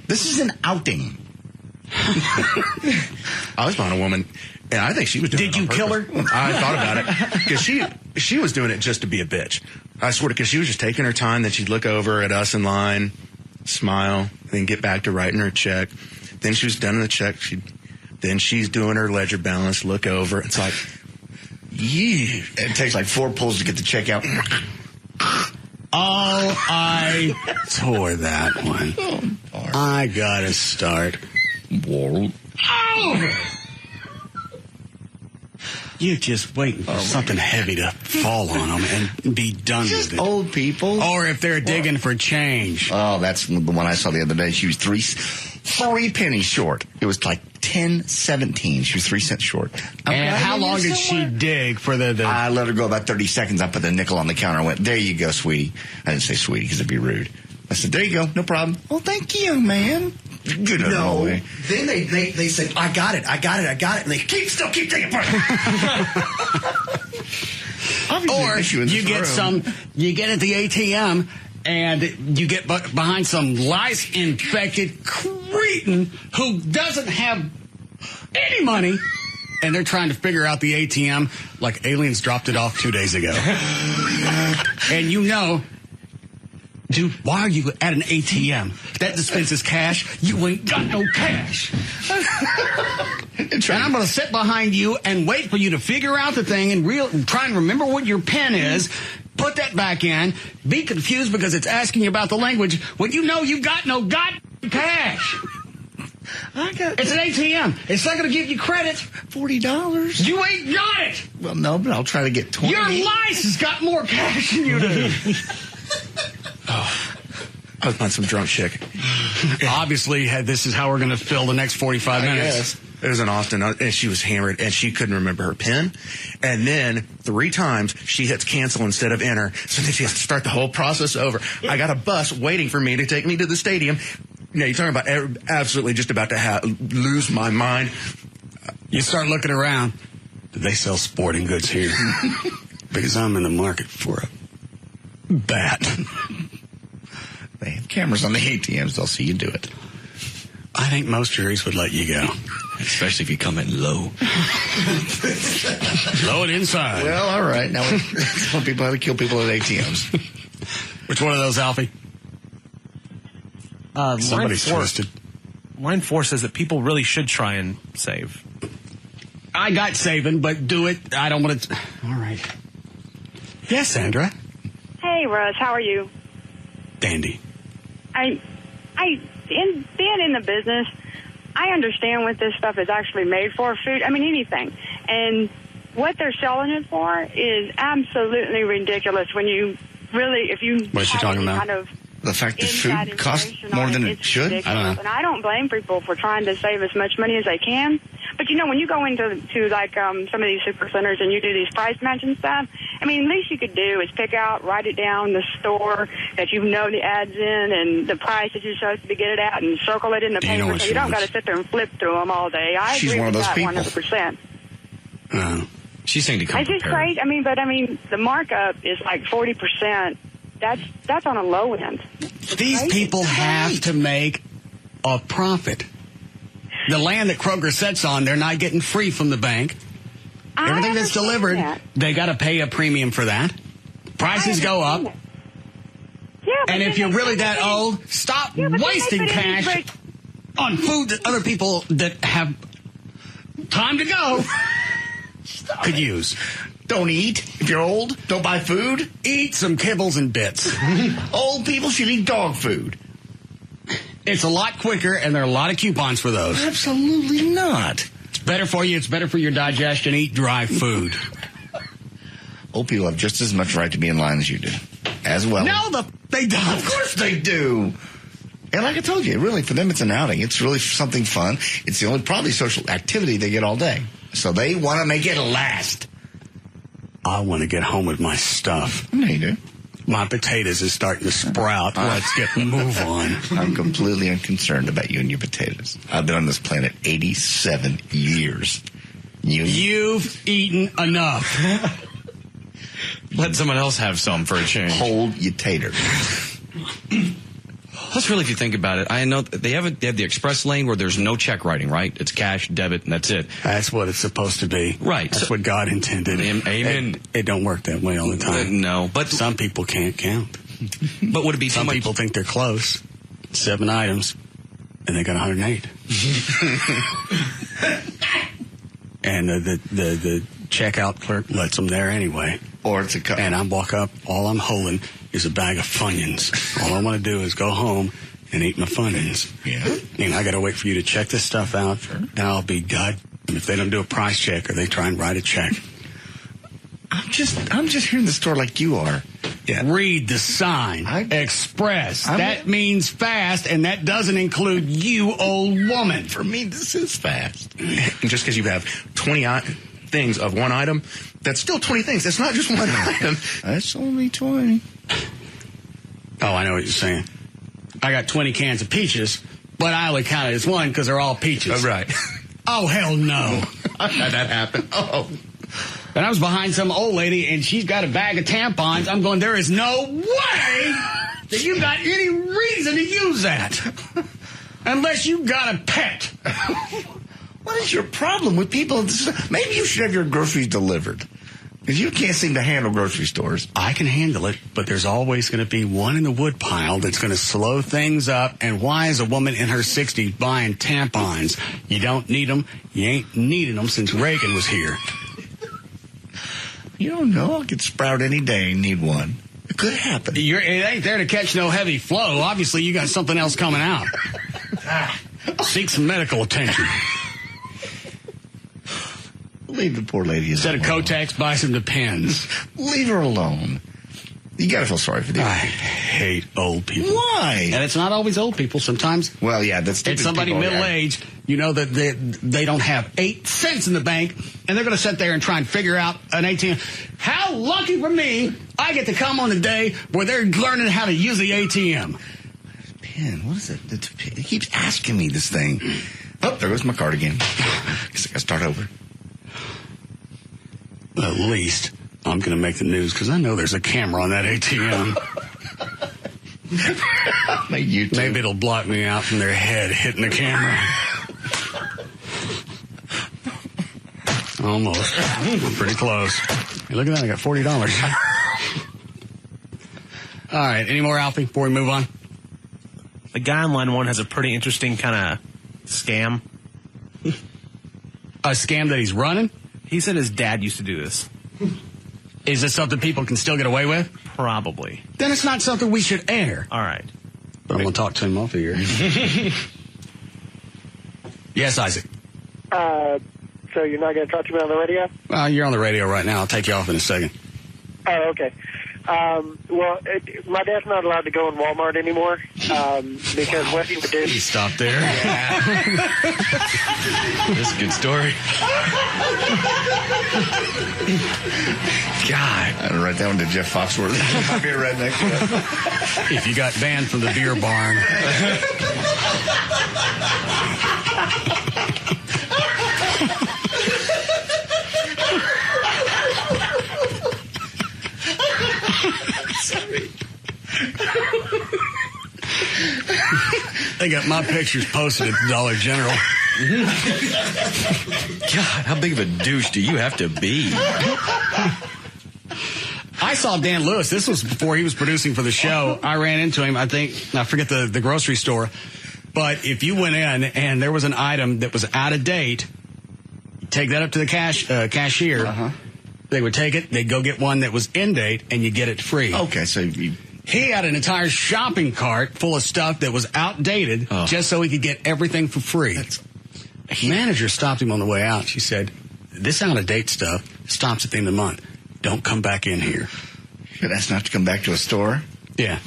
This is an outing. I was behind a woman, and I think she was doing it. Did you kill her? I thought about it. Because she was doing it just to be a bitch. I swear to, because she was just taking her time. Then she'd look over at us in line, smile, then get back to writing her check. Then she was done in the check. Then she's doing her ledger balance, look over. It's like, yeah. It takes like 4 pulls to get the check out. Oh, I tore that one. I gotta start. World. Oh! You're just waiting for something heavy to fall on them and be done with it. Old people. Or if they're digging for change. Oh, that's the one I saw the other day. She was 3 pennies short. It was like 10.17. She was 3 cents short. And how long did she dig for the... I let her go about 30 seconds. I put the nickel on the counter and went, there you go, sweetie. I didn't say sweetie because it'd be rude. I said, there you go, no problem. Oh, thank you, man. Good no. Then they said, I got it. And they still keep taking part. Or you get at the ATM and you get behind some lice-infected cretin who doesn't have any money, and they're trying to figure out the ATM like aliens dropped it off 2 days ago. And you know, dude, why are you at an ATM? That dispenses cash. You ain't got no cash. And I'm going to sit behind you and wait for you to figure out the thing and try and remember what your PIN is. Put that back in. Be confused because it's asking you about the language when you know you got no cash. It's an ATM. It's not going to give you credit. $40. You ain't got it. Well, no, but I'll try to get 20. Your lice has got more cash than you do. I was on some drunk chick. Obviously, this is how we're going to fill the next 45 minutes. Yes. It was in Austin, and she was hammered, and she couldn't remember her PIN. And then 3 times, she hits cancel instead of enter. So then she has to start the whole process over. I got a bus waiting for me to take me to the stadium. You know, you're talking about absolutely just about to lose my mind. You start looking around. Do they sell sporting goods here? Because I'm in the market for a bat. They have cameras on the ATMs. They'll see you do it. I think most juries would let you go. Especially if you come in low. Low and inside. Well, all right. Now, some people have to kill people at ATMs. Which one of those, Alfie? Somebody's twisted. Line 4 says that people really should try and save. I got saving, but do it. I don't want to. All right. Yes, Sandra. Hey, Russ, how are you? Dandy. Being in the business, I understand what this stuff is actually made for, food, I mean, anything. And what they're selling it for is absolutely ridiculous when you really, if you what you talking about? Kind of the fact that food costs more than it should? Ridiculous. I don't know. And I don't blame people for trying to save as much money as they can. But, you know, when you go into like some of these super centers and you do these price matching stuff, I mean, least you could do is pick out, write it down, the store that you know the ads in and the price that you're supposed to get it at and circle it in the paper so you don't got to sit there and flip through them all day. I agree with that 100%. She's saying to come It's just crazy. I mean, the markup is like 40%. That's on a low end. These people have to make a profit. The land that Kroger sits on, they're not getting free from the bank. Everything that's delivered, they got to pay a premium for that. Prices go up. Yeah, and if you're really that old, stop wasting cash on food that other people that have time to go could use. Don't eat. If you're old, don't buy food. Eat some kibbles and bits. Old people should eat dog food. It's a lot quicker, and there are a lot of coupons for those. Absolutely not. It's better for you. It's better for your digestion. Eat dry food. Old people have just as much right to be in line as you do. As well. No, they don't. Of course they do. And like I told you, really, for them, it's an outing. It's really something fun. It's the only probably social activity they get all day. So they want to make it last. I want to get home with my stuff. No, you do. My potatoes is starting to sprout. Let's get move on. I'm completely unconcerned about you and your potatoes. I've been on this planet 87 years. You've eaten enough. Let someone else have some for a change. Hold your tater. Plus, really, if you think about it, I know they have the express lane where there's no check writing, right? It's cash, debit, and that's it. That's what it's supposed to be. Right. That's what God intended. Amen. It don't work that way all the time. No, but some people can't count. But would it be some people think they're close? 7 items, and they got 108. And the checkout clerk lets them there anyway. Or it's a cup. And I walk up, all I'm holding is a bag of Funyuns. All I want to do is go home and eat my Funyuns. Yeah. And I got to wait for you to check this stuff out. Sure. Then I'll be God And if they don't do a price check or they try and write a check. I'm just hearing the store like you are. Yeah. Read the sign. Express. That means fast, and that doesn't include you, old woman. For me, this is fast. And just because you have 20 things of one item, that's still 20 things. That's not just one item. That's only 20. Oh, I know what you're saying. I got 20 cans of peaches, but I only count it as one because they're all peaches. Oh, right. Oh, hell no. I've had that happen. Oh. And I was behind some old lady, and she's got a bag of tampons. I'm going, there is no way that you got any reason to use that. Unless you got a pet. What is your problem with people? Maybe you should have your groceries delivered. Because you can't seem to handle grocery stores. I can handle it, but there's always going to be one in the woodpile that's going to slow things up. And why is a woman in her 60s buying tampons? You don't need them. You ain't needed them since Reagan was here. You don't know. I could sprout any day and need one. It could happen. It ain't there to catch no heavy flow. Obviously, you got something else coming out. Seek some medical attention. Leave the poor lady alone. Instead of Kotex, buy some Depends. Leave her alone. You gotta feel sorry for these I hate old people. Why? And it's not always old people. Sometimes, well, yeah, that's it's somebody middle-aged. You know that they don't have 8 cents in the bank, and they're going to sit there and try and figure out an ATM. How lucky for me, I get to come on the day where they're learning how to use the ATM. Pen, what is it? It keeps asking me this thing. Oh, there goes my card again. Guess I gotta start over. At least I'm going to make the news because I know there's a camera on that ATM. Maybe it'll block me out from their head hitting the camera. Almost. We're pretty close. Hey, look at that. I got $40. All right. Any more, Alfie, before we move on? The guy on line one has a pretty interesting kind of scam. A scam that he's running? He said his dad used to do this. Is this something people can still get away with? Probably. Then it's not something we should air. All right. But I'm going to talk to him off here. Yes, Isaac. So you're not going to talk to me on the radio? You're on the radio right now. I'll take you off in a second. Oh, okay. Well, my dad's not allowed to go in Walmart anymore because what he would do... He stopped there. This is a good story. God. I don't write that one to Jeff Foxworthy. I'll be right next to it. If you got banned from the beer barn... Sorry. They got my pictures posted at the Dollar General. God, how big of a douche do you have to be? I saw Dan Lewis. This was before he was producing for the show. I ran into him, I forget the grocery store. But if you went in and there was an item that was out of date, take that up to the cashier. Uh-huh. They would take it, they'd go get one that was in date, and you get it free. Okay, so he had an entire shopping cart full of stuff that was outdated just so he could get everything for free. The manager stopped him on the way out. She said, this out-of-date stuff stops at the end of the month. Don't come back in here. That's not to come back to a store? Yeah.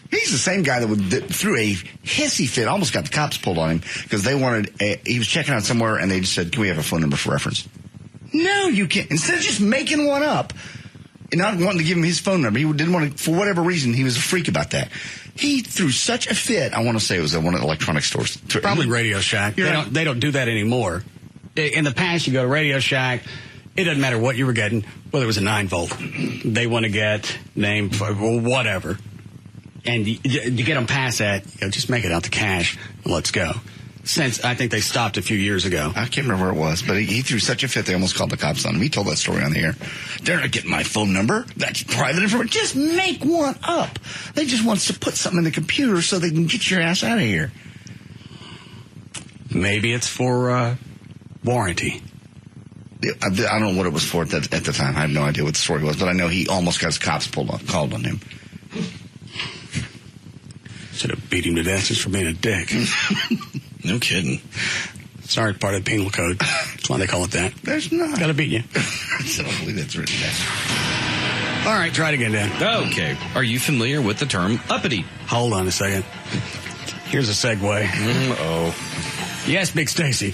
He's the same guy that threw a hissy fit, almost got the cops pulled on him, because he was checking out somewhere, and they just said, can we have a phone number for reference? No, you can't. Instead of just making one up and not wanting to give him his phone number, he didn't want to, for whatever reason, he was a freak about that. He threw such a fit. I want to say it was at one of the electronic stores. Probably Radio Shack. They don't do that anymore. In the past, you go to Radio Shack, it doesn't matter what you were getting, whether it was a 9-volt. They want to get name, whatever. And you get them past that, just make it out to cash and let's go. Since I think they stopped a few years ago. I can't remember where it was, but he threw such a fit they almost called the cops on him. He told that story on the air. They're not getting my phone number. That's private information. Just make one up. They just want to put something in the computer so they can get your ass out of here. Maybe it's for warranty. I don't know what it was for at the time. I have no idea what the story was, but I know he almost got his cops called on him. Should have beat him to death just for being a dick. No kidding. Sorry, part of the penal code. That's why they call it that. There's not. Gotta beat you. I don't believe that's written down. All right, try it again, Dan. Okay. Are you familiar with the term uppity? Hold on a second. Here's a segue. Uh-oh. Yes, Big Stacy.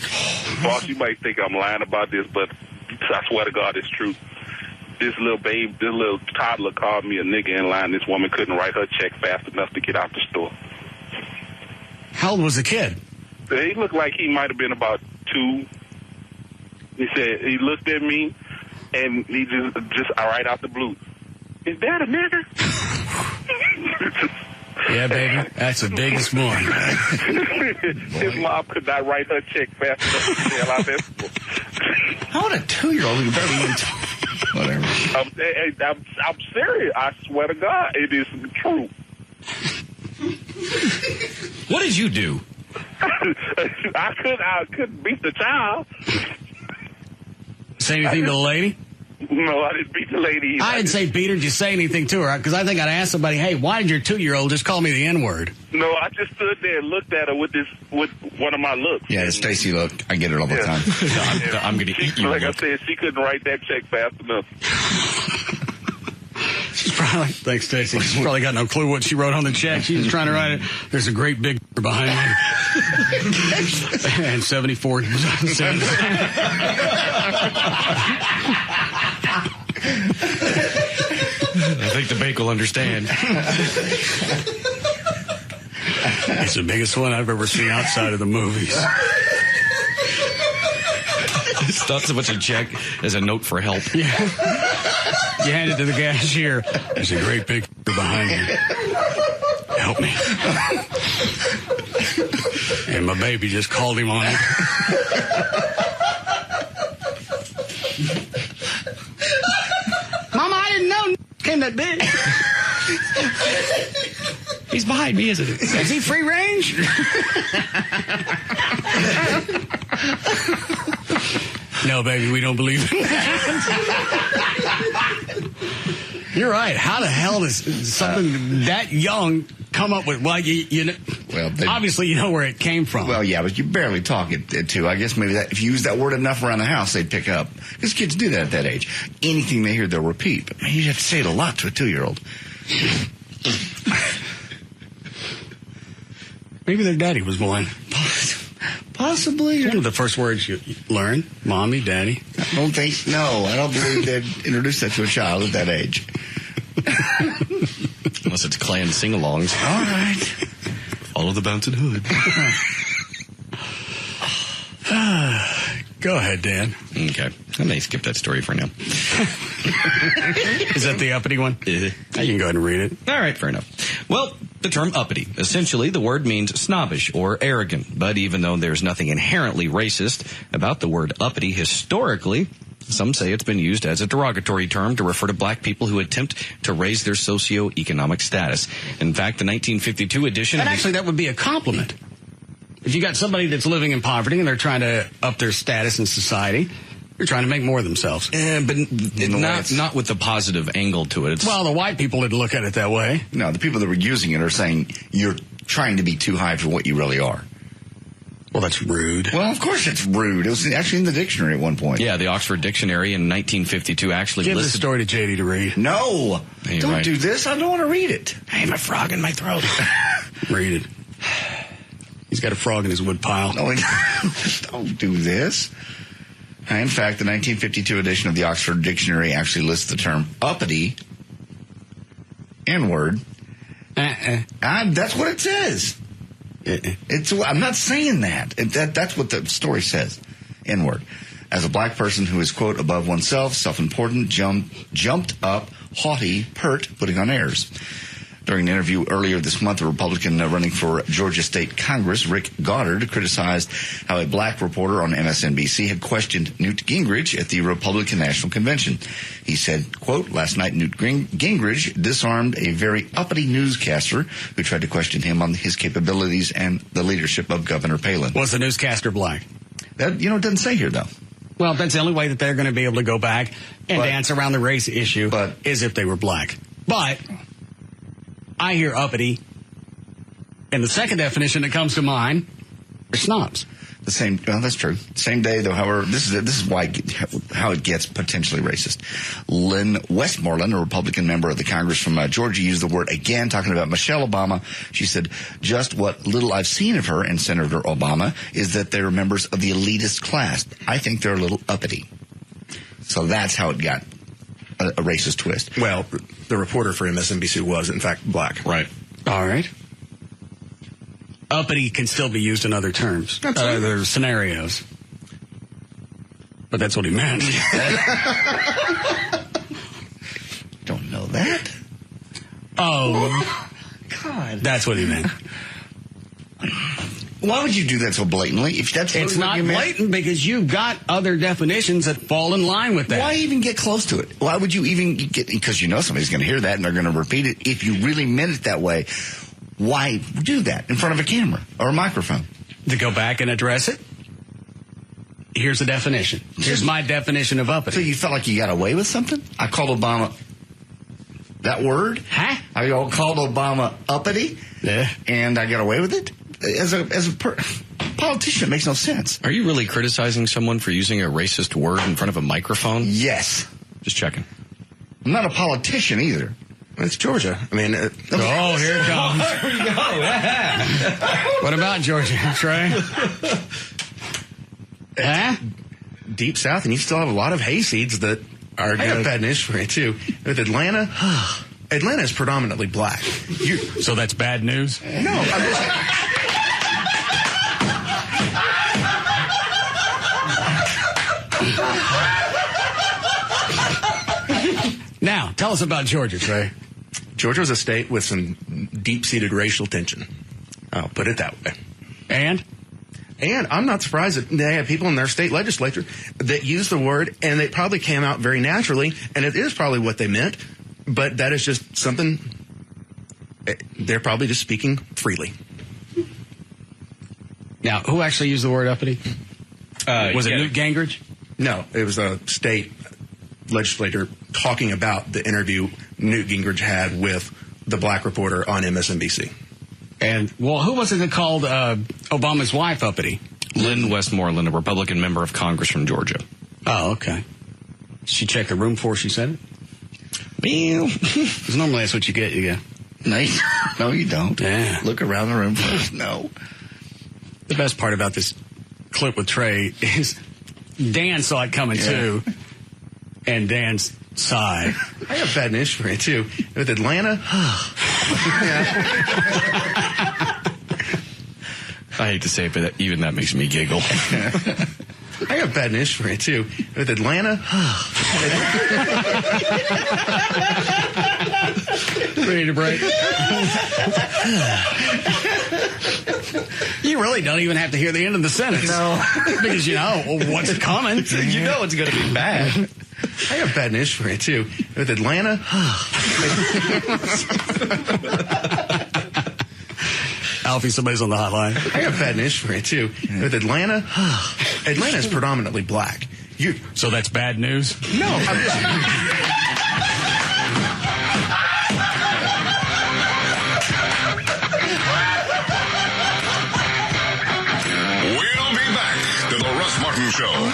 Boss, you might think I'm lying about this, but I swear to God, it's true. This little toddler called me a nigga in line. This woman couldn't write her check fast enough to get out the store. How old was the kid? He looked like he might have been about 2. He said, he looked at me, and he just right out the blue. Is that a nigga? Yeah, baby. That's the biggest one. His mom could not write her check fast enough to get out that store. How would a 2-year-old who barely even talk? Whatever. I'm serious. I swear to God, it is true. What did you do? I couldn't beat the child. Say anything to the lady? No, I didn't beat the lady. I didn't say beat her. Did you say anything to her? Because I think I'd ask somebody, hey, why did your 2-year-old just call me the N-word? No, I just stood there and looked at her with one of my looks. Yeah, the Stacy look. I get it all the time. I'm going to eat you. Like I said, she couldn't write that check fast enough. She's probably, thanks, Stacy. She's probably got no clue what she wrote on the check. She's just trying to write it. There's a great big behind me. And 74 cents. I think the bank will understand. It's the biggest one I've ever seen outside of the movies. It's not so much a check as a note for help. Yeah. You hand it to the cashier. There's a great big behind you. Help me. And my baby just called him on it. Mama, I didn't know came that big. He's behind me, isn't he? Is he free range? No, baby, we don't believe in that. You're right. How the hell does something that young come up with? Well, you know, obviously you know where it came from. Well, yeah, but you barely talk it to. I guess maybe that if you use that word enough around the house, they'd pick up. Because kids do that at that age. Anything they hear, they'll repeat. But man, you have to say it a lot to a 2-year-old. Maybe their daddy was blind. Possibly. One of the first words you learn, mommy, daddy. I don't believe they'd introduce that to a child at that age. Unless it's Clan sing-alongs. All right. Follow the bouncing hood. Go ahead, Dan. Okay. I may skip that story for now. Is that the uppity one? You can go ahead and read it. All right, fair enough. Well, the term uppity. Essentially, the word means snobbish or arrogant. But even though there's nothing inherently racist about the word uppity historically, some say it's been used as a derogatory term to refer to black people who attempt to raise their socioeconomic status. In fact, the 1952 edition... And actually, that would be a compliment. If you got somebody that's living in poverty and they're trying to up their status in society, you're trying to make more of themselves. But not with the positive angle to it. Well, the white people didn't look at it that way. No, the people that were using it are saying you're trying to be too high for what you really are. Well, that's rude. Well, of course it's rude. It was actually in the dictionary at one point. Yeah, the Oxford Dictionary in 1952 actually listed... Give listed... the story to JD to read. No! Hey, don't right. do this. I don't want to read it. I have a frog in my throat. Read it. He's got a frog in his wood pile. No, don't do this. In fact, the 1952 edition of the Oxford Dictionary actually lists the term uppity, N-word. That's what it says. I'm not saying that. That's what the story says. N-word. As a black person who is, quote, above oneself, self-important, jumped up, haughty, pert, putting on airs. During an interview earlier this month, a Republican running for Georgia State Congress, Rick Goddard, criticized how a black reporter on MSNBC had questioned Newt Gingrich at the Republican National Convention. He said, quote, last night Newt Gingrich disarmed a very uppity newscaster who tried to question him on his capabilities and the leadership of Governor Palin. Was the newscaster black? That, it doesn't say here, though. Well, that's the only way that they're going to be able to go back and dance around the race issue is if they were black. But... I hear uppity, and the second definition that comes to mind They're snobs. The same. Well, that's true. Same day, though. However, this is why how it gets potentially racist. Lynn Westmoreland, a Republican member of the Congress from Georgia, used the word again, talking about Michelle Obama. She said, "Just what little I've seen of her and Senator Obama is that they're members of the elitist class. I think they're a little uppity." So that's how it got a racist twist. Well, the reporter for MSNBC was, in fact, black. Right. All right. Uppity can still be used in other terms, other scenarios. But that's what he meant. Don't know that. Oh, God. That's what he meant. Why would you do that so blatantly? If that's It's what not you meant? blatant because you've got other definitions that fall in line with that. Why even get close to it? Why would you even get... Because you know somebody's going to hear that and they're going to repeat it. If you really meant it that way, why do that in front of a camera or a microphone? To go back and address it? Here's the definition. Here's my definition of uppity. So you felt like you got away with something? I called Obama that word? Huh? I called Obama uppity? Yeah. And I got away with it? As a politician, it makes no sense. Are you really criticizing someone for using a racist word in front of a microphone? Yes. Just checking. I'm not a politician either. It's Georgia. I mean... here it comes. There we go. What about Georgia, Trey? Huh? Deep South, and you still have a lot of hayseeds that are going to bad news for you, too. With Atlanta, Atlanta is predominantly black. So that's bad news? No, I'm just... Now, tell us about Georgia, Trey. Georgia was a state with some deep-seated racial tension. I'll put it that way. And I'm not surprised that they have people in their state legislature that use the word, and it probably came out very naturally, and it is probably what they meant, but that is just something they're probably just speaking freely. Now, who actually used the word uppity? Was it Newt Gingrich? No, it was a state legislator talking about the interview Newt Gingrich had with the black reporter on MSNBC. And, well, who was it that called Obama's wife uppity? Lynn Westmoreland, a Republican member of Congress from Georgia. Oh, okay. Did she check the room before she said it? Well, because normally that's what you get. You go, no, you don't. Yeah. Look around the room first. No. The best part about this clip with Trey is Dan saw it coming too, and Dan's sigh. I got bad news for you too. With Atlanta, I hate to say it, but even that makes me giggle. I got bad news for you too. With Atlanta, ready to break. You really don't even have to hear the end of the sentence. No. Because you know what's coming. You know it's going to be bad. I got bad news for you too. With Atlanta, Alfie, somebody's on the hotline. I got bad news for you too. With Atlanta, Atlanta is predominantly black. So that's bad news? No, I'm just... We'll be back to the Russ Martin Show.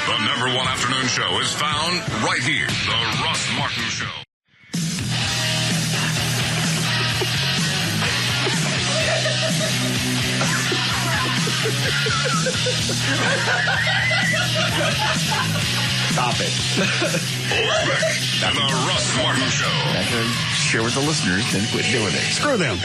The #1 afternoon show is found right here. The Russ Martin Show. Stop it. The Russ Martin Show. Share with the listeners, then quit doing it. Screw them.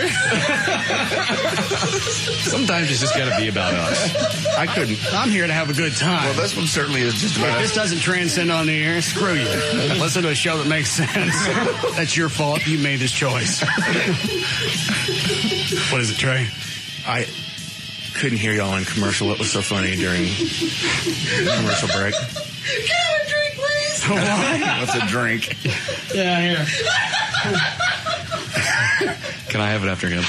Sometimes it's just got to be about us. I couldn't. I'm here to have a good time. Well, this one certainly is just about If this doesn't transcend on the air, screw you. Listen to a show that makes sense. That's your fault. You made this choice. What is it, Trey? I couldn't hear y'all in commercial. It was so funny during commercial break. Can I have a drink, please? What's a drink? Yeah, here. Can I have it after him?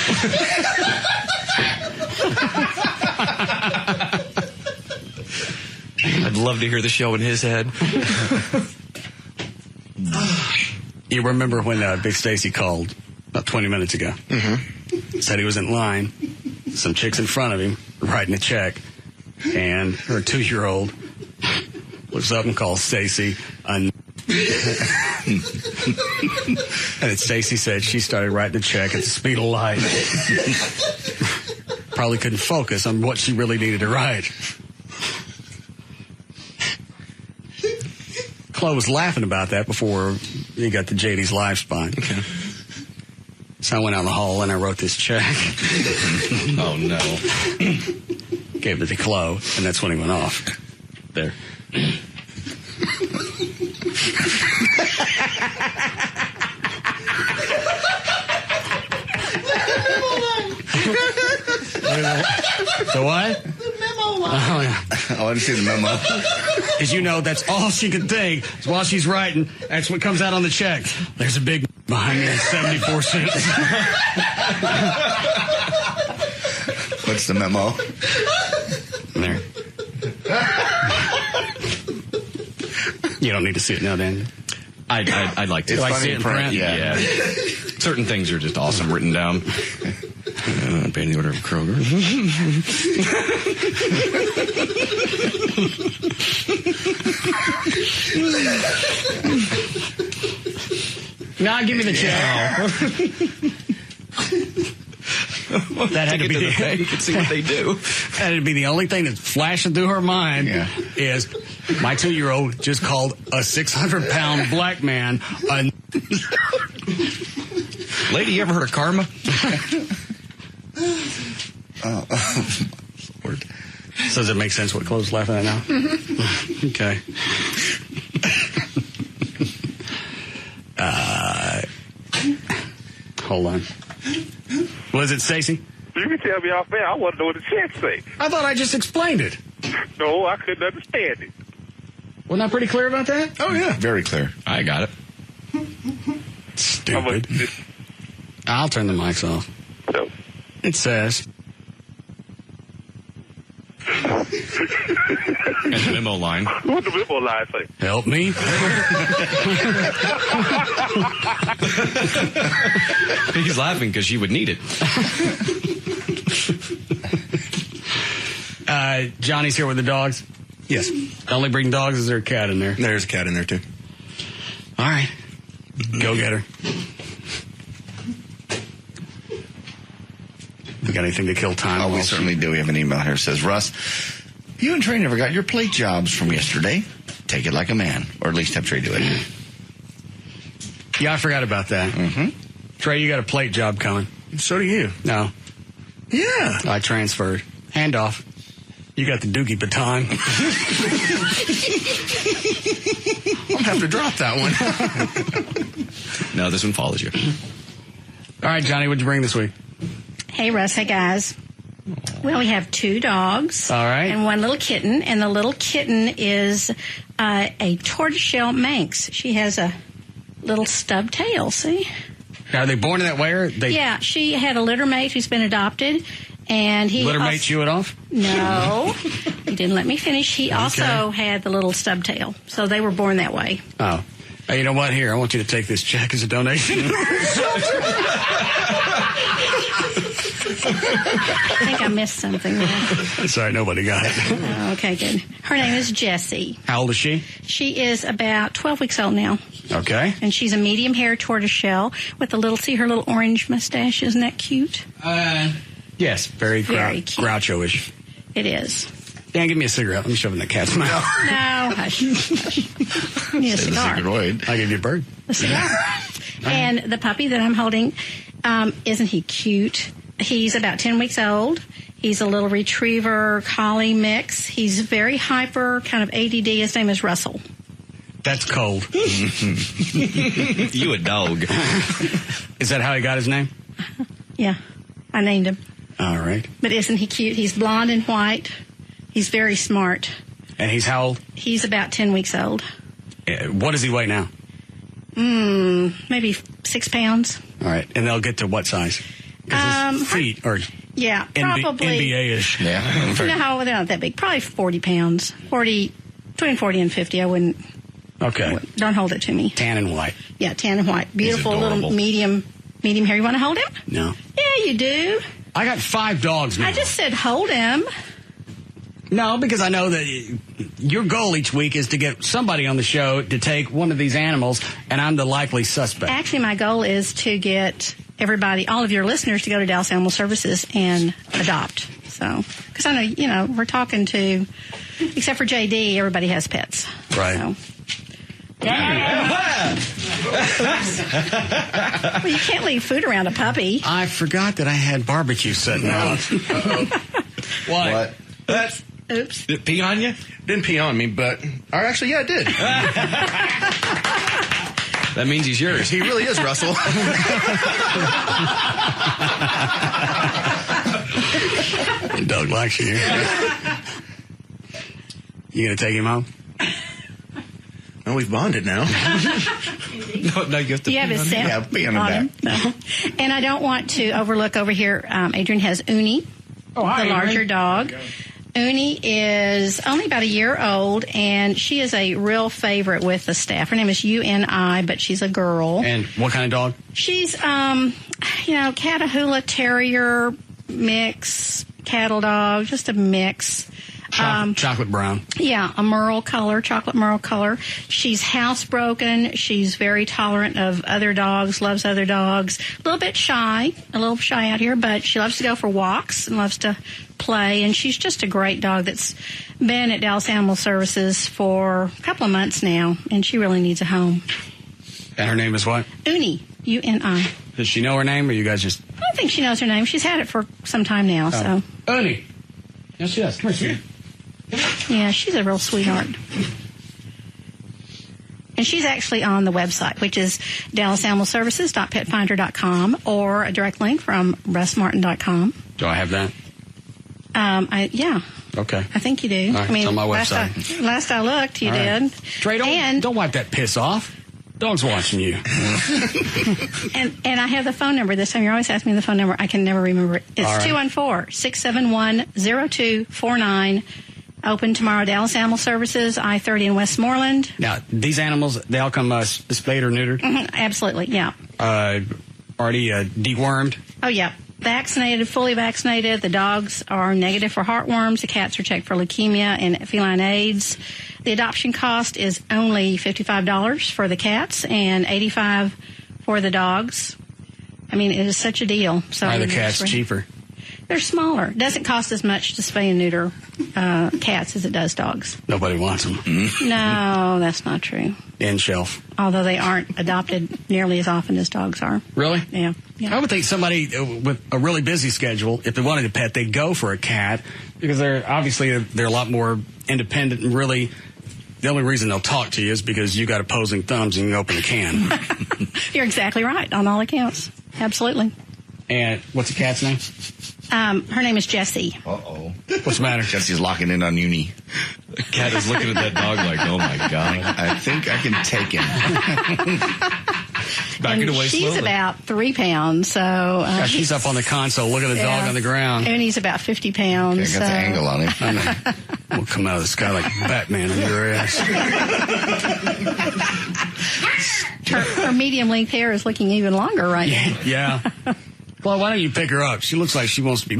I'd love to hear the show in his head. You remember when Big Stacy called about 20 minutes ago? Mm-hmm. Said he was in line. Some chicks in front of him writing a check. And her 2-year-old looks up and calls Stacy and then Stacy said she started writing the check at the speed of light. Probably couldn't focus on what she really needed to write. Chloe was laughing about that before he got to JD's live spot. Okay. So I went out in the hall and I wrote this check. Oh, no. Gave it to Chloe, and that's when he went off. There. The what? The memo line. Oh, yeah. I want to see the memo. As you know, that's all she could think. Is while she's writing, that's what comes out on the check. There's a big behind me at 74 cents. What's the memo? There. You don't need to see it now, Dan. I'd like to. Do I see it in print? Yeah. Certain things are just awesome written down. Paying the order of Kroger. Now give me the check. That had to be the bank and see what they do. That'd be the only thing that's flashing through her mind is my 2-year-old just called a 600-pound black man a... Lady, you ever heard of karma? Lord. So does it make sense what Chloe's laughing at now? Mm-hmm. Okay. Hold on. Was it Stacy? You can tell me off air. I want to know what the check say. I thought I just explained it. No, I couldn't understand it. Wasn't I pretty clear about that? Oh, yeah. Very clear. I got it. Stupid. I'll turn the mics off. So. It says... And the memo line. What's the memo line say? Help me. He's laughing because she would need it. Johnny's here with the dogs? Yes. Only breeding dogs? Is there a cat in there? There's a cat in there, too. All right. Go get her. We got anything to kill time? Oh, we certainly do. We have an email here that says, Russ, you and Trey never got your plate jobs from yesterday. Take it like a man, or at least have Trey do it. Yeah, I forgot about that. Mm-hmm. Trey, you got a plate job coming. So do you. No. Yeah. I transferred. Hand off. You got the doogie baton. I'll have to drop that one. No, this one follows you. All right, Johnny, what'd you bring this week? Hey, Russ. Hey, guys. Well, we have 2 dogs. All right. And 1 little kitten. And the little kitten is a tortoiseshell Manx. She has a little stub tail, see? Are they born in that way? Or they... Yeah, she had a litter mate who's been adopted. And he litter mate chew it off? No. He didn't let me finish. He also had the little stub tail. So they were born that way. Oh. Hey, you know what? Here, I want you to take this check as a donation. I think I missed something there. That's all right. Nobody got it. Oh, okay, good. Her name is Jessie. How old is she? She is about 12 weeks old now. Okay. And she's a medium hair tortoiseshell with a little, see her little orange mustache? Isn't that cute? Yes, very cute. Groucho-ish. It is. Dan, give me a cigarette. Let me shove it in that cat's mouth. No, hush. You need a cigar. I'll give you a bird. A cigar. And the puppy that I'm holding, isn't he cute? He's about 10 weeks old. He's a little retriever collie mix. He's very hyper, kind of ADD. His name is Russell. That's cold. You a dog. Is that how he got his name? Yeah, I named him. All right. But isn't he cute? He's blonde and white. He's very smart. And he's how old? He's about 10 weeks old. What does he weigh now? Maybe 6 pounds. All right. And they'll get to what size? His feet are yeah, probably NBA-ish. Yeah. No, they're not that big. Probably 40 pounds. 40 Between 40 and 50, I wouldn't. Okay. Don't hold it to me. Tan and white. Yeah, tan and white. Beautiful little adorable. medium hair. You want to hold him? No. Yeah, you do. I got 5 dogs now. I just said hold him. No, because I know that your goal each week is to get somebody on the show to take one of these animals, and I'm the likely suspect. Actually, my goal is to get everybody, all of your listeners, to go to Dallas Animal Services and adopt. So, because I know, we're talking to, except for JD, everybody has pets. Right. So. Well, you can't leave food around a puppy. I forgot that I had barbecue setting out. What? That's. Oops. Did it pee on you? Didn't pee on me, but... Or actually, yeah, it did. That means he's yours. He really is, Russell. Doug likes you. You going to take him home? No, we've bonded now. No, you have to. Do you have his scent? Yeah, be on the back. No. And I don't want to overlook over here. Adrian has Uni, the larger dog. Uni is only about a year old, and she is a real favorite with the staff. Her name is UNI, but she's a girl. And what kind of dog? She's, Catahoula Terrier mix, cattle dog, just a mix. Chocolate brown. Yeah, a merle color, chocolate merle color. She's housebroken. She's very tolerant of other dogs, loves other dogs. A little shy out here, but she loves to go for walks and loves to play. And she's just a great dog that's been at Dallas Animal Services for a couple of months now, and she really needs a home. And her name is what? Uni, UNI. Does she know her name, or you guys just... I don't think she knows her name. She's had it for some time now, so... Uni. Yes, she does. Come here, sweetie. Yeah, she's a real sweetheart. And she's actually on the website, which is DallasAnimalServices.PetFinder.com, or a direct link from RussMartin.com. Do I have that? Yeah. Okay. I think you do. All right, it's on my website. Last I looked, you All right. did. Trey, don't wipe that piss off. Dog's watching you. And I have the phone number this time. You're always asking me the phone number. I can never remember it. It's 214-671-0249. Open tomorrow, Dallas Animal Services, I-30 in Westmoreland. Now, these animals, they all come spayed or neutered? Mm-hmm, absolutely, yeah. Already dewormed? Oh, yeah. Vaccinated, fully vaccinated. The dogs are negative for heartworms. The cats are checked for leukemia and feline AIDS. The adoption cost is only $55 for the cats and $85 for the dogs. I mean, it is such a deal. So Are the cats cheaper? They're smaller. It doesn't cost as much to spay and neuter cats as it does dogs. Nobody wants them. No, that's not true. End shelf. Although they aren't adopted nearly as often as dogs are. Really? Yeah. I would think somebody with a really busy schedule, if they wanted a pet, they'd go for a cat, because they're a lot more independent, and really the only reason they'll talk to you is because you got opposing thumbs and you can open a can. You're exactly right on all accounts. Absolutely. And what's the cat's name? Her name is Jessie. Uh-oh. What's the matter? Jessie's locking in on Uni. The cat is looking at that dog like, oh my God. I think I can take him. Backing and away she's slowly. about 3 pounds, so... Yeah, she's up on the console looking at the dog on the ground. And he's about 50 pounds. Okay, I got the angle on him. I know. We'll come out of the sky like Batman in your ass. Her medium-length hair is looking even longer right now. Yeah. Well, why don't you pick her up? She looks like she wants to be...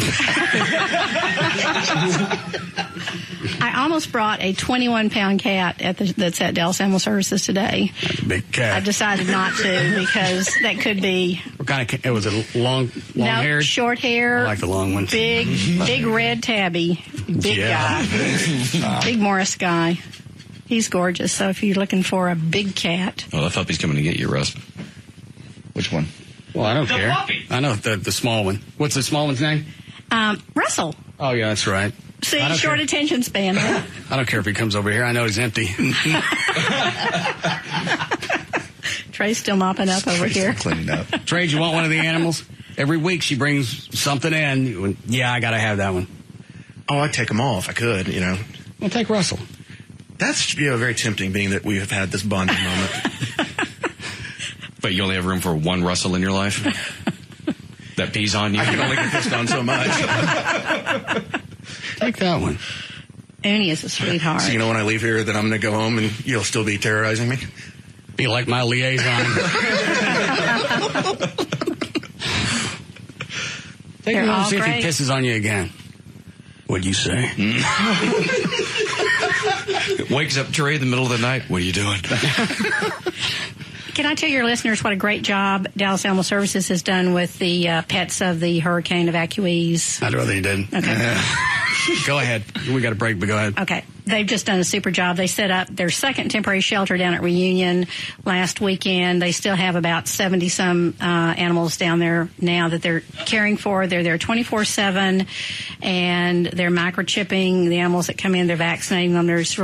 I almost brought a 21-pound cat that's at Dallas Animal Services today. That's a big cat. I decided not to because that could be... What kind of cat? Was it long hair? Short hair. I like the long ones. Big red tabby. Big guy. Big Morris guy. He's gorgeous. So if you're looking for a big cat... Oh, that puppy's coming to get you, Russ. Which one? Well, I don't The care. puppy. I know the small one. What's the small one's name? Russell. Oh, yeah, that's right. See, I don't short care. attention span. I don't care if he comes over here. I know he's empty. Trey's still mopping up over here. Cleaning up. Trey, do you want one of the animals? Every week she brings something in. Yeah, I got to have that one. Oh, I'd take them all if I could, Well, take Russell. That's very tempting, being that we have had this bonding moment. But you only have room for one Russell in your life? That pees on you? I can only get pissed on so much. Take that one. Uni is a sweetheart. So, when I leave here, then I'm going to go home and you'll still be terrorizing me? Be like my liaison. Take him home, see if he pisses on you again. What'd you say? Wakes up Trey in the middle of the night. What are you doing? Can I tell your listeners what a great job Dallas Animal Services has done with the pets of the hurricane evacuees? I'd rather you didn't. Okay. Go ahead. We got a break, but go ahead. Okay. They've just done a super job. They set up their second temporary shelter down at Reunion last weekend. They still have about 70-some animals down there now that they're caring for. They're there 24/7, and they're microchipping the animals that come in. They're vaccinating them. They're just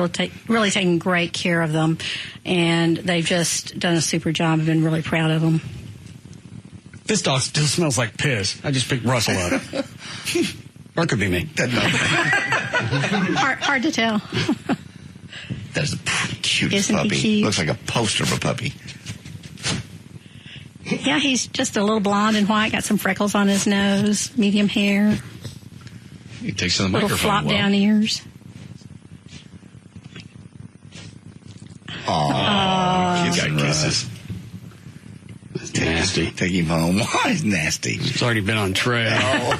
really taking great care of them, and they've just done a super job. I've been really proud of them. This dog still smells like piss. I just picked Russell up. Or it could be me. Hard to tell. That's the cutest Isn't he puppy. cute? Looks like a poster of a puppy. Yeah, he's just a little blonde and white, got some freckles on his nose, medium hair. He takes to the little microphone flop down ears. Oh, He's got kisses. That's nasty. Take him home. Why is nasty? It's already been on Trey. Oh.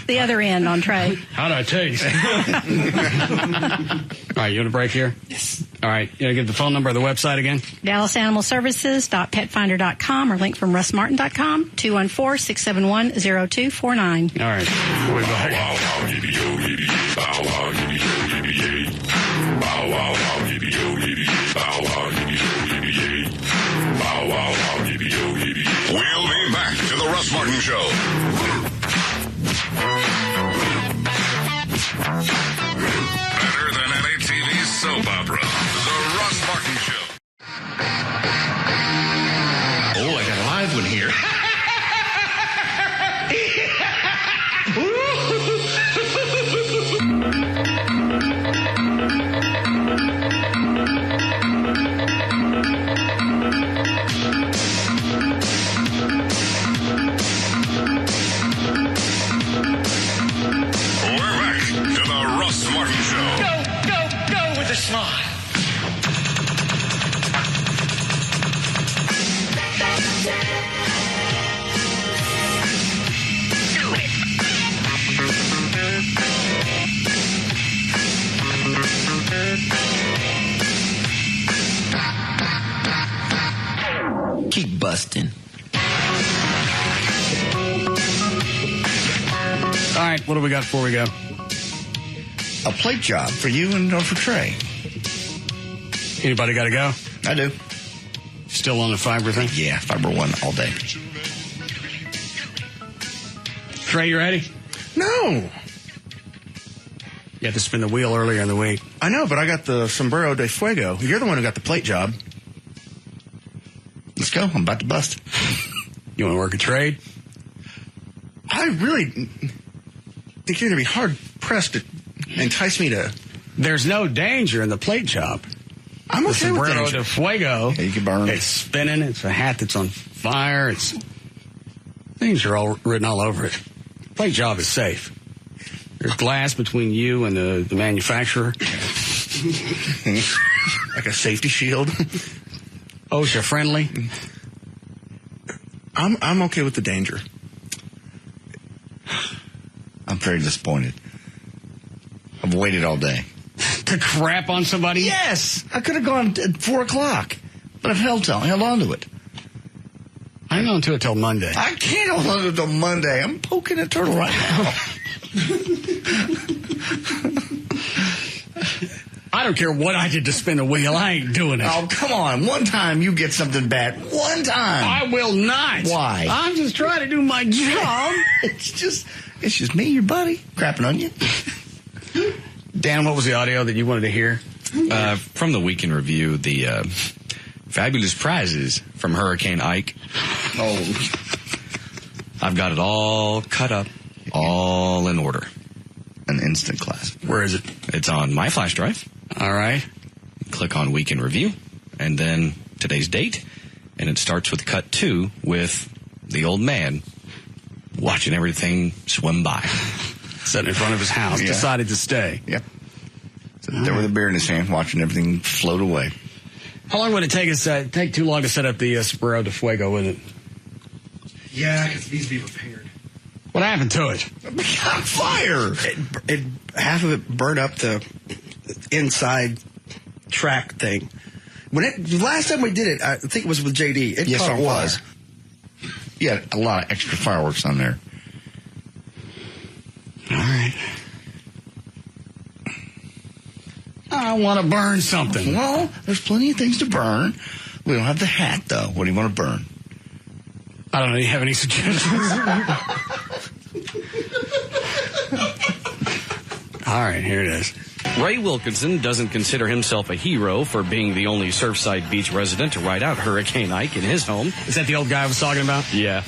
The other end on Trey. How'd I taste? All right, you want a break here? Yes. All right, you want to give the phone number of the website again? DallasAnimalServices.petfinder.com or link from RussMartin.com, 214-671-0249. All right. We're We'll be back to the Russ Martin Show. Better than any TV soap opera. The Russ Martin Show. Oh, I got a live one here. We're back to the Russ Martin Show. Go with a smile. Keep busting. All right, what do we got before we go? A plate job for you and for Trey. Anybody got to go? I do. Still on the fiber thing? Yeah, fiber one all day. Trey, you ready? No. You had to spin the wheel earlier in the week. I know, but I got the sombrero de fuego. You're the one who got the plate job. Let's go. I'm about to bust. You want to work a trade? I really think you're going to be hard-pressed to entice me to... There's no danger in the plate job. I'm okay with sombrero danger. de fuego. Yeah, you can burn. It's spinning. It's a hat that's on fire. It's things are all written all over it. Plate job is safe. There's glass between you and the manufacturer. Like a safety shield. OSHA friendly. I'm okay with the danger. I'm very disappointed. I've waited all day. To crap on somebody? Yes! I could have gone at 4 o'clock, but I've held on to it. Hang on to it till Monday. I can't hold on to it till Monday. I'm poking a turtle right now. I don't care what I did to spin the wheel. I ain't doing it. Oh, come on. One time you get something bad. One time. I will not. Why? I'm just trying to do my job. It's just me, your buddy, crapping on you. Dan, what was the audio that you wanted to hear? From the Weekend Review, the fabulous prizes from Hurricane Ike. Oh. I've got it all cut up, all in order. An instant class. Where is it? It's on my flash drive. All right. Click on Weekend Review, and then today's date, and it starts with cut 2 with the old man watching everything swim by. Sitting in front of his house, Yeah. decided to stay. Yep. There with a beer in his hand, watching everything float away. How long would it take us? Take too long to set up the Sombrero de Fuego, wouldn't it? Yeah, because it needs to be repaired. What happened to it? It got on fire. Half of it burned up the inside track thing. The last time we did it, I think it was with JD. It Yes, caught it on was. fire. Yeah, a lot of extra fireworks on there. All right. I want to burn something. Well, there's plenty of things to burn. We don't have the hat, though. What do you want to burn? I don't know. Do you have any suggestions? All right, here it is. Ray Wilkinson doesn't consider himself a hero for being the only Surfside Beach resident to ride out Hurricane Ike in his home. Is that the old guy I was talking about? Yeah.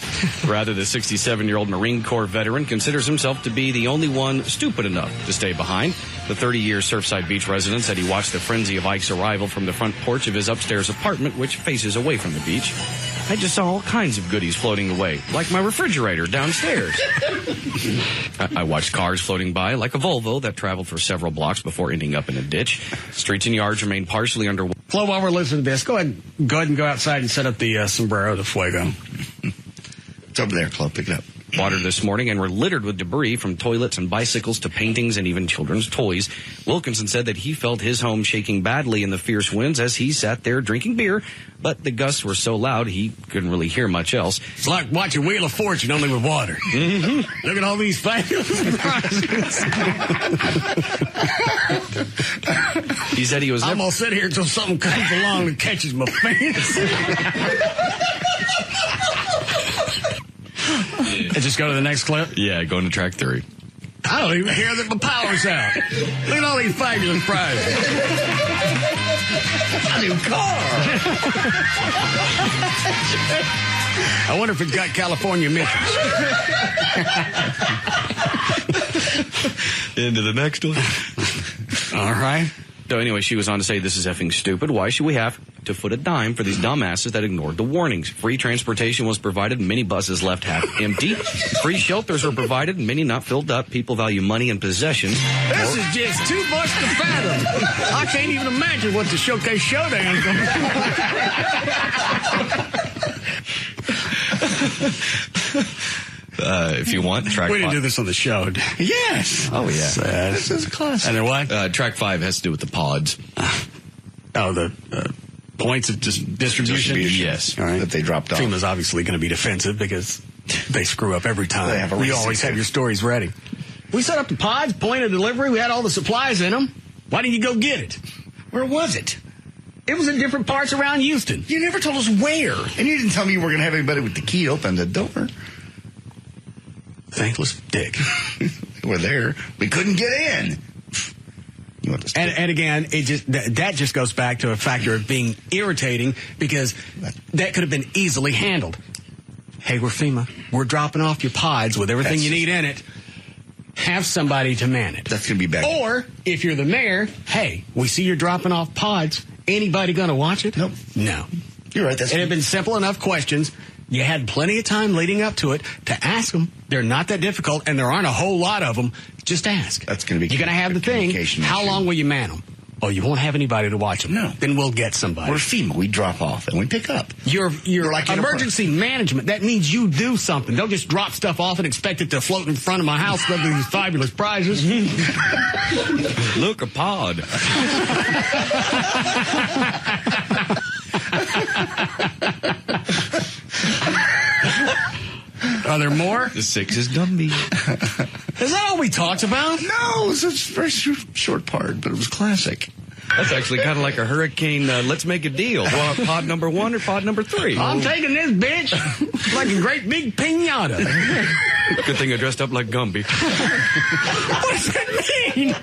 Rather, the 67-year-old Marine Corps veteran considers himself to be the only one stupid enough to stay behind. The 30-year Surfside Beach resident said he watched the frenzy of Ike's arrival from the front porch of his upstairs apartment, which faces away from the beach. I just saw all kinds of goodies floating away, like my refrigerator downstairs. I watched cars floating by, like a Volvo that traveled for several blocks before ending up in a ditch. Streets and yards remain partially underwater. Flo, while we're listening to this, go ahead and go outside and set up the Sombrero de Fuego. It's over there, Chloe. Pick it up. Water this morning and were littered with debris from toilets and bicycles to paintings and even children's toys. Wilkinson said that he felt his home shaking badly in the fierce winds as he sat there drinking beer, but the gusts were so loud he couldn't really hear much else. It's like watching Wheel of Fortune only with water. Mm-hmm. Look at all these fabulous prizes. He said he was I'm going to sit here until something comes along and catches my fancy. Just go to the next clip? Yeah, going to track 3. I don't even hear that my power's out. Look at all these fabulous prizes. A new car. I wonder if it's got California emissions. Into the next one. All right. So anyway, she was on to say, this is effing stupid. Why should we have to foot a dime for these dumbasses that ignored the warnings? Free transportation was provided, many buses left half empty. Free shelters were provided, many not filled up. People value money and possessions. This is just too much to fathom. I can't even imagine what the Showcase Showdown is going to be. If you want, track 5. We didn't do this on the show. Yes. Oh, yeah. This is a classic. And then what? Track 5 has to do with the pods. The points of distribution? Yes. All right. That they dropped off. FEMA's obviously going to be defensive because they screw up every time. They have a We racist always have there. your stories ready. We set up the pods, point of delivery. We had all the supplies in them. Why didn't you go get it? Where was it? It was in different parts around Houston. You never told us where. And you didn't tell me you were going to have anybody with the key to open the door. Thankless dick. We're there. We couldn't get in. You want to and again, it just that just goes back to a factor of being irritating because that could have been easily handled. Hey, we're FEMA. We're dropping off your pods with everything you need in it. Have somebody to man it. That's going to be back. Or, if you're the mayor, hey, we see you're dropping off pods. Anybody going to watch it? Nope. No. You're right. It had been simple enough questions. You had plenty of time leading up to it to ask them. They're not that difficult, and there aren't a whole lot of them. Just ask. That's going to be You're going to have the thing. How long will you man them? Oh, you won't have anybody to watch them. No. Then we'll get somebody. We're FEMA. We drop off and we pick up. You're like emergency management. That means you do something. Don't just drop stuff off and expect it to float in front of my house with these fabulous prizes. Look, a pod. Are there more? The 6 is Gumby. Is that all we talked about? No, it was a very short part, but it was classic. That's actually kind of like a hurricane. Let's make a deal. Well, pod number 1 or pod number 3? I'm taking this, bitch. It's like a great big piñata. Good thing I dressed up like Gumby. What does that mean?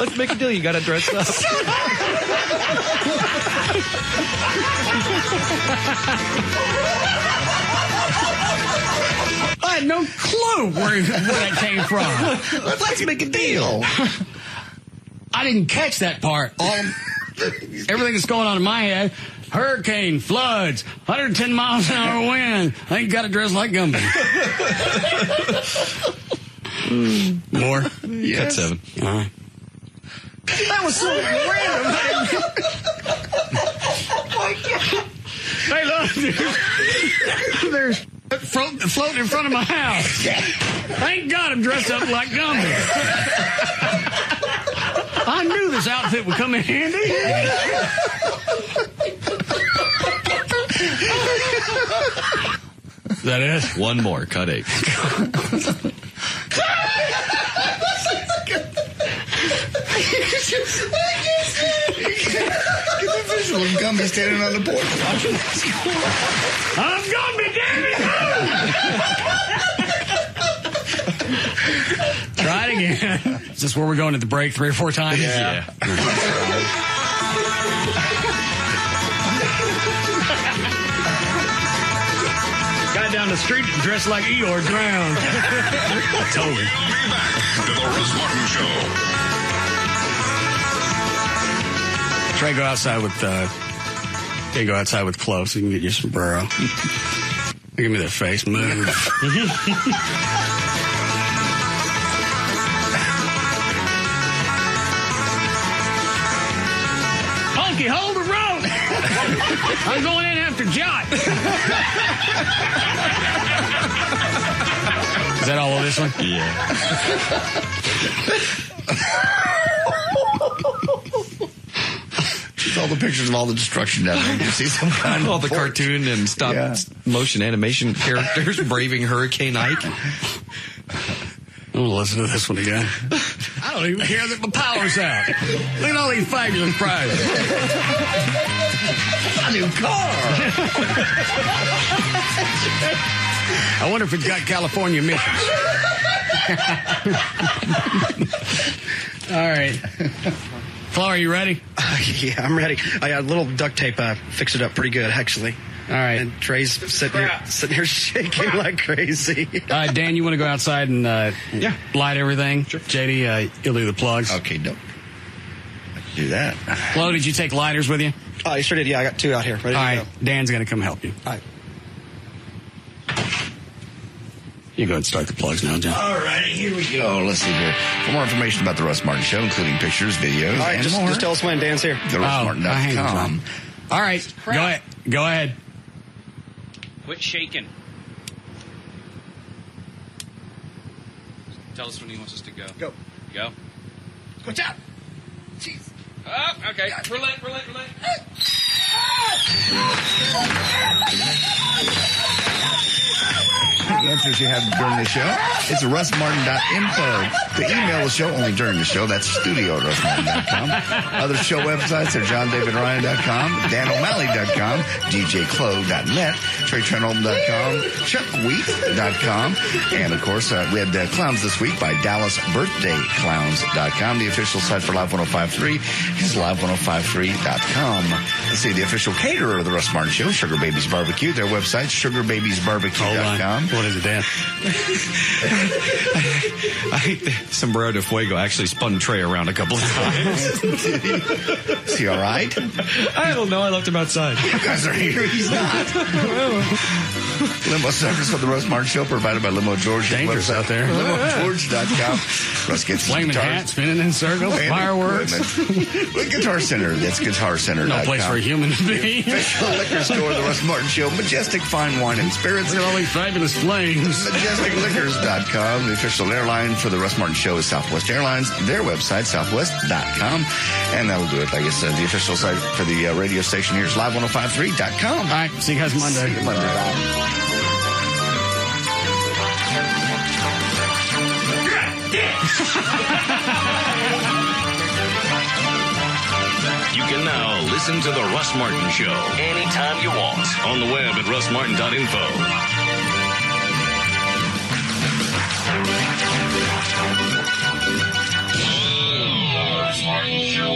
Let's make a deal. You got to dress up. I had no clue where that came from. Let's make a deal. I didn't catch that part. Everything that's going on in my head, hurricane, floods, 110 miles an hour wind. I ain't got to dress like Gumby. More? Yes. Cut 7. All right. That was so random. Hey, look, there's floating in front of my house. Thank God I'm dressed up like Gumby. I knew this outfit would come in handy. Is that it? One more, cut 8. Get the visual of Gumby standing on the porch watching this. I'm Gumby, damn it! Try it again. Is this where we're going at the break 3 or 4 times? Yeah. Guy down the street dressed like Eeyore drowned. Totally. We'll be back to the Russ Martin Show. Trey, go outside with clothes so you can get your sombrero. Give me that face. Move. Honky, hold the rope. I'm going in after Jot. Is that all of this one? Yeah. All the pictures of all the destruction down there. You see some kind of all the cartoon and stop motion animation characters braving Hurricane Ike. I'm going to listen to this one again. I don't even care that my power's out. Look at all these fabulous prizes. A new car. I wonder if it's got California missions. All right. Flo, are you ready? Yeah, I'm ready. I got a little duct tape. Fixed it up pretty good, actually. All right. And Trey's sitting here shaking like crazy. Dan, you want to go outside and light everything? Sure. JD, you'll do the plugs. Okay, dope. I can do that. Flo, did you take lighters with you? Oh, you sure did. Yeah, I got 2 out here. Ready All to right. go. Dan's going to come help you. All right. You go ahead and start the plugs now, John. All right, here we go. Let's see here. For more information about the Russ Martin Show, including pictures, videos, All right, and just more, tell us when. Dan's here. TheRussMartin.com. All right, go ahead. Quit shaking. Tell us when he wants us to go. Go. Watch out. Jeez. Oh, okay. Relent. The answers you have during the show. It's russmartin.info. To email the show only during the show, that's studio@russmartin.com. Other show websites are johndavidryan.com, danomalley.com, djclo.net, treytrenholm.com, chuckwheat.com, and of course, we had clowns this week by dallasbirthdayclowns.com. The official site for Live 105.3 is live1053.com. Let's see, the official caterer of the Russ Martin Show, Sugar Babies Barbecue. Their website, sugarbabiesbarbecue.com. What is it, Dan? I think the sombrero de fuego actually spun Trey around a couple of times. Is he all right? I don't know. I left him outside. You guys are here. He's not. Limo service for the Russ Martin Show provided by Limo George. Dangerous out there. LimoGeorge.com. Russ gets flaming hat, spinning in circles, fireworks. The Guitar Center. That's GuitarCenter.com. No place for a human to be. The official liquor store of the Russ Martin Show. Majestic Fine Wine and Spirits. Look at all these fabulous flames. MajesticLiquors.com. The official airline for the Russ Martin Show is Southwest Airlines. Their website, southwest.com. And that'll do it. Like I said, the official site for the radio station here is live1053.com. All right. See you guys Monday. See you Monday. Bye. You can now listen to The Russ Martin Show anytime you want on the web at russmartin.info. Russ Martin Show.